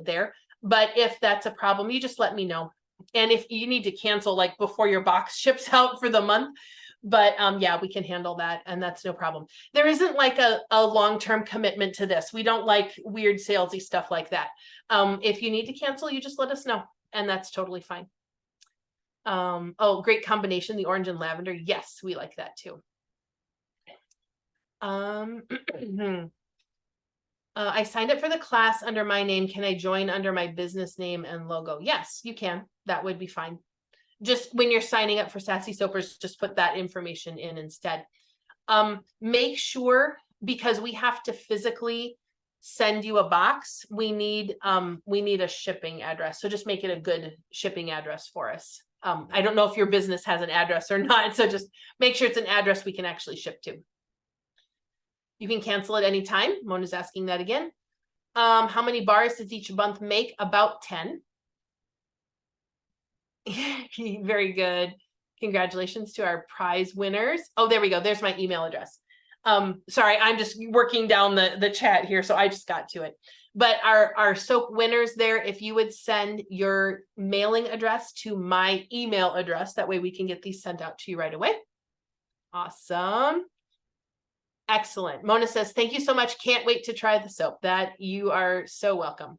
there, but if that's a problem, you just let me know. And if you need to cancel like before your box ships out for the month, but yeah, we can handle that and that's no problem. There isn't like a long-term commitment to this. We don't like weird salesy stuff like that. If you need to cancel, you just let us know. And that's totally fine. Oh, great combination, the orange and lavender. Yes, we like that too. I signed up for the class under my name. Can I join under my business name and logo? Yes, you can. That would be fine. Just when you're signing up for Sassy Soapers, just put that information in instead. Make sure, because we have to physically send you a box, we need a shipping address. So just make it a good shipping address for us. I don't know if your business has an address or not, so just make sure it's an address we can actually ship to. You can cancel at any time. Mona's asking that again. How many bars does each month make? About 10. Very good. Congratulations to our prize winners. Oh, there we go. There's my email address. Sorry, I'm just working down the chat here, so I just got to it. But our soap winners there, if you would send your mailing address to my email address, that way we can get these sent out to you right away. Awesome. Excellent. Mona says, thank you so much. Can't wait to try the soap. That you are so welcome.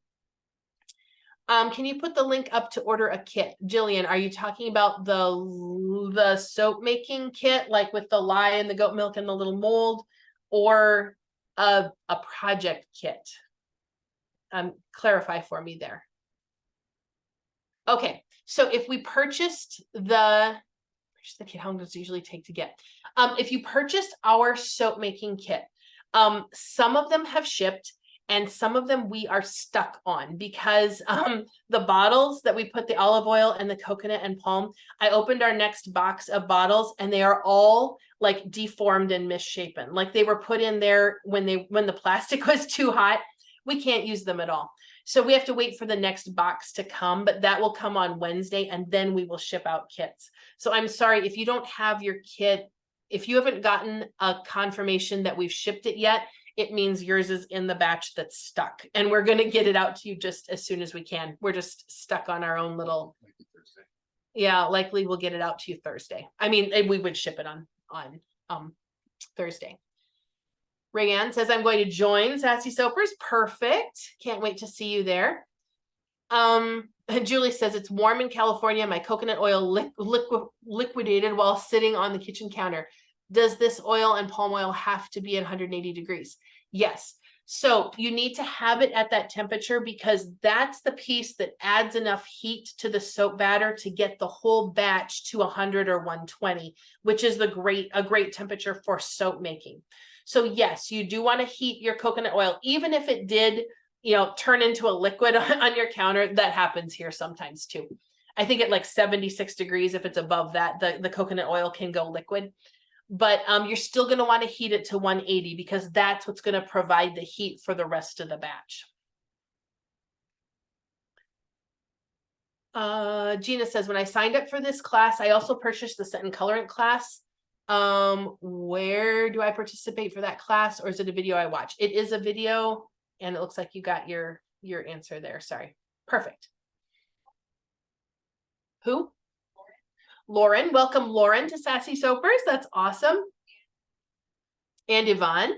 Can you put the link up to order a kit? Jillian, are you talking about the soap making kit, like with the lye and the goat milk and the little mold, or a project kit? Clarify for me there. Okay, so if we purchased the kit, how long does it usually take to get? If you purchased our soap making kit, some of them have shipped and some of them we are stuck on because the bottles that we put the olive oil and the coconut and palm, I opened our next box of bottles and they are all like deformed and misshapen. Like they were put in there when the plastic was too hot. We can't use them at all. So we have to wait for the next box to come, but that will come on Wednesday and then we will ship out kits. So I'm sorry if you don't have your kit, if you haven't gotten a confirmation that we've shipped it yet, it means yours is in the batch that's stuck and we're going to get it out to you just as soon as we can. We're just stuck on our own little, yeah, likely we'll get it out to you Thursday. I mean, we would ship it on Thursday. Rayanne says, I'm going to join Sassy Soapers. Perfect. Can't wait to see you there. Julie says, it's warm in California. My coconut oil liquidated while sitting on the kitchen counter. Does this oil and palm oil have to be at 180 degrees? Yes. So you need to have it at that temperature because that's the piece that adds enough heat to the soap batter to get the whole batch to 100 or 120, which is a great temperature for soap making. So yes, you do want to heat your coconut oil, even if it did, turn into a liquid on your counter. That happens here sometimes too. I think at like 76 degrees, if it's above that, the coconut oil can go liquid. But you're still going to want to heat it to 180 because that's what's going to provide the heat for the rest of the batch. Gina says, when I signed up for this class, I also purchased the scent and colorant class. Where do I participate for that class, or is it a video I watch? It is a video, and it looks like you got your answer there. Sorry. Perfect. Who? Lauren. Welcome, Lauren, to Sassy Soapers. That's awesome. And Yvonne.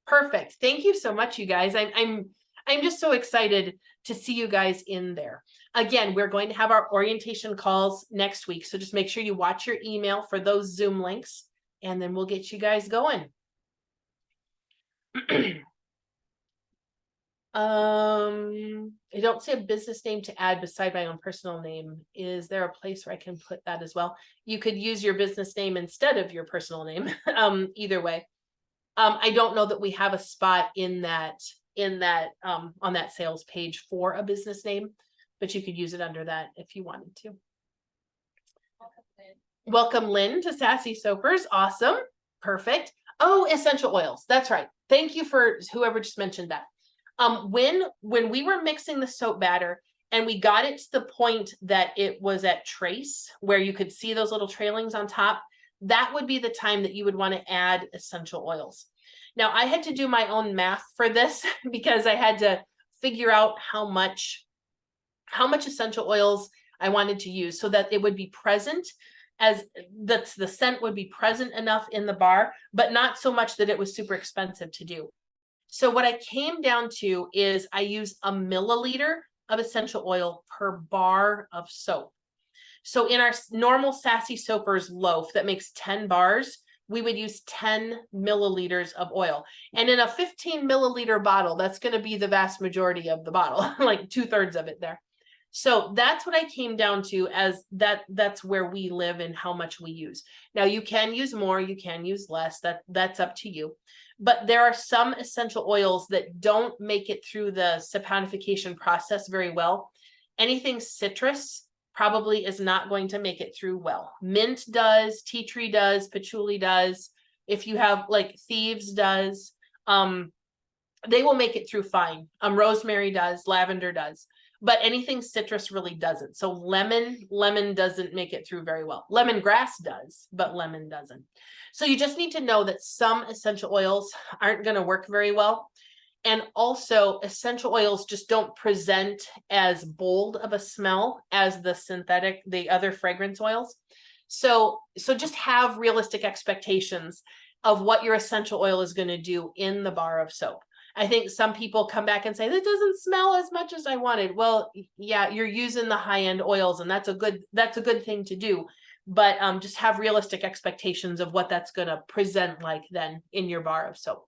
Perfect. Thank you so much, you guys. I'm just so excited to see you guys in there. Again, we're going to have our orientation calls next week, so just make sure you watch your email for those Zoom links, and then we'll get you guys going. I don't see a business name to add beside my own personal name. Is there a place where I can put that as well? You could use your business name instead of your personal name. Either way. I don't know that we have a spot in that on that sales page for a business name, but you could use it under that if you wanted to. Welcome, Lynn, to Sassy Soapers. Awesome. Perfect. Oh, essential oils. That's right. Thank you for whoever just mentioned that. When we were mixing the soap batter and we got it to the point that it was at trace, where you could see those little trailings on top, that would be the time that you would want to add essential oils. Now, I had to do my own math for this because I had to figure out how much essential oils I wanted to use so that it would be present, as the scent would be present enough in the bar, but not so much that it was super expensive to do. So what I came down to is I use a milliliter of essential oil per bar of soap. So in our normal Sassy Soapers loaf that makes 10 bars, we would use 10 milliliters of oil. And in a 15 milliliter bottle, that's going to be the vast majority of the bottle, like 2/3 of it there. So that's what I came down to, as that's where we live and how much we use. Now you can use more, you can use less, that's up to you. But there are some essential oils that don't make it through the saponification process very well. Anything citrus probably is not going to make it through well. Mint does, tea tree does, patchouli does. If you have like thieves does, they will make it through fine. Rosemary does, lavender does, but anything citrus really doesn't. So lemon doesn't make it through very well. Lemongrass does, but lemon doesn't. So you just need to know that some essential oils aren't going to work very well. And also essential oils just don't present as bold of a smell as the other fragrance oils. So just have realistic expectations of what your essential oil is going to do in the bar of soap. I think some people come back and say, that doesn't smell as much as I wanted. Well, yeah, you're using the high-end oils, and that's a good thing to do. But just have realistic expectations of what that's going to present like then in your bar of soap.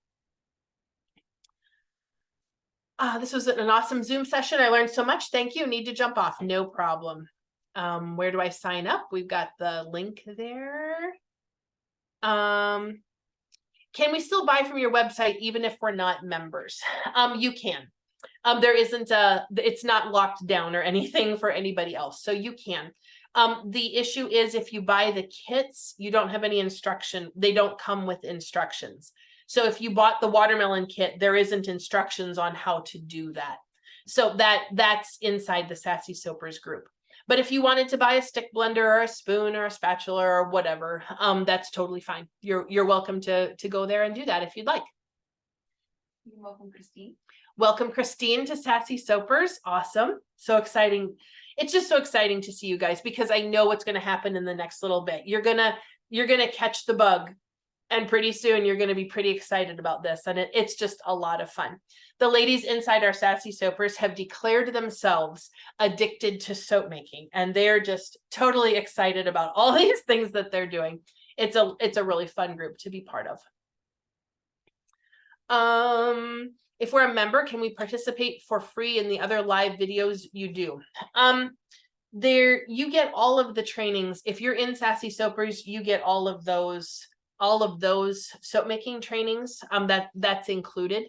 This was an awesome Zoom session. I learned so much. Thank you. Need to jump off. No problem. Where do I sign up? We've got the link there. Can we still buy from your website even if we're not members? You can. There isn't it's not locked down or anything for anybody else, so you can. The issue is if you buy the kits, you don't have any instruction. They don't come with instructions. So if you bought the watermelon kit, there isn't instructions on how to do that. So that's inside the Sassy Soapers group. But if you wanted to buy a stick blender or a spoon or a spatula or whatever, that's totally fine. You're welcome to go there and do that if you'd like. You're welcome, Christine. Welcome, Christine, to Sassy Soapers. Awesome. So exciting. It's just so exciting to see you guys because I know what's going to happen in the next little bit. You're gonna catch the bug. And pretty soon you're going to be pretty excited about this. And it's just a lot of fun. The ladies inside our Sassy Soapers have declared themselves addicted to soap making. And they're just totally excited about all these things that they're doing. It's a really fun group to be part of. If we're a member, can we participate for free in the other live videos? You do. You get all of the trainings. If you're in Sassy Soapers, you get all of those soap making trainings. That's included.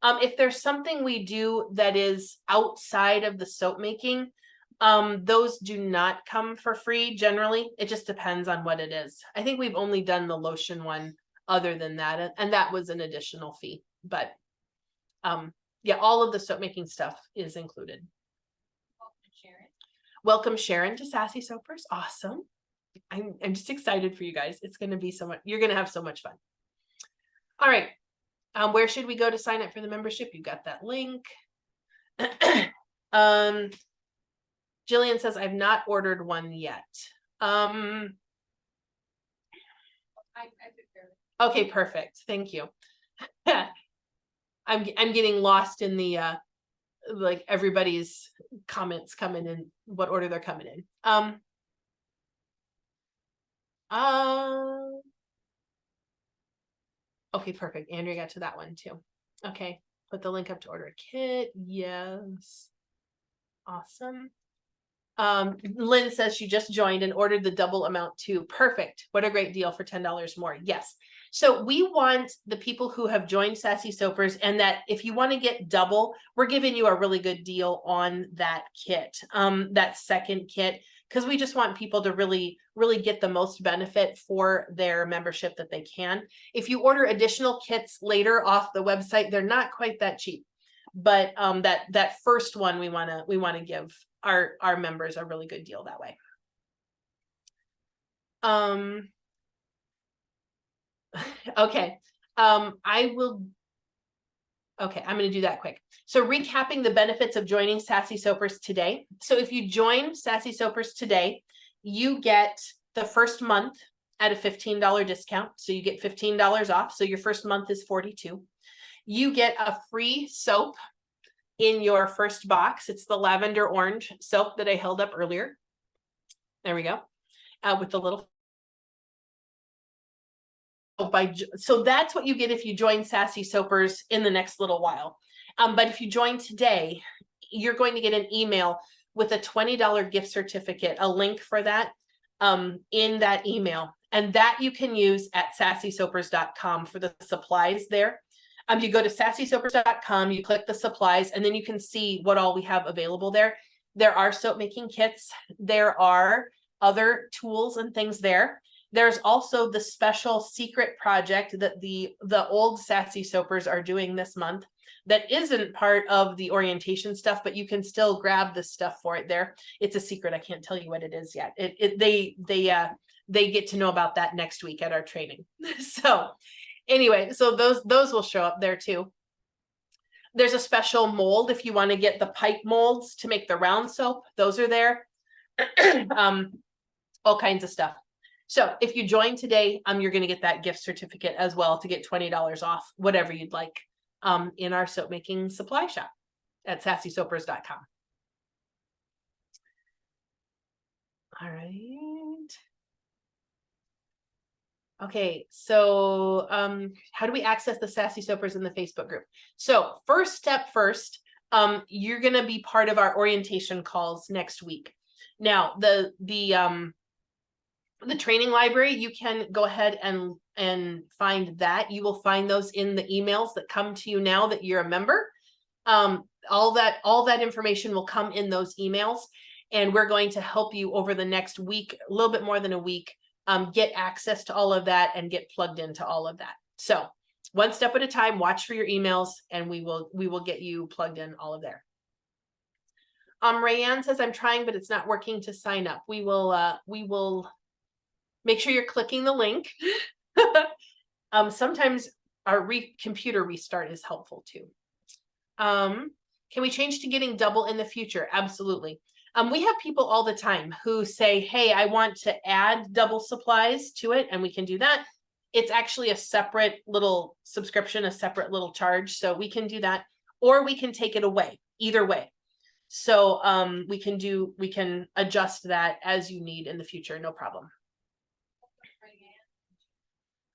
If there's something we do that is outside of the soap making, those do not come for free generally. It just depends on what it is. I think we've only done the lotion one other than that, and that was an additional fee. But yeah, all of the soap making stuff is included. Welcome Sharon to Sassy Soapers. Awesome. I'm just excited for you guys. It's going to be so much. You're going to have so much fun. All right. Where should we go to sign up for the membership? You got that link. Jillian says, I've not ordered one yet. I took care of it. Okay, perfect. Thank you. I'm getting lost in the like everybody's comments coming in, what order they're coming in. Okay, perfect. Andrea got to that one too. Okay, put the link up to order a kit. Yes. Awesome. Lynn says she just joined and ordered the double amount too. Perfect. What a great deal for $10 more. Yes. So we want the people who have joined Sassy Soapers, and that if you want to get double, we're giving you a really good deal on that kit, that second kit, because we just want people to really get the most benefit for their membership that they can. If you order additional kits later off the website, they're not quite that cheap. But that first one we want to give our members a really good deal that way. Okay. Okay, I'm going to do that quick. So recapping the benefits of joining Sassy Soapers today. So if you join Sassy Soapers today, you get the first month at a $15 discount. So you get $15 off. So your first month is $42. You get a free soap in your first box. It's the lavender orange soap that I held up earlier. There we go. With the little. So that's what you get if you join Sassy Soapers in the next little while. But if you join today, you're going to get an email with a $20 gift certificate, a link for that in that email. And that you can use at sassysoapers.com for the supplies there. You go to sassysoapers.com, you click the supplies, and then you can see what all we have available there. There are soap making kits. There are other tools and things there. There's also the special secret project that the old Sassy Soapers are doing this month that isn't part of the orientation stuff, but you can still grab the stuff for it there. It's a secret. I can't tell you what it is yet. They get to know about that next week at our training. So anyway, so those will show up there too. There's a special mold if you want to get the pipe molds to make the round soap. Those are there. All kinds of stuff. So if you join today, you're going to get that gift certificate as well to get $20 off whatever you'd like in our soap making supply shop at sassysoapers.com. All right. Okay, so how do we access the Sassy Soapers in the Facebook group? So first step first, you're going to be part of our orientation calls next week. Now, the training library, you can go ahead and find that. You will find those in the emails that come to you now that you're a member. All that information will come in those emails, and we're going to help you over the next week, a little bit more than a week, get access to all of that and get plugged into all of that. So one step at a time, watch for your emails, and we will get you plugged in all of there. Rayanne says, I'm trying, but it's not working to sign up. We will make sure you're clicking the link. Sometimes our computer restart is helpful too. Can we change to getting double in the future? Absolutely. We have people all the time who say, hey, I want to add double supplies to it, and we can do that. It's actually a separate little subscription, a separate little charge. So we can do that, or we can take it away, either way. So we can adjust that as you need in the future, no problem.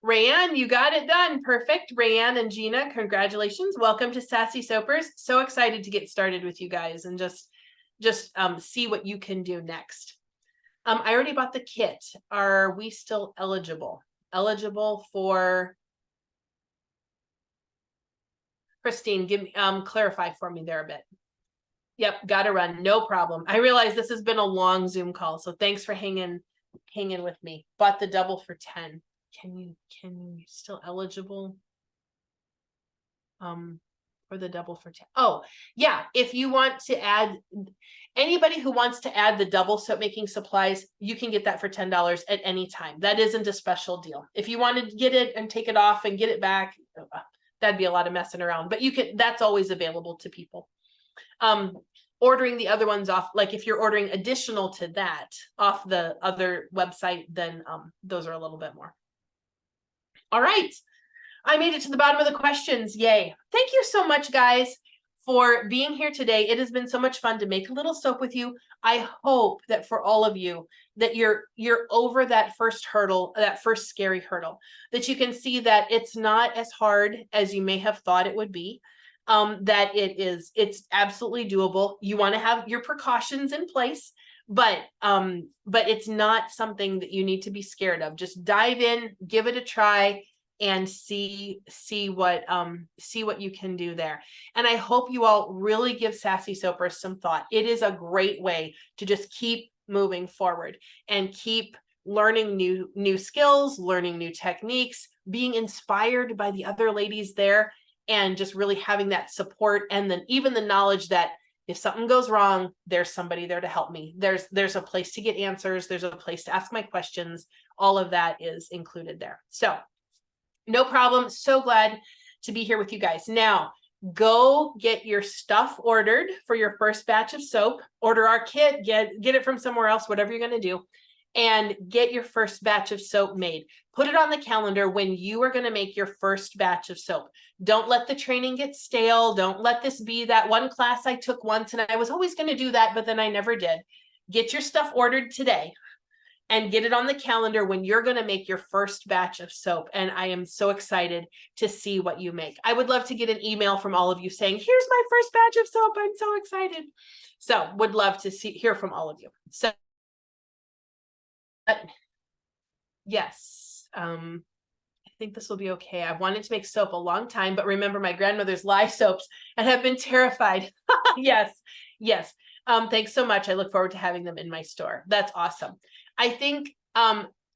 Rayanne, you got it done. Perfect. Rayanne and Gina, congratulations. Welcome to Sassy Soapers. So excited to get started with you guys and just see what you can do next. I already bought the kit. Are we still eligible? Eligible for Christine? Give me clarify for me there a bit. Yep, gotta run. No problem. I realize this has been a long Zoom call, so thanks for hanging with me. Bought the double for 10. Can you still eligible? or the double for 10. Oh, yeah. If you want to add, anybody who wants to add the double soap making supplies, you can get that for $10 at any time. That isn't a special deal. If you wanted to get it and take it off and get it back, that'd be a lot of messing around, but you can, that's always available to people. Ordering the other ones off, like if you're ordering additional to that off the other website, then those are a little bit more. All right. I made it to the bottom of the questions. Yay. Thank you so much, guys, for being here today. It has been so much fun to make a little soap with you. I hope that for all of you that you're over that first hurdle, that first scary hurdle, that you can see that it's not as hard as you may have thought it would be. That it's absolutely doable. You want to have your precautions in place, but it's not something that you need to be scared of. Just dive in, give it a try, and see what you can do there. And I hope you all really give Sassy Soapers some thought. It is a great way to just keep moving forward and keep learning new skills, learning new techniques, being inspired by the other ladies there, and just really having that support, and then even the knowledge that if something goes wrong, there's somebody there to help me. There's a place to get answers. There's a place to ask my questions. All of that is included there. So no problem. So glad to be here with you guys. Now, go get your stuff ordered for your first batch of soap. Order our kit, get it from somewhere else, whatever you're going to do, and get your first batch of soap made. Put it on the calendar when you are going to make your first batch of soap. Don't let the training get stale. Don't let this be that one class I took once and I was always going to do that, but then I never did. Get your stuff ordered today and get it on the calendar when you're going to make your first batch of soap. And I am so excited to see what you make. I would love to get an email from all of you saying, here's my first batch of soap. I'm so excited. So would love to hear from all of you. So yes, I think this will be okay. I've wanted to make soap a long time, but remember my grandmother's lye soaps and have been terrified. Yes. Thanks so much. I look forward to having them in my store. That's awesome. I think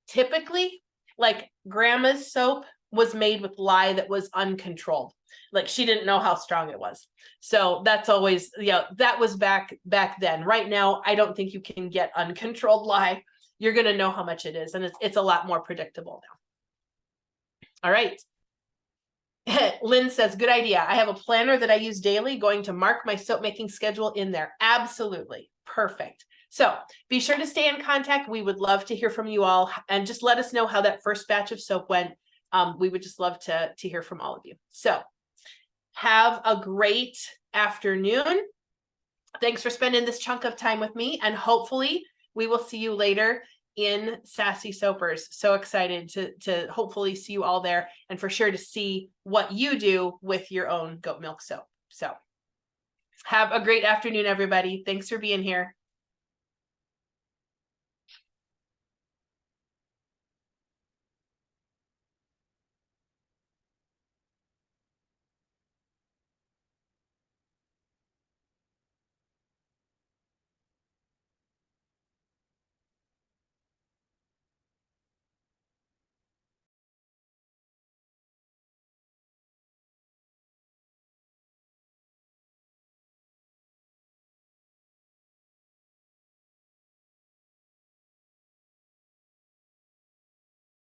typically, like grandma's soap was made with lye that was uncontrolled. Like she didn't know how strong it was. So that's always, that was back then. Right now, I don't think you can get uncontrolled lye. You're going to know how much it is, and it's a lot more predictable now. All right. Lynn says, good idea. I have a planner that I use daily, going to mark my soap making schedule in there. Absolutely. Perfect. So be sure to stay in contact. We would love to hear from you all, and just let us know how that first batch of soap went. We would just love to hear from all of you. So have a great afternoon. Thanks for spending this chunk of time with me, and hopefully we will see you later in Sassy Soapers. So excited to hopefully see you all there, and for sure to see what you do with your own goat milk soap. So have a great afternoon, everybody. Thanks for being here.